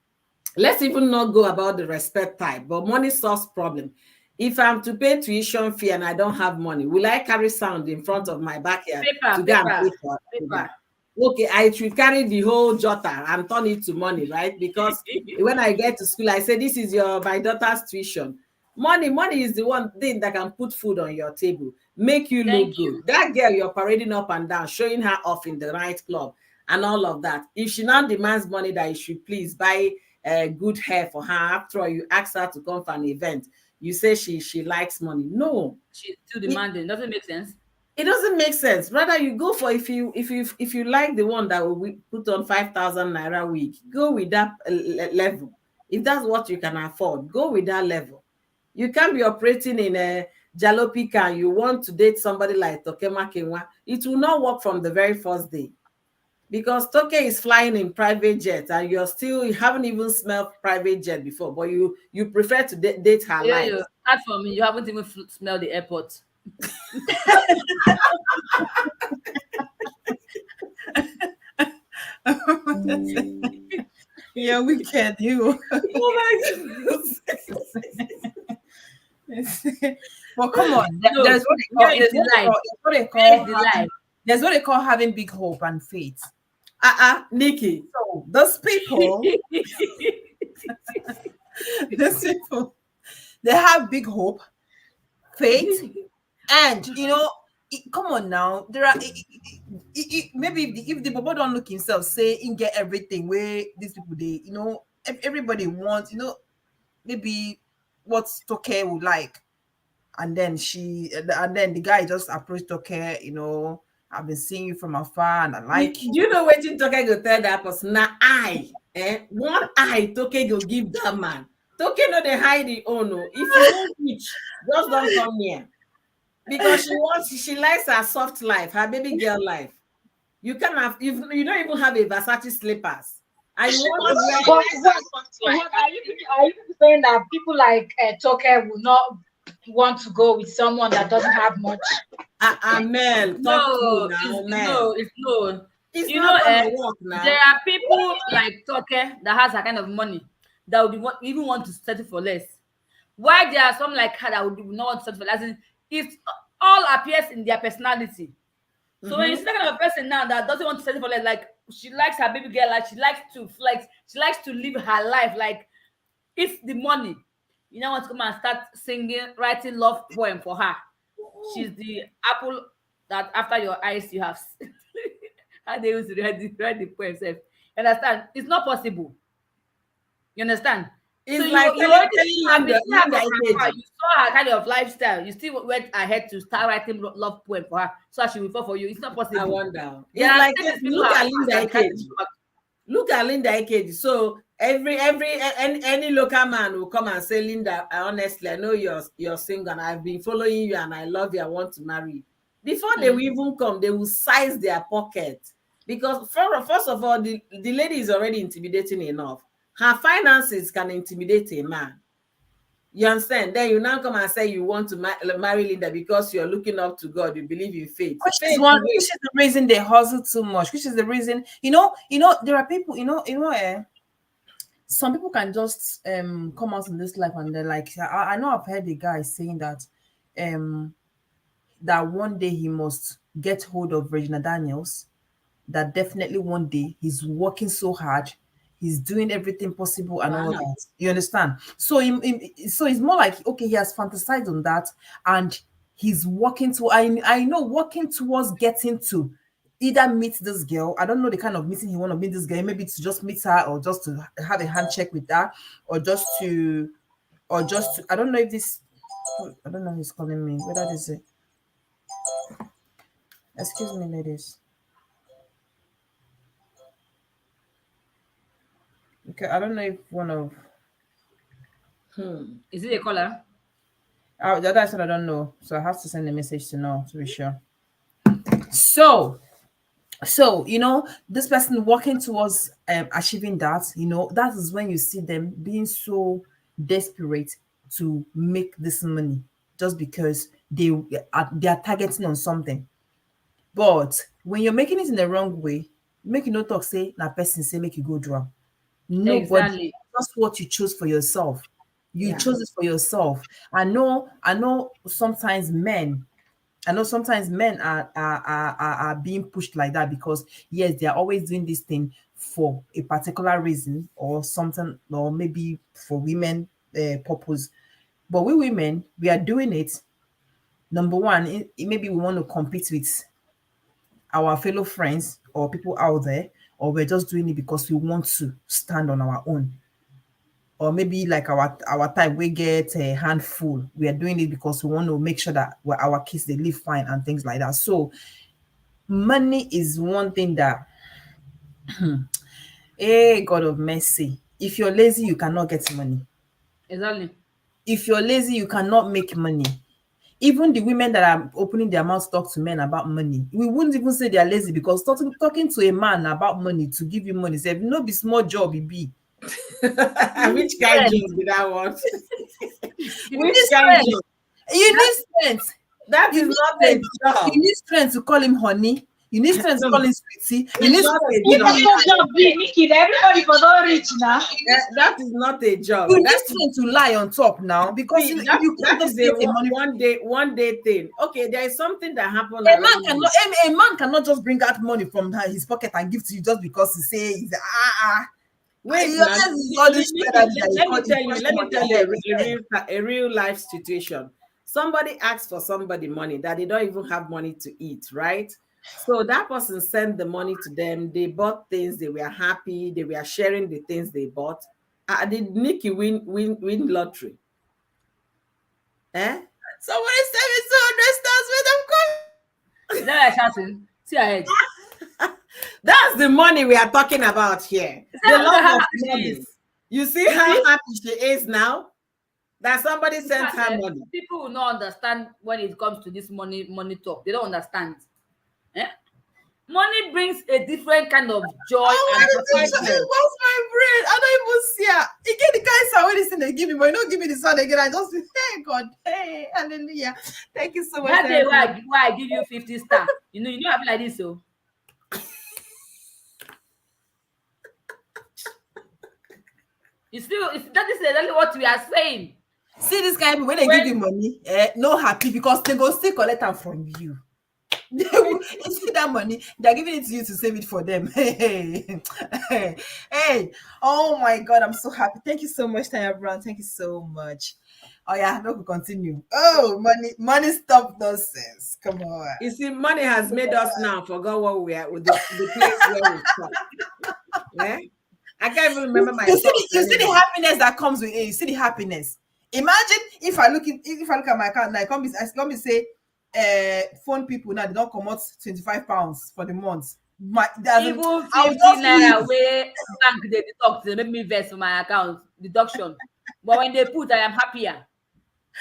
Let's even not go about the respect type, but money solves problem. If I'm to pay tuition fee and I don't have money, will I carry sound in front of my backyard Paper, to go and paper, pay for paper. that? Okay, I should carry the whole jotter and turn it to money, right? Because when I get to school, I say, this is my daughter's tuition. Money is the one thing that can put food on your table, make you look Thank good. you. That girl you're parading up and down, showing her off in the nightclub and all of that. If she now demands money, that you should please buy good hair for her. After all, you ask her to come for an event. You say she likes money. No, She's too it, demanding. Doesn't make sense. it doesn't make sense. Rather, you go for, if you like the one that will put on 5,000 naira a week, go with that level. If that's what you can afford, go with that level. You can't be operating in a jalopy car. You want to date somebody like Tokema Kenwa, it will not work from the very first day, because Toke is flying in private jet and you haven't even smelled private jet before, but you prefer to date her Yeah, life. you. Apart from me, you haven't even smelled the airport. Yeah, wicked you. Oh my goodness. But come on, No, there's what they call here is the life. Here is the life. there's what they call having big hope and faith. Nikki. So those people, those people, they have big hope, faith, and come on now. There are maybe if the Bobo don't look himself, say in get everything where these people they everybody wants maybe what Toke would like, and then the guy just approached Toke, I've been seeing you from afar and I like Do you know what Toke go tell that person? Now one eye Toke go give that man. Toke no they hide the own. Oh. If you won't reach, just don't come near. Because she likes her soft life, her baby girl life. You can have, if you don't even have a Versace slippers, and you want to wear. Are you people saying that people like Toke will not want to go with someone that doesn't have much? Mel, talk true No, now, it's Mel. no, it's no. It's You not know, gonna work now. there are people like Toke that has that kind of money that would even want to settle for less. Why there are some like her that would not want to settle for less? As in, it all appears in their personality. So when you see that kind of person now that doesn't want to settle for less, like she likes her baby girl, like she likes to flex, she likes to live her life, like it's the money. You know want to come and start singing, writing love poem for her. She's the apple that after your eyes you have. How they used to write the poem self. You understand? It's not possible. You understand? It's So you like you already telling see her Linda from afar. Ikeji. You saw her kind of lifestyle. You still went ahead to start writing love poem for her so that she will fall for you. It's not I possible. wonder. There It's are like stages people look have at passed Linda and can't Ikeji. go back. Look at Linda Ikeji. So any local man will come and say, Linda, honestly, I know you're single and I've been following you and I love you. I want to marry you. Before they will even come, they will size their pocket. Because first of all, the lady is already intimidating enough. Her finances can intimidate a man. You understand? Then you now come and say you want to marry Linda because you're looking up to God. You believe in faith. Faith, which is the reason they hustle too much, which is the reason, there are people, some people can just come out in this life and they're like, I know I've heard the guy saying that that one day he must get hold of Regina Daniels, that definitely one day he's working so hard, he's doing everything possible and all Wow. that. You understand? So so it's more like, okay, he has fantasized on that, and he's working to, I know, working towards getting to either meet this girl. I don't know the kind of meeting he want to meet this girl. Maybe to just meet her, or just to have a handshake with her, or just to, I don't know if this, I don't know who's calling me. Whether this is, excuse me, ladies. Okay, I don't know if one of, Is it a caller? the other side I don't know, so I have to send a message to know to be sure. So, this person working towards achieving that, that is when you see them being so desperate to make this money, just because they are targeting on something. But when you're making it in the wrong way, make you no talk say na person say make you go drown. Nobody. Exactly. That's what you choose for yourself. You Yeah. chose it for yourself. I know sometimes men, are being pushed like that, because yes, they are always doing this thing for a particular reason or something, or maybe for women purpose. But we women, we are doing it. Number one, maybe we want to compete with our fellow friends or people out there, or we're just doing it because we want to stand on our own. Or maybe like our type, we get a handful. We are doing it because we want to make sure that our kids, they live fine and things like that. So money is one thing that, hey, God of mercy, if you're lazy, you cannot get money. Exactly. If you're lazy, you cannot make money. Even the women that are opening their mouths to talk to men about money, we wouldn't even say they're lazy, because talking to a man about money, to give you money, say no be small job, it be. Which kind job did I want? You Which need kind strength. job? You need strength. That You is need not a strength. job. You need strength to call him honey. You need strength to No, call him sweetie. You it's need not strength. a If job. I don't job be Nikki, everybody for no rich now. That is not a job. You need That is strength to lie on top now, because see, you can't that just is get a a money. one day thing. Okay, there is something that happened A man around cannot me. a man cannot just bring out money from his pocket and give to you just because he say he's Wait, your now, name is all this shit that let call me tell you, question on your a, head. a real life situation. Somebody asked for somebody money that they don't even have money to eat, right? So that person sent the money to them. They bought things. They were happy. They were sharing the things they bought. Did Nikki win lottery? Eh? Somebody send me 200 stars with them. Is that why you're shouting? See your head. That's the money we are talking about here. Is The that look at love how of happy she money. is? You see You how see? happy she is now that somebody In sent fact, her money. people will not understand when it comes to this money talk. They don't understand. Eh? Money brings a different kind of joy Oh and my god, it happiness. was my brain. I don't even see her. Again, the guys are already saying they give me, but you don't give me the sound again. I just hey God, hey, hallelujah. Thank you so much. That day Everyone. why I give you 50 star. You know I feel like this, so that is exactly what we are saying. See this guy when they give you money, no happy, because they go still collect them from you. You see that money, they're giving it to you to save it for them. Hey, oh my god, I'm so happy. Thank you so much, Tanya Brown. Thank you so much. Oh yeah, no, we continue. Oh, money stop nonsense. Come on. You see, money has made us now forgot what we are with the place where we start. Yeah? I can't even remember my thoughts You see the anymore. happiness that comes with it. You see the happiness. Imagine if I look at my account now, I come and say, phone people now, they don't come out 25 pounds for the month. Even I'll 50 just naira leave. where bank they deduct, they make me vex for my account deduction. But when they put, I am happier.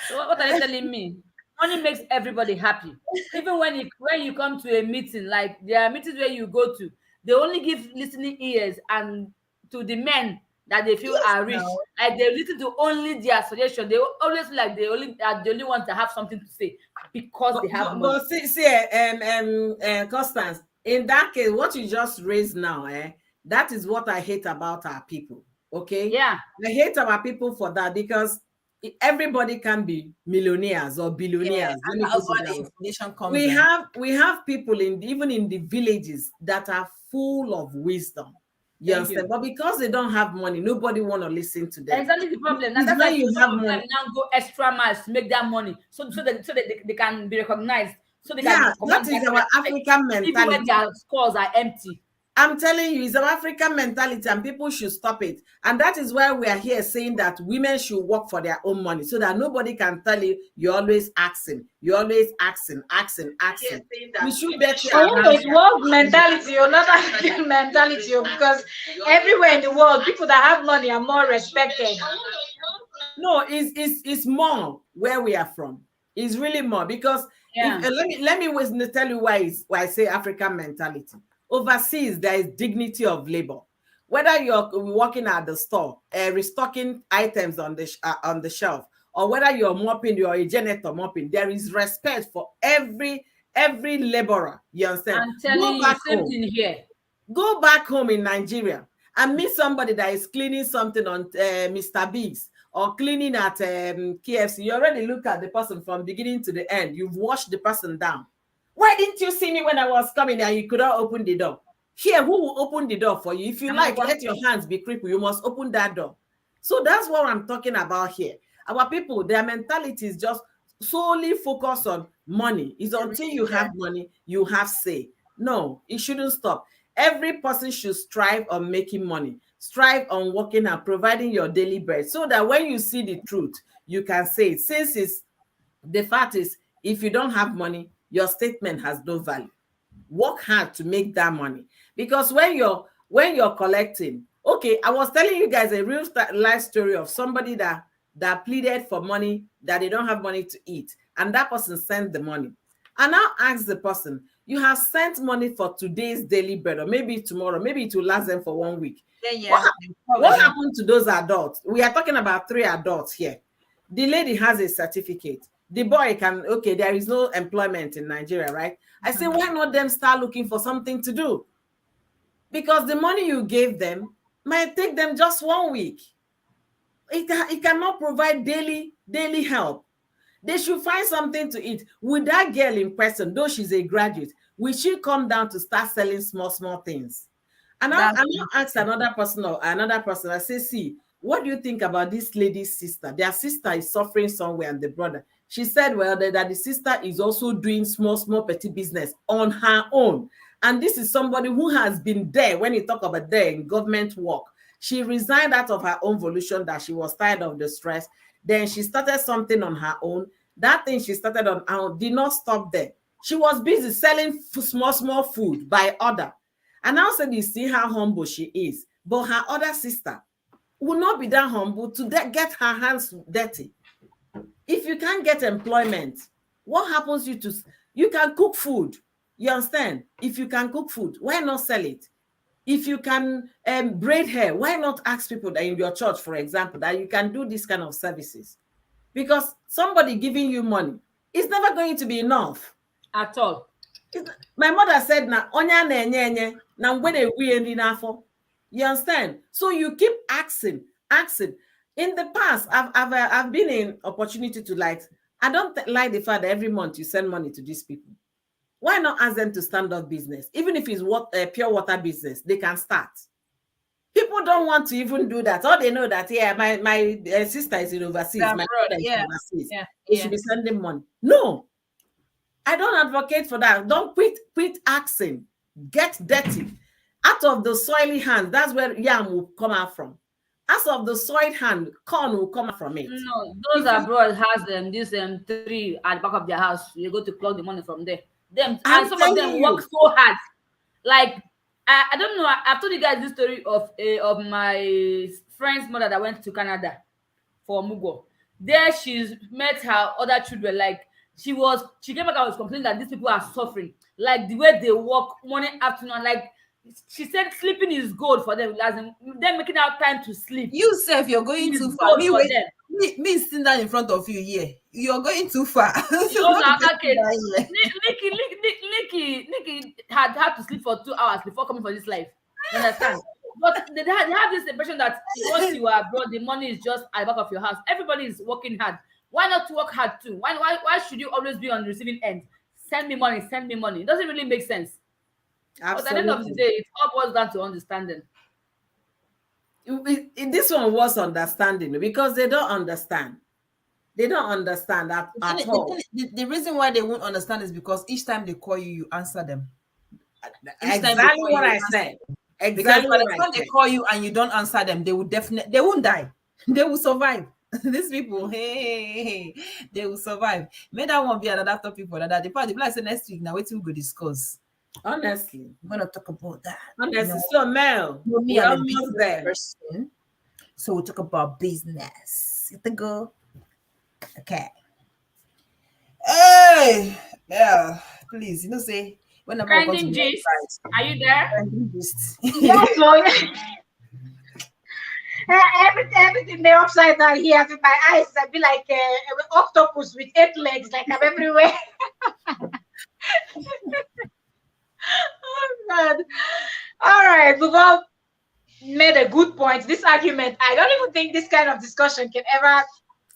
So what are they telling me? Money makes everybody happy. Even when you come to a meeting, like there are meetings where you go to, they only give listening ears and to the men that they feel Yes, are rich. now. Like they listen to only their suggestion. They always feel like they only are the only ones that have something to say because they have money. But see, Constance, in that case, what you just raised now, that is what I hate about our people. Okay, Yeah. I hate our people for that, because everybody can be millionaires or Yeah, billionaires. Let and me that's put it why that the way. information comes We in. have people even in the villages that are full of wisdom. You Thank you. understand? But because they don't have money, nobody want to listen to them. Exactly the problem. Now It's that's why when you some have of money. them now go extra miles to make that money, so that they can be recognized, so they can Yeah, command that is that our respect, African even when mentality. their scores are empty. I'm telling you, it's our African mentality, and people should stop it. And that is why we are here saying that women should work for their own money, so that nobody can tell you you're always asking, you're always asking, asking, asking. We should bet For our you, hands. it's world mentality or not African mentality, because everywhere in the world, people that have money are more respected. No, it's more where we are from. It's really more because if Yeah. let me tell you why I say African mentality. Overseas, there is dignity of labor. Whether you're working at the store, restocking items on the shelf, or whether you're mopping, you're a janitor mopping, there is respect for every laborer. You understand? I'm telling you, same thing here. Go back home in Nigeria and meet somebody that is cleaning something on Mr. Biggs or cleaning at KFC. You already look at the person from beginning to the end. You've washed the person down. Why didn't you see me when I was coming and you could not open the door? Here, who will open the door for you? If you like, let your hands be crippled. You must open that door. So that's what I'm talking about here. Our people, their mentality is just solely focused on money. It's until you have money, you have say. No, it shouldn't stop. Every person should strive on making money, strive on working and providing your daily bread, so that when you see the truth, you can say it. Since it's the fact is, if you don't have money, your statement has no value. Work hard to make that money, because when you're collecting, okay, I was telling you guys a real life story of somebody that pleaded for money, that they don't have money to eat, and that person sent the money. And now ask the person, you have sent money for today's daily bread, or maybe tomorrow, maybe it will last them for 1 week. Then what, yeah, what happened to those adults? We are talking about 3 adults here. The lady has a certificate. The boy can, okay, there is no employment in Nigeria, right? I say, why not them start looking for something to do? Because the money you gave them might take them just 1 week. It cannot provide daily help. They should find something to eat. With that girl in person, though she's a graduate, we should come down to start selling small things. And I that's asked another person, I say, see, what do you think about this lady's sister? Their sister is suffering somewhere, and the brother. She said, well, that the sister is also doing small petty business on her own. And this is somebody who has been there. When you talk about there in government work, she resigned out of her own volition, that she was tired of the stress. Then she started something on her own. That thing she started on her own did not stop there. She was busy selling small food by order. And now said, you see how humble she is. But her other sister will not be that humble to get her hands dirty. If you can't get employment, what happens you can cook food. You understand? If you can cook food, why not sell it? If you can braid hair, why not ask people that in your church, for example, that you can do this kind of services? Because somebody giving you money is never going to be enough. At all. My mother said, na onya na-enye na mgbe na-egwu nri n'afọ. You understand? So you keep asking. In the past, I've been in opportunity to, like, I don't like the fact that every month you send money to these people. Why not ask them to stand up business? Even if it's pure water business, they can start. People don't want to even do that. All they know that, yeah, my sister is in overseas, my brother is overseas. Yeah, They should be sending money. No, I don't advocate for that. Don't quit asking. Get dirty. Out of the soily hand, that's where yam will come out from. Out of the soiled hand, corn will come out from it. No, those abroad has them this tree at the back of their house. You go to plug the money from there. Them I'm and some of them telling work you. so hard. Like I don't know. I've told you guys this story of my friend's mother that went to Canada for Mugo. There she met her other children. Like she came back and was complaining that these people are suffering. Like the way they work morning, afternoon. Like she said, sleeping is gold for them. As in, them making out time to sleep. you self, you're going is too far. gold Me for wait, them. me sitting down in front of you here. You're going too far. She So also don't be okay. sitting down here. Nikki had to sleep for 2 hours before coming for this life. You understand? But they have this impression that once you are abroad, the money is just at the back of your house. Everybody is working hard. Why not work hard too? Why should you always be on the receiving end? Send me money, send me money. It doesn't really make sense. But at the end of the Absolutely. day, it all boils down to understanding. This one was understanding because they don't understand. They don't understand that at all. The reason why they won't understand is because each time they call you, you answer them. Each time they Exactly call what you, I you answer said. them. Because Exactly by what the I time they said. call you and you don't answer them, they won't die. They will survive. These people, hey, they will survive. May that one be another topic for another. The part the say next week now, wait till we go discuss. Honestly. We're gonna talk about that. Honestly. So Mel, Me, we're I'm a almost business there. person. So we'll talk about business. You think go? Okay. Hey, yeah, please, say whenever I come to Trending the gist. website, Are you there? Yes, so everything they're upside down here with my eyes. I be like an octopus with 8 legs, like I'm everywhere. Oh God. All right, we've all made a good point. This argument, I don't even think this kind of discussion can ever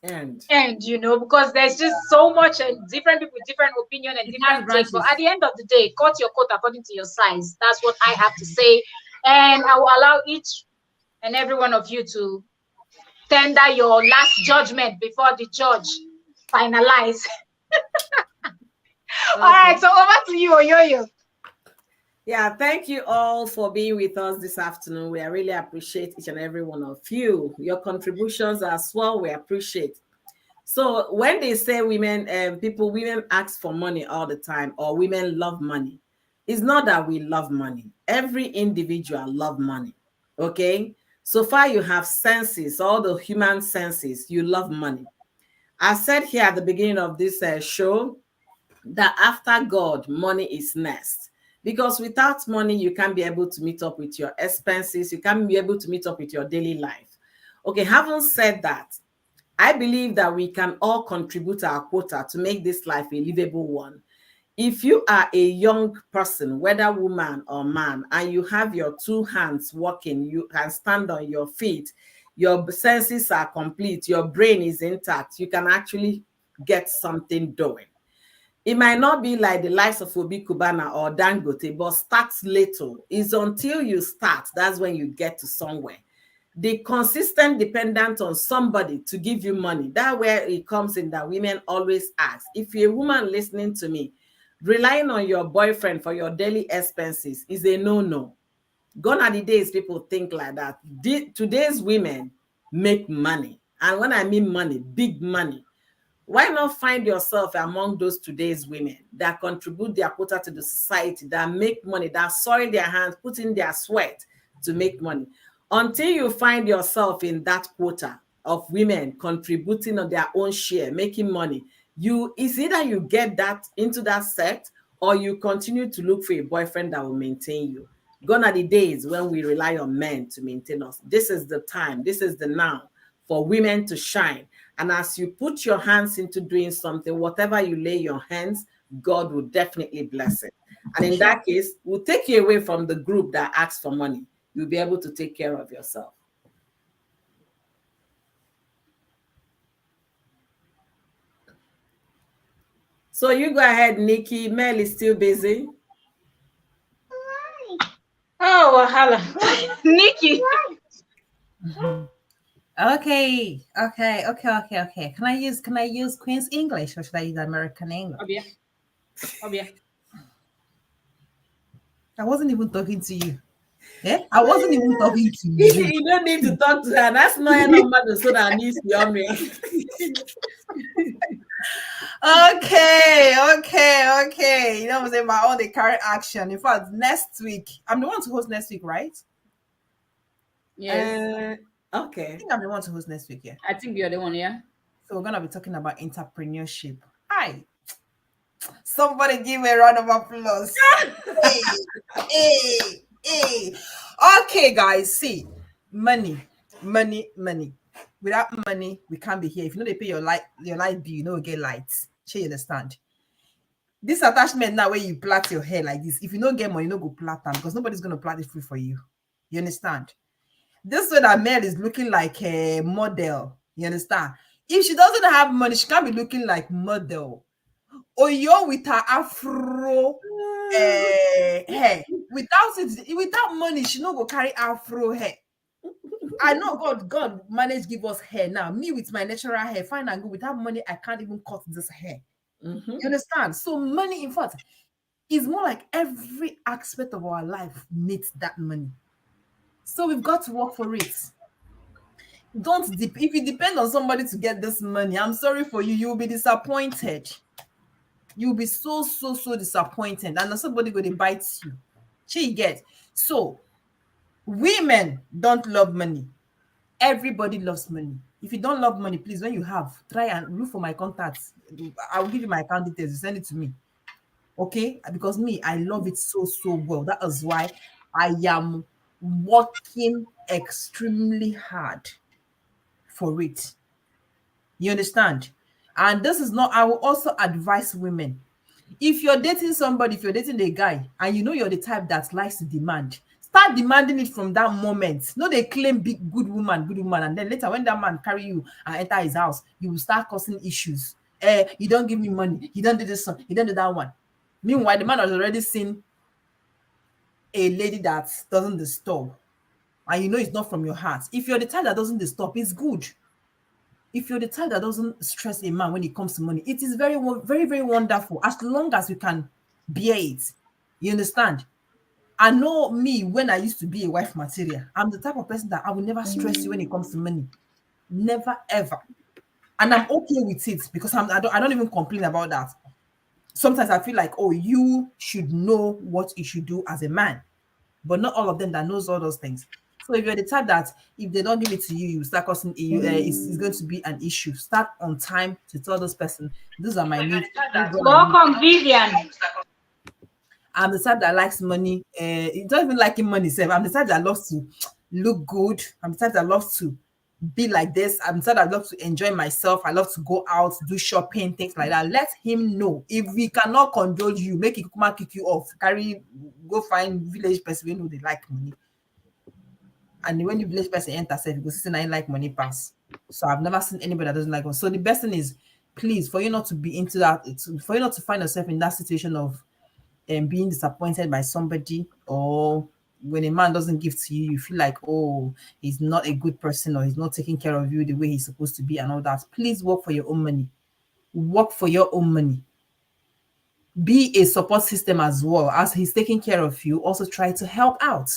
And end, because there's just so much and different people with different opinion and It has different takes. But branches. at the end of the day, cut your coat according to your size. That's what I have to say. And I will allow each and every one of you to tender your last judgment before the judge finalize. All right, so over to you, Oyoyo. yeah, thank you all for being with us this afternoon. We really appreciate each and every one of you. Your contributions as well, we appreciate. So when they say women ask for money all the time or women love money, it's not that we love money. Every individual love money. Okay. So far you have senses, all the human senses, you love money. I said here at the beginning of this show that after God, money is next. Because without money, you can't be able to meet up with your expenses. You can't be able to meet up with your daily life. Okay, having said that, I believe that we can all contribute our quota to make this life a livable one. If you are a young person, whether woman or man, and you have your two hands working, you can stand on your feet, your senses are complete, your brain is intact, you can actually get something doing. It might not be like the likes of Obi Kubana or Dangote, but start little. It's until you start, that's when you get to somewhere. The consistent dependent on somebody to give you money, that's where it comes in that women always ask. If you're a woman listening to me, relying on your boyfriend for your daily expenses is a no-no. Gone are the days people think like that. Today's women make money. And when I mean money, big money. Why not find yourself among those today's women that contribute their quota to the society, that make money, that soil their hands, put in their sweat to make money? Until you find yourself in that quota of women contributing on their own share, making money, it's either you get that into that set or you continue to look for a boyfriend that will maintain you. Gone are the days when we rely on men to maintain us. This is the time, this is the now for women to shine. And as you put your hands into doing something, whatever you lay your hands, God will definitely bless it. And in that case, we'll take you away from the group that asks for money. You'll be able to take care of yourself. So you go ahead, Nikki. Mel is still busy. Oh, wahala. Nikki. Okay. Can I use Queen's English or should I use American English? Obia. I wasn't even talking to you. Yeah, I wasn't even talking to you. You don't need to talk to her. That's not a number so that needs to be me. Okay. You know what I'm saying? My own the current action. In fact, next week, I'm the one to host next week, right? Yes. Okay. I think I'm the one to host next week, yeah. I think you're the one, yeah. So we're gonna be talking about entrepreneurship. Hi. Somebody give me a round of applause. hey. Okay, guys, see. Money. Without money, we can't be here. If you know they pay your light bill, you know you get lights. Sure, you understand? This attachment now where you plait your hair like this, if you don't get money, you don't go plait them because nobody's gonna plait it free for you. You understand? This way that Mel is looking like a model. You understand? If she doesn't have money, she can't be looking like model. Oyo with her afro hair. Without money, she no go carry afro hair. I know God manage give us hair now. Me with my natural hair, fine and good. Without money, I can't even cut this hair. Mm-hmm. You understand? So money, in fact, is more like every aspect of our life needs that money. So we've got to work for it. If you depend on somebody to get this money, I'm sorry for you. You'll be disappointed. You'll be so disappointed, and somebody going to bite you. She get so women don't love money. Everybody loves money. If you don't love money, please, when you have, try and look for my contacts. I will give you my account details. You send it to me, okay? Because me, I love it so well. That is why I am working extremely hard for it. You understand? And this is not, I will also advise women. If you're dating somebody, if you're dating a guy, and you know you're the type that likes to demand, start demanding it from that moment. No, they claim big good woman, and then later when that man carry you and enter his house, you will start causing issues. You don't give me money, you don't do this one, you don't do that one. Meanwhile, the man has already seen a lady that doesn't disturb, and you know it's not from your heart. If you're the type that doesn't disturb, it's good. If you're the type that doesn't stress a man when it comes to money, it is very wonderful as long as you can bear it. You understand? I know me when I used to be a wife material. I'm the type of person that I will never stress you when it comes to money. Never ever. And I'm okay with it because I don't even complain about that. Sometimes I feel like, oh, you should know what you should do as a man, but not all of them that knows all those things. So if you're the type that if they don't give it to you, you start causing it's going to be an issue. Start on time to tell this person, these are my needs. This is what I need. Welcome, Vivian. I'm the type that likes money. It doesn't even liking money, self. I'm the type that loves to look good. I'm the type that loves to be like this. I'm the type that loves to enjoy myself. I love to go out, do shopping, things like that. Let him know. If we cannot condole you, make it come and kick you off. Go find village person who know they like money. And when the village person enters, you go see I like money pass. So I've never seen anybody that doesn't like money. So the best thing is, please, for you not to be into that, for you not to find yourself in that situation of being disappointed by somebody, or when a man doesn't give to you, you feel like, oh, he's not a good person or he's not taking care of you the way he's supposed to be and all that. Please work for your own money. Work for your own money. Be a support system as well. As he's taking care of you, also try to help out.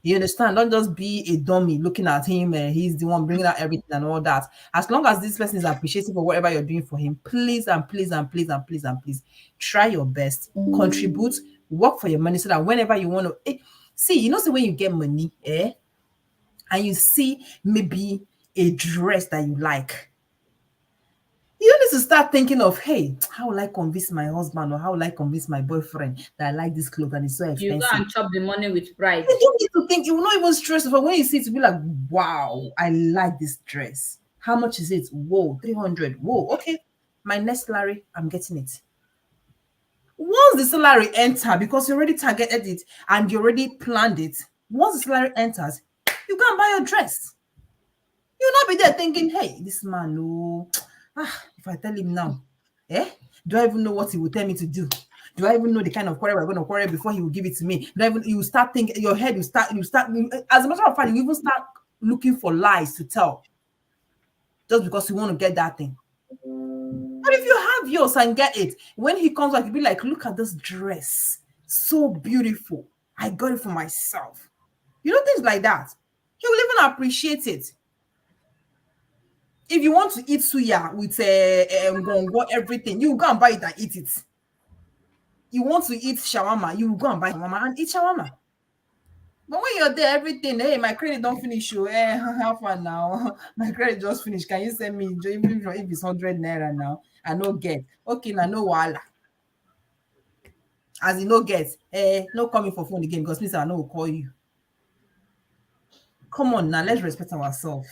You understand? Don't just be a dummy looking at him. He's the one bringing out everything and all that. As long as this person is appreciative for whatever you're doing for him, please and please and please and please and please try your best. Contribute. Work for your money so that whenever you want to, see, you know, so when you get money, and you see maybe a dress that you like, you don't need to start thinking of, hey, how will I convince my husband or how will I convince my boyfriend that I like this clothes and it's so You expensive? go and chop the money with pride. You don't need to think. You will not even stress over when you see it to be like, wow, I like this dress. How much is it? Whoa, 300. Whoa, okay. My next salary, I'm getting it. Once the salary enter, because you already targeted it and you already planned it, once the salary enters, you go and buy your dress. You'll not be there thinking, hey, this man, no. If I tell him now, do I even know what he will tell me to do? Do I even know the kind of quarrel we're going to quarrel before he will give it to me? You start thinking, your head, as a matter of fact, you even start looking for lies to tell just because you want to get that thing. But if you have yours and get it, when he comes back, you'll be like, look at this dress. So beautiful. I got it for myself. You know, things like that. He will even appreciate it. If you want to eat suya with everything, you go and buy it and eat it. You want to eat shawarma, you go and buy shawarma and eat shawarma. But when you're there, everything, hey, my credit don't finish. How far now? My credit just finished. Can you send me, even if it's 100 naira now? I no get. Okay, now no wala. As you no get, no coming for phone again because Mr. I know will call you. Come on now, let's respect ourselves.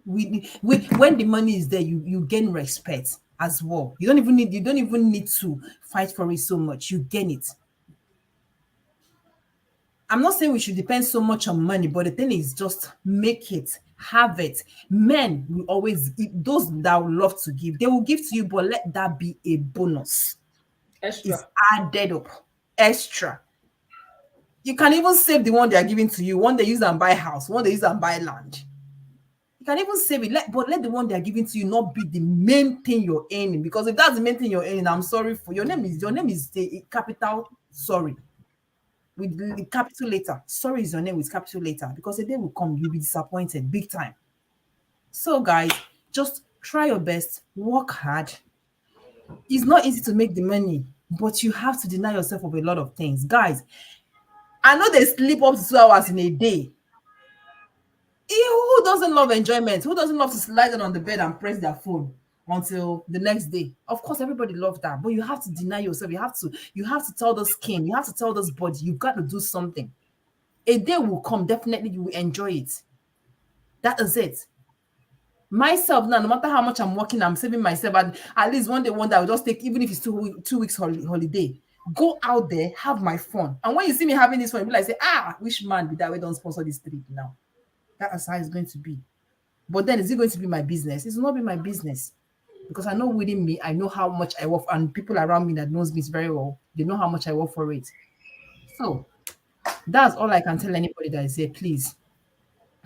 We when the money is there, you gain respect as well. You don't even need to fight for it so much. You gain it. I'm not saying we should depend so much on money, but the thing is just make it, have it. Men will always those that will love to give, they will give to you, but let that be a bonus. It's Extra. added up extra. You can even save the one they are giving to you. One they use and buy house, one they use and buy land. You can even save it, but let the one they are giving to you not be the main thing you're earning. Because if that's the main thing you're earning, I'm sorry for your name is the capital sorry with the capital letter. Sorry is your name with capital letter because the day will come you'll be disappointed big time. So guys, just try your best, work hard. It's not easy to make the money, but you have to deny yourself of a lot of things, guys. I know they sleep up to 2 hours in a day. Who doesn't love enjoyment? Who doesn't love to lie down on the bed and press their phone until the next day? Of course, everybody loves that, but you have to deny yourself. You have to tell the skin, you have to tell this body, you've got to do something. A day will come, definitely you will enjoy it. That is it. Myself now, no matter how much I'm working, I'm saving myself. And at least one day, one day, I'll just take, even if it's 2 weeks holiday, go out there, have my fun. And when you see me having this fun, you'll be like, say, which man be that way don't sponsor this trip now? That is how it's going to be. But then is it going to be my business? It will not be my business. Because I know within me, I know how much I work, and people around me that knows me very well, they know how much I work for it. So that's all I can tell anybody that is here. Please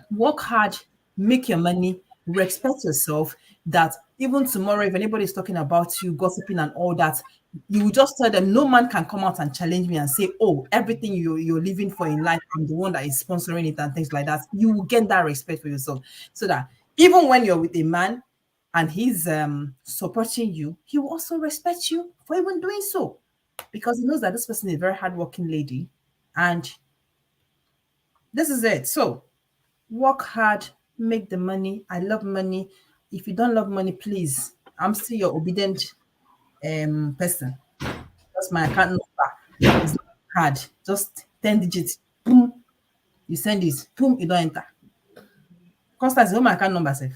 work hard, make your money, respect yourself. That even tomorrow, if anybody is talking about you, gossiping and all that, you will just tell them no man can come out and challenge me and say, oh, everything you're living for in life, I'm the one that is sponsoring it and things like that. You will get that respect for yourself. So that even when you're with a man and he's supporting you, he will also respect you for even doing so. Because he knows that this person is a very hardworking lady. And this is it. So work hard, make the money. I love money. If you don't love money, please, I'm still your obedient person. That's my account number. It's not hard. Just 10 digits. Boom. You send it. Boom, you don't enter. Constance, you know my account number, safe.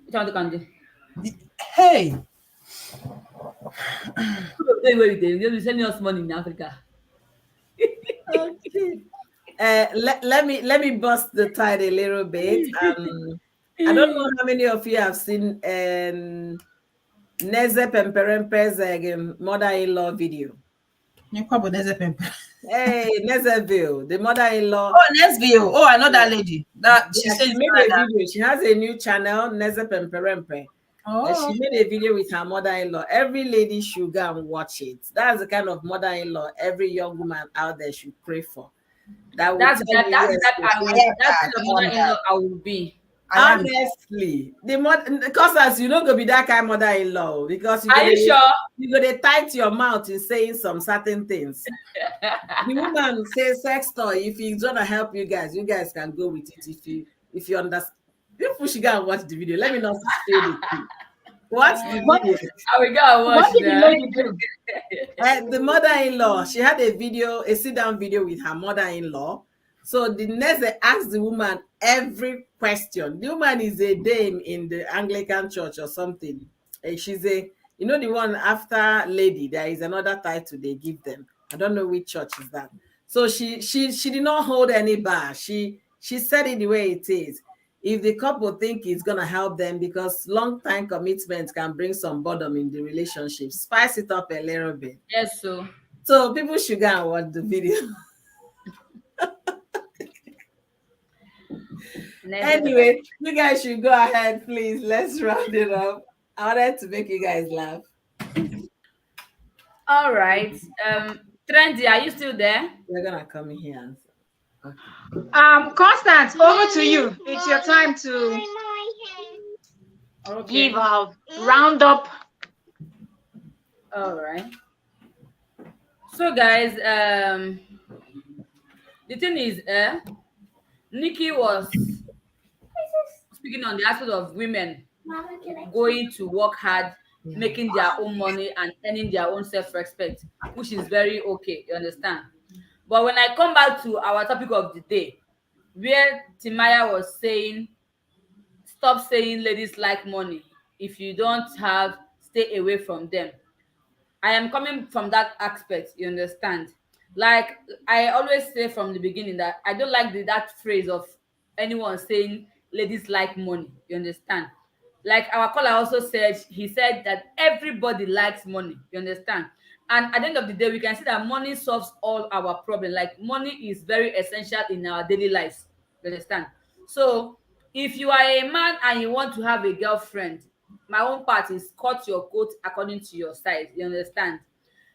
Which one can do? Hey, They'll be sending us money in Africa. Okay. Let me bust the tide a little bit. I don't know how many of you have seen Neze Pemperempe's mother-in-law video. you call Bonese Pempe. Hey, Nezeville, the mother-in-law. Oh, next view. Oh, I know that lady. That she Yeah, says she made a video. She has a new channel, Neze Pemperempe. Oh, She made a video with her mother-in-law. Every lady should go and watch it. That's the kind of mother-in-law every young woman out there should pray for. That would That's tell that. you, That's yes, that. you're I will. serious. That's I the am mother-in-law that. I will be. I am. Honestly, because as you know, go be that kind of mother-in-law because Are you sure? you gonna tight your mouth in saying some certain things. The woman says sex toy. If it's gonna help you guys can go with it. If you understand, people should go and watch the video. Let me not say the thing. Watch the What, video. I will go and what watch did the that. lady do? The mother-in-law, she had a sit-down video with her mother-in-law. So the next they asked the woman every question. The woman is a dame in the Anglican church or something. She's the one after lady. There is another title they give them. I don't know which church is that. So she did not hold any bar. She said it the way it is. If the couple think it's gonna help them, because long time commitment can bring some boredom in the relationship, spice it up a little bit. Yes, so So people should go and watch the video. Anyway, you guys should go ahead, please. Let's round it up. I wanted to make you guys laugh. all right. Trendy, are you still there? We're gonna come in here and okay. Constance, over to you. It's your time to Okay. give a roundup. All right. So, guys, the thing is, Nikki was speaking on the aspect of women going to work hard, making their own money, and earning their own self-respect, which is very okay. You understand? But when I come back to our topic of the day, where Timaya was saying, stop saying ladies like money. If you don't stay away from them. I am coming from that aspect, you understand? Like I always say from the beginning that I don't like that phrase of anyone saying ladies like money. You understand? Like our caller also said, he said that everybody likes money. You understand? And at the end of the day, we can see that money solves all our problems. Like money is very essential in our daily lives. You understand? So if you are a man and you want to have a girlfriend, my own part is cut your coat according to your size. You understand?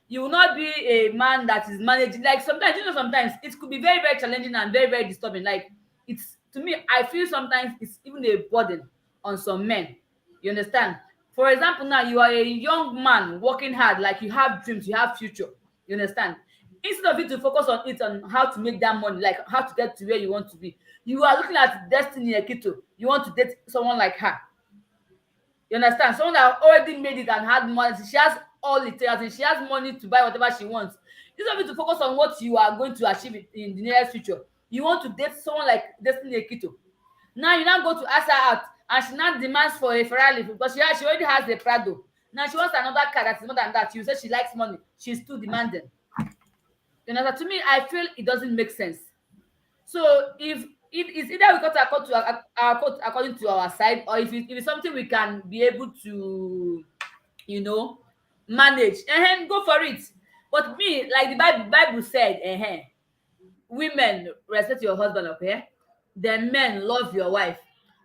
You will not be a man that is managing, like sometimes, sometimes it could be very very challenging and very very disturbing. Like it's, to me, I feel sometimes it's even a burden on some men. You understand? For example, now you are a young man working hard, like you have dreams, you have future. You understand? Instead of you to focus on it, on how to make that money, like how to get to where you want to be, you are looking at Destiny Ekito. You want to date someone like her. You understand? Someone that already made it and had money. She has all it takes, and she has money to buy whatever she wants. Instead of you to focus on what you are going to achieve in the nearest future, you want to date someone like Destiny Ekito. Now you now go to ask her out, and she now demands for a Ferrari because she already has a Prado. Now she wants another car that is more than that. You say she likes money. She's too demanding. You know, to me, I feel it doesn't make sense. So if it is either we cut our coat to our coat according to our side, or if it's something we can be able to, you know, manage, go for it. But me, like the Bible said, women, respect your husband, okay? Then men, love your wife.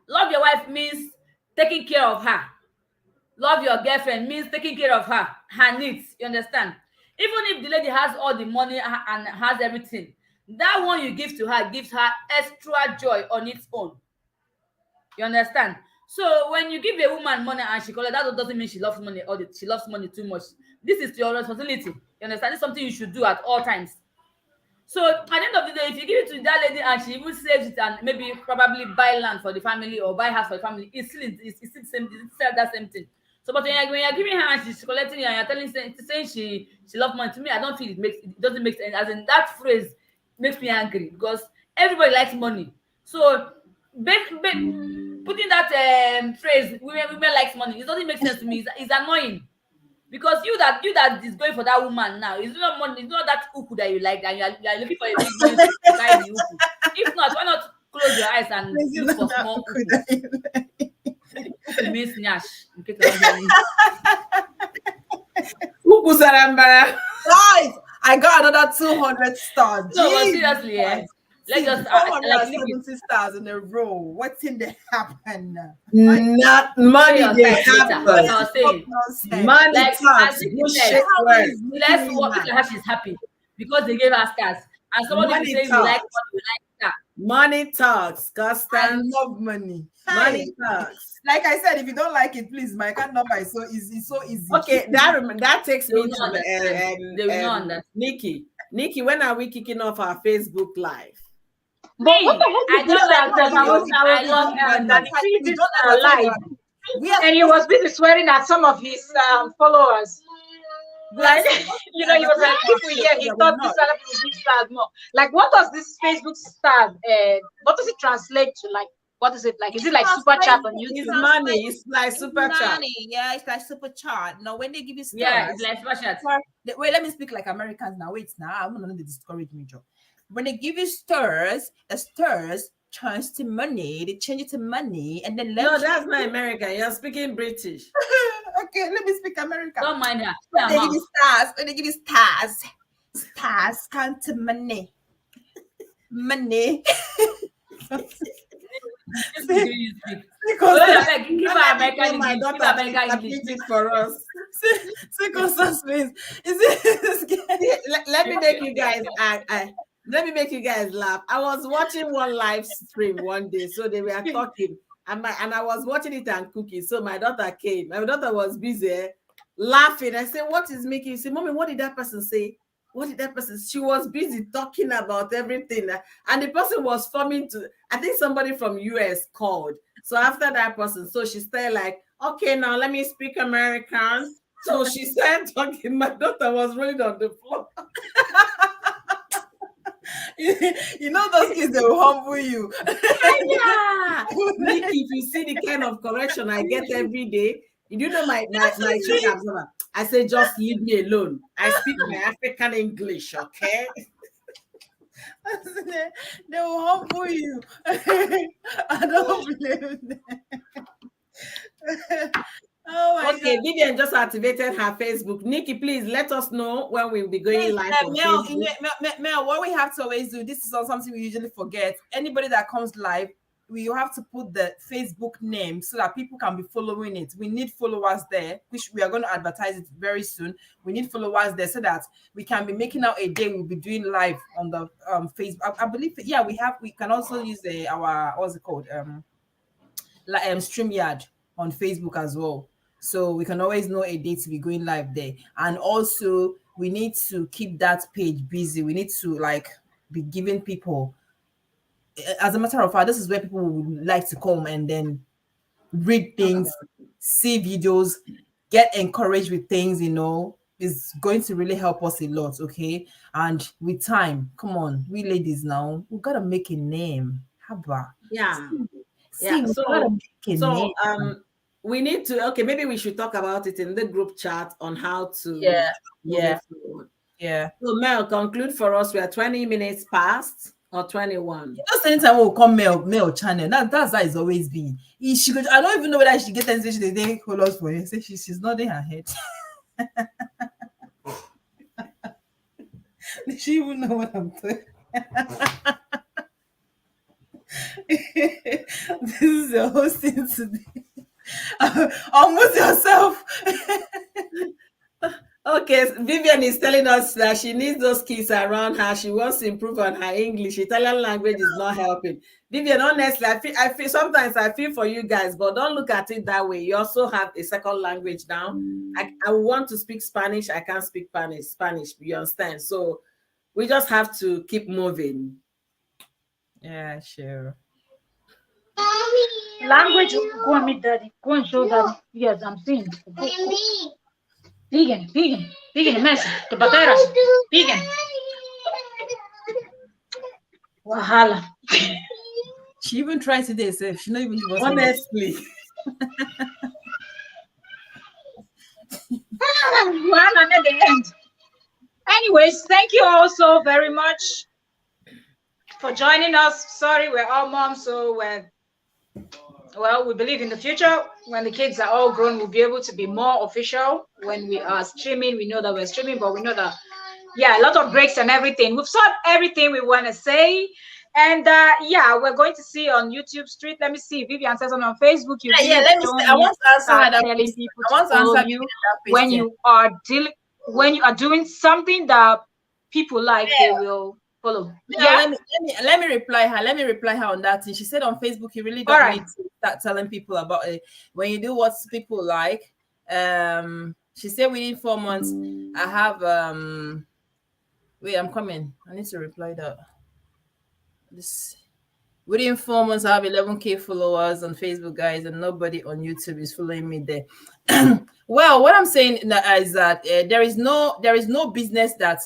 Love your wife means taking care of her. Love your girlfriend means taking care of her needs. You understand? Even if the lady has all the money and has everything, that one you give to her gives her extra joy on its own. You understand? So when you give a woman money and she collect, that doesn't mean she loves money, or she loves money too much. This is your responsibility. You understand? It's something you should do at all times. So at the end of the day, if you give it to that lady and she even saves it and maybe probably buy land for the family or buy house for the family, it's still the same, it's still that same thing. So but when you're giving her and she's collecting it and you're saying she loves money, to me, I don't feel it doesn't make sense. As in, that phrase makes me angry because everybody likes money. So putting that phrase, women likes money, it doesn't make sense to me. It's annoying. Because you that is going for that woman now, it's not money, it's not that uku that you like, and you are looking for a big man to carry the uku. If not, why not close your eyes and look for small uku? Uku means nyash, in case you don't hear me. Uku Sarambara. Guys, I got another 200 stars. No, but Jesus seriously, Christ. let's just like leave it. 470 stars in a row. What's in the happen? Not Say money your they side later. have. What I was saying. Money Like talks. as if Good you said, shit work. let's look at how she's happy because they gave her stars. And somebody will Money say we talks. like money, we like star. Money talks. I Constant. love money. Money Hey, talks. like I said, if you don't like it, please, my account number is so easy. It's so easy. Okay, that takes They will me not understand. They will not understand. Nikki. Nikki, when are we kicking off our Facebook Live? But what Me, the heck I is this don't like self? I was money. I love money. Daddy Free We this don't understand live, we and he was busy swearing at some of his followers. Like, you know, he was like, people here, he thought this other people give stars more. Like, what does this Facebook star, what does it translate to? Like, what is it like? Is it like super chat on It's YouTube? money. It's like super chat. money. Yeah, it's like super chat. Now, when they give you stars, Yeah, it's like fashion. wait, let me speak like Americans now. Wait, now I'm gonna discourage me, Joe. When they give you stars, the stars turns to money. They change it to money, and then No, that's not American. You're speaking British. okay, let me speak American. Don't mind her. When they give you stars, stars turn to money. Money. Give her American My English. Give daughter her American repeat English. it for us. Circumstance. Is it? Let me make you guys let me make you guys laugh. I was watching one live stream one day, so they were talking, and I was watching it and cooking. So my daughter came. My daughter was busy laughing. I said, "What is making you say, Mommy? What did that person say? What did that person?" She was busy talking about everything, and the person was forming to. I think somebody from US called. So after that person, so she started like, "Okay, now let me speak American." So she started talking. My daughter was rolling on the floor. You know those kids, they will humble you. Yeah. Nikki, if you see the kind of correction I get every day, you do know my children. I say, just leave me alone. I speak my African English, okay? They will humble you. I don't blame them. Oh my Okay, god. Vivian just activated her Facebook. Nikki, please let us know when we'll be going Yes, live on Mel, Facebook. Mel, what we have to always do, this is not something we usually forget. Anybody that comes live, we have to put the Facebook name so that people can be following it. We need followers there, which we are going to advertise it very soon. We need followers there so that we can be making out a day we'll be doing live on the Facebook. I believe, yeah, we can also use our, what's it called? Like StreamYard on Facebook as well. So we can always know a date to be going live there. And also we need to keep that page busy. We need to like be giving people, as a matter of fact, this is where people would like to come and then read Talk things, about it. see videos, get encouraged with things, is going to really help us a lot. Okay. And with time, come on, we ladies now, we gotta make a name. Haba. Yeah. See, Yeah. we gotta So, make a so name. we need to, okay, maybe we should talk about it in the group chat on how to Yeah, move yeah, it forward. yeah. So Mel, conclude for us. We are 20 minutes past or 21. Just anytime we'll come mail channel. That's how it's always been. She could, I don't even know whether she get any she they call us for you. Say she's nodding her head. Does she even know what I'm talking? This is your hosting today. Almost yourself. Okay, Vivian is telling us that she needs those kids around her. She wants to improve on her English. Italian language is not helping. Vivian, honestly, I feel sometimes I feel for you guys, but don't look at it that way. You also have a second language now. I want to speak Spanish. I can't speak Spanish. You understand? So we just have to keep moving. Yeah, sure. Language, go and meet daddy. Go and show daddy. Yes, I'm seeing. Go. Vegan, vegan, vegan, mess. The pateras. Vegan. Wahala. She even tried today, so she not even give us any. Honestly. Wahala at the end. Anyways, thank you all so very much for joining us. Sorry, we're all moms, so we believe in the future when the kids are all grown, we'll be able to be more official when we are streaming. We know that we're streaming, but we know that, yeah, a lot of breaks and everything. We've said everything we want to say. And yeah, we're going to see on YouTube Street. Let me see. Vivian says on Facebook, you really Let me don't say, I need want to to answer start her that telling question. people I want to to follow answer you that when question. when you are doing something that people like. They will follow. Yeah, Yeah. let me reply her. Let me reply her on that thing. She said on Facebook, you really All don't right. need to start telling people about it. When you do what people like. She said within 4 months, I have wait, I'm coming. I need to reply that. This within 4 months, I have 11K followers on Facebook, guys, and nobody on YouTube is following me there. Well, what I'm saying is that there is no business that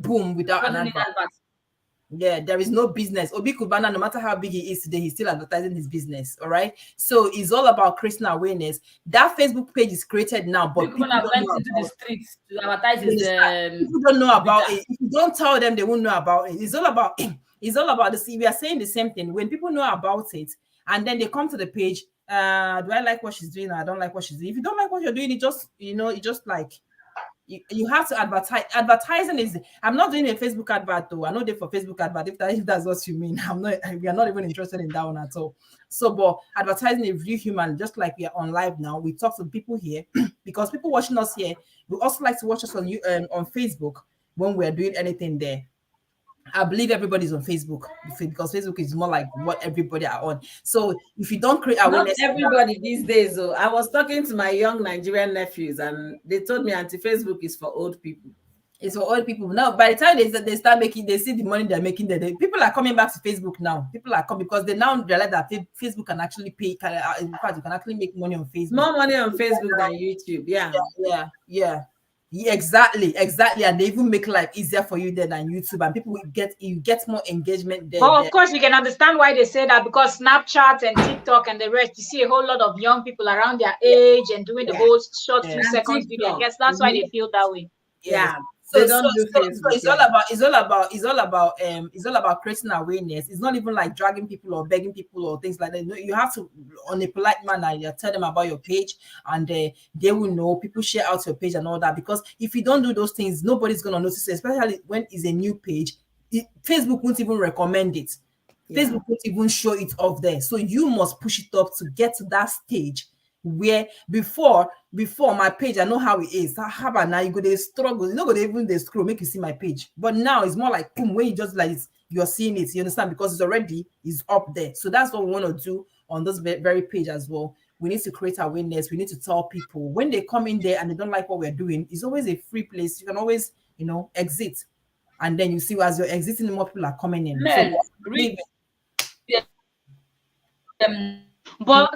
boom without an Doesn't need advert. advert. Yeah, there is no business. Obi Kubana, no matter how big he is today, he's still advertising his business. All right. So it's all about creating awareness. That Facebook page is created now, but people Big don't went know into about the streets to advertise it. his People don't know about Twitter. it. If you don't tell them, they won't know about it. It's all about it's all about this. We are saying the same thing. When people know about it and then they come to the page, do I like what she's doing? Or I don't like what she's doing. If you don't like what you're doing, it just like you have to advertise. Advertising is. I'm not doing a Facebook advert though. I know they for Facebook advert. If that's what you mean, I'm not. We are not even interested in that one at all. So, but advertising is real human. Just like we are on live now, we talk to people here because people watching us here. We also like to watch us on Facebook when we are doing anything there. I believe everybody's on Facebook because Facebook is more like what everybody are on. So if you don't create Not awareness, everybody these days. Oh, I was talking to my young Nigerian nephews, and they told me anti-Facebook is for old people. it's for all people. Now, by the time they start making, they see the money they're making there. People are coming back to Facebook now. People are coming because they now realize that Facebook can actually pay. In fact, you can actually make money on Facebook. More money on Facebook than YouTube. Yeah. Yeah. Yeah, exactly, and they even make life easier for you there than YouTube, and people will get more engagement there. But of course, we can understand why they say that, because Snapchat and TikTok and the rest, you see a whole lot of young people around their age and doing the Yeah. whole short Yeah. few And seconds video. I TikTok. guess that's why they feel that way. Yes. Yeah. So They don't do Facebook. it's all about it's all about creating awareness. It's not even like dragging people or begging people or things like that. No, you have to, on a polite manner, you tell them about your page, and they will know. People share out your page and all that, because if you don't do those things, nobody's gonna notice it, especially when it's a new page. Facebook won't even recommend it. Yeah. Facebook won't even show it off there. So you must push it up to get to that stage where before my page, I know how it is. How about now? You go, they struggle, you know, go, they even they scroll, make you see my page. But now it's more like boom, when you just like you're seeing it, you understand, because it's already is up there. So that's what we want to do on this very page as well. We need to create awareness. We need to tell people when they come in there and they don't like what we're doing. It's always a free place. You can always, exit, and then you see as you're exiting, more people are coming in. Men, So read them. But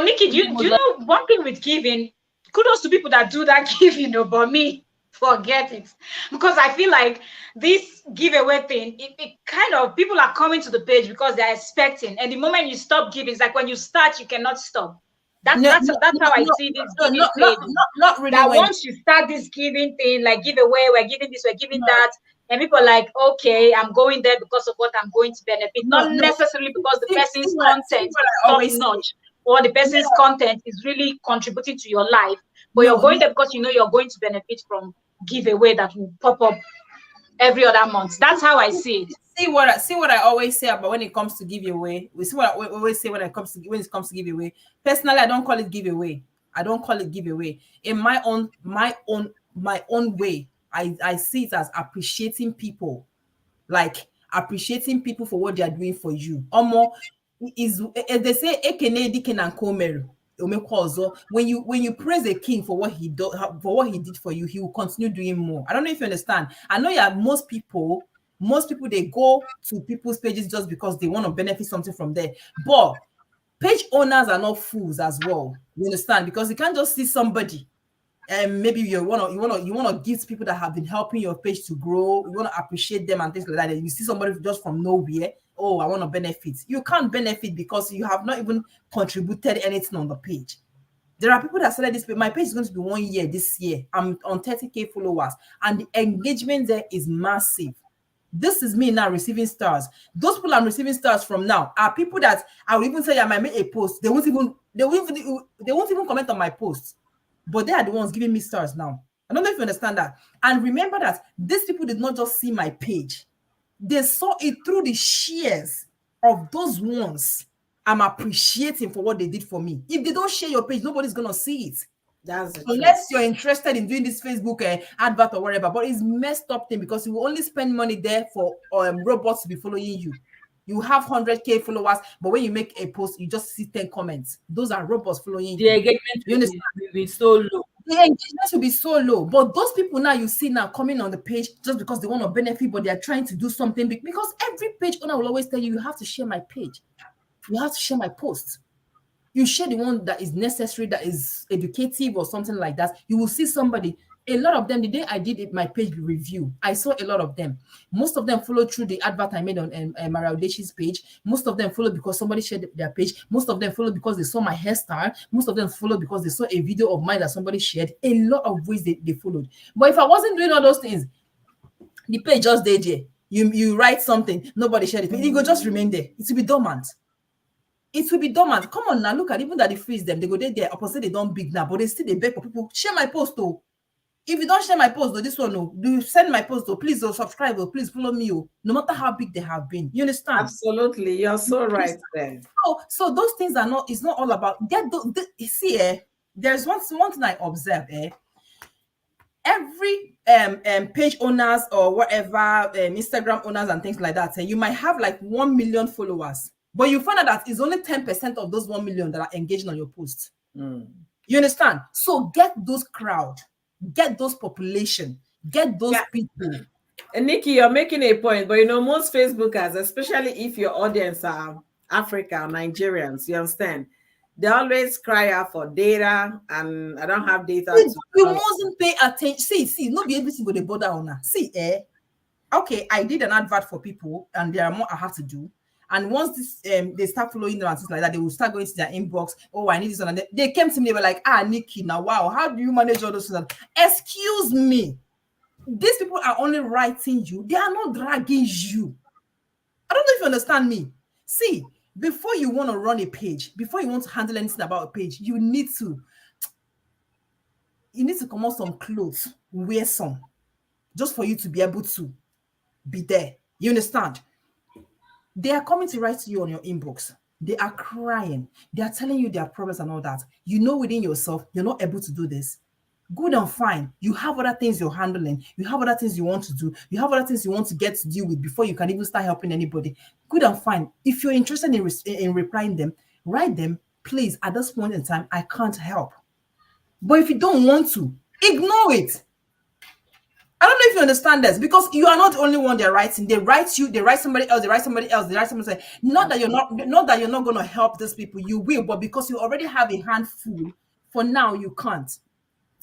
Nikki, do you know one thing with giving? Kudos to people that do that giving, but me, forget it. Because I feel like this giveaway thing, it kind of, people are coming to the page because they're expecting. And the moment you stop giving, it's like when you start, you cannot stop. That's how I see this giving page. Not really. That once you start this giving thing, like giveaway, we're giving this, we're giving that, and people are like, okay, I'm going there because of what I'm going to benefit, not necessarily because the person's content is top notch or the person's content is really contributing to your life, but you're going there because you know you're going to benefit from giveaway that will pop up every other month. That's how I see it. See what I always say about when it comes to giveaway. We see what I always say when it comes to giveaway. Personally, I don't call it giveaway. I don't call it giveaway. In my own way, I see it as appreciating people, like appreciating people for what they are doing for you. Omo is, they say ekene diken and komeru. When you praise a king for what he did for you, he will continue doing more. I don't know if you understand. I know, yeah, most people they go to people's pages just because they want to benefit something from there. But page owners are not fools as well. You understand? Because you can't just see somebody and maybe you want to give people that have been helping your page to grow. You want to appreciate them and things like that. And you see somebody just from nowhere, oh, I want to benefit. You can't benefit because you have not even contributed anything on the page. There are people that started this page. My page is going to be 1 year this year. I'm on 30K followers, and the engagement there is massive. This is me now receiving stars. Those people I'm receiving stars from now are people that I will even say I might make a post. They won't even comment on my post, but they are the ones giving me stars now. I don't know if you understand that. And remember that these people did not just see my page; they saw it through the shares of those ones I'm appreciating for what they did for me. If they don't share your page, nobody's gonna see it. That's the Unless you're interested in doing this Facebook advert or whatever, but it's messed up thing because you will only spend money there for robots to be following you. You have 100K followers, but when you make a post, you just see 10 comments. Those are robots following The you. engagement You understand? will be so low. The engagement will be so low. But those people now you see now coming on the page just because they want to benefit, but they are trying to do something big. Because every page owner will always tell you, you have to share my page. You have to share my post. You share the one that is necessary, that is educative or something like that. You will see somebody. A lot of them, the day I did it, my page review, I saw a lot of them. Most of them followed through the advert I made on Maria Odeshi's page. Most of them followed because somebody shared their page. Most of them followed because they saw my hairstyle. Most of them followed because they saw a video of mine that somebody shared. A lot of ways they followed. But if I wasn't doing all those things, the page just stayed there. You write something, nobody shared it. It will just remain there. It will be dormant. It will be dormant. Come on now, look at even that they freeze them. They go there. Opposite they don't big now, but they still they beg for people. Share my post though. If you don't share my post though, this one no, do send my post though. Please subscribe or please follow me. Oh, no matter how big they have been. You understand? Absolutely, you're so right there. So those things are not. It's not all about get those. See, there's one thing I observe. Every page owners or whatever Instagram owners and things like that, you might have like 1 million followers. But you find out that it's only 10% of those 1 million that are engaging on your post. You understand? So get those crowd, get those population, get those people. And Nikki, you're making a point, but most Facebookers, especially if your audience are Africa, Nigerians, you understand, They always cry out for data, and I don't have data See, to. you mustn't pay attention. See, not be everything go the border on her. See, okay, I did an advert for people, and there are more I have to do. And once this they start following them and things like that, they will start going to their inbox. Oh, I need this one. And they came to me, they were like, Nikki, now wow, how do you manage all those things? Excuse me. These people are only writing you, they are not dragging you. I don't know if you understand me. See, before you want to run a page, before you want to handle anything about a page, you need to come out some clothes, wear some, just for you to be able to be there. You understand? They are coming to write to you on your inbox. They are crying. They are telling you their problems and all that. You know within yourself, you're not able to do this. Good and fine. You have other things you're handling. You have other things you want to do. You have other things you want to get to deal with before you can even start helping anybody. Good and fine. If you're interested in replying them, write them. Please, at this point in time, I can't help. But if you don't want to, ignore it. I don't know if you understand this, because you are not the only one they're writing. They write you, they write somebody else, they write somebody else, they write somebody else. Not that you're not going to help these people. You will, but because you already have a handful, for now you can't.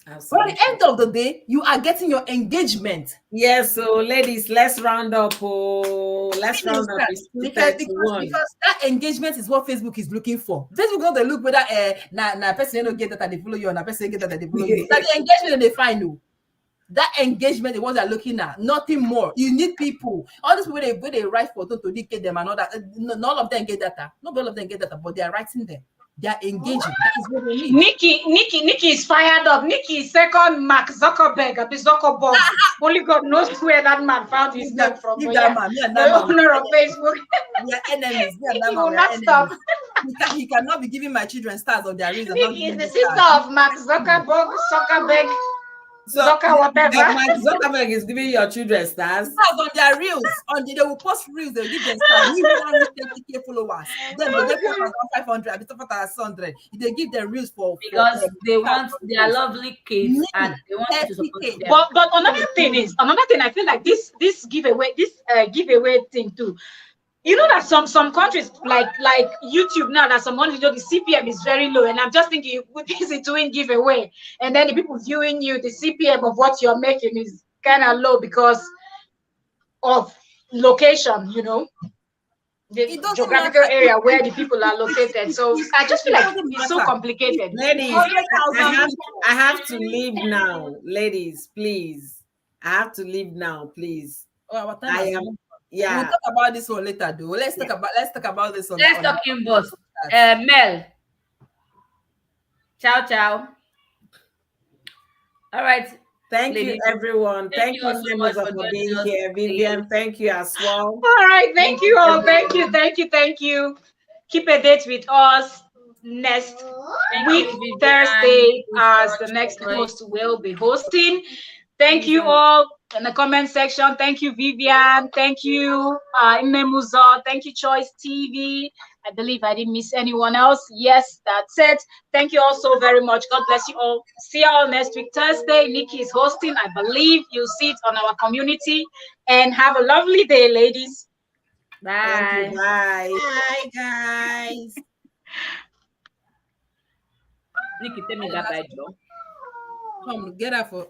Absolutely. But at the end of the day, you are getting your engagement. Yes, so ladies, let's round up. Oh, let's round up. It's Because that engagement is what Facebook is looking for. Facebook not they look whether na person don't get that they follow you, or na person get that they follow you. That the engagement they find you. That engagement is what they're looking at, nothing more. You need people. All these people they write for to get them and all that. None of them get data. Not all of them get data, but they are writing them. They are engaging. That is what they need. Nikki is fired up. Nikki is second Mark Zuckerberg, a Zuckerberg. Only God knows where that man found his name from. Leave But that yeah, man. Me and the that man. owner of Facebook. We are enemies. Me and Nikki that man, will we are not enemies. stop. He cannot be giving my children stars on their reason. Nikki is the sister of Mark Zuckerberg. So whatever. Mark Zuckerberg is giving your children stars. Stars on their reels. They will post reels, they'll give them stars. We want reach 30K followers. Then they get 4,500, a bit of 4,600. They give them reels because they want their lovely kids and they want you to support them. But another thing, I feel like this giveaway thing too. You know that some countries like YouTube now, that some countries, the CPM is very low, and I'm just thinking, with this doing giveaway, and then the people viewing you, the CPM of what you're making is kind of low because of location, the geographical area where the people are located. So I just feel like it's so complicated. Ladies, I have to leave now. Ladies, please. I have to leave now, please. Oh, I am. Yeah. We'll talk about this one later, though. Let's talk about this one. Let's talk in boss. Mel. Ciao. All right. Thank you, everyone. Thank you so much for being here. Vivian, thank you as well. All right. Thank you all. Thank you. Keep a date with us next week, Thursday, as the next host will be hosting. Thank you all in the comment section. Thank you, Vivian. Thank you, Imemuzo. Thank you, Choice TV. I believe I didn't miss anyone else. Yes, that's it. Thank you all so very much. God bless you all. See you all next week, Thursday. Nikki is hosting. I believe you'll see it on our community. And have a lovely day, ladies. Bye. Bye. Bye, guys. Nikki, tell me that by Joe. Come, get out of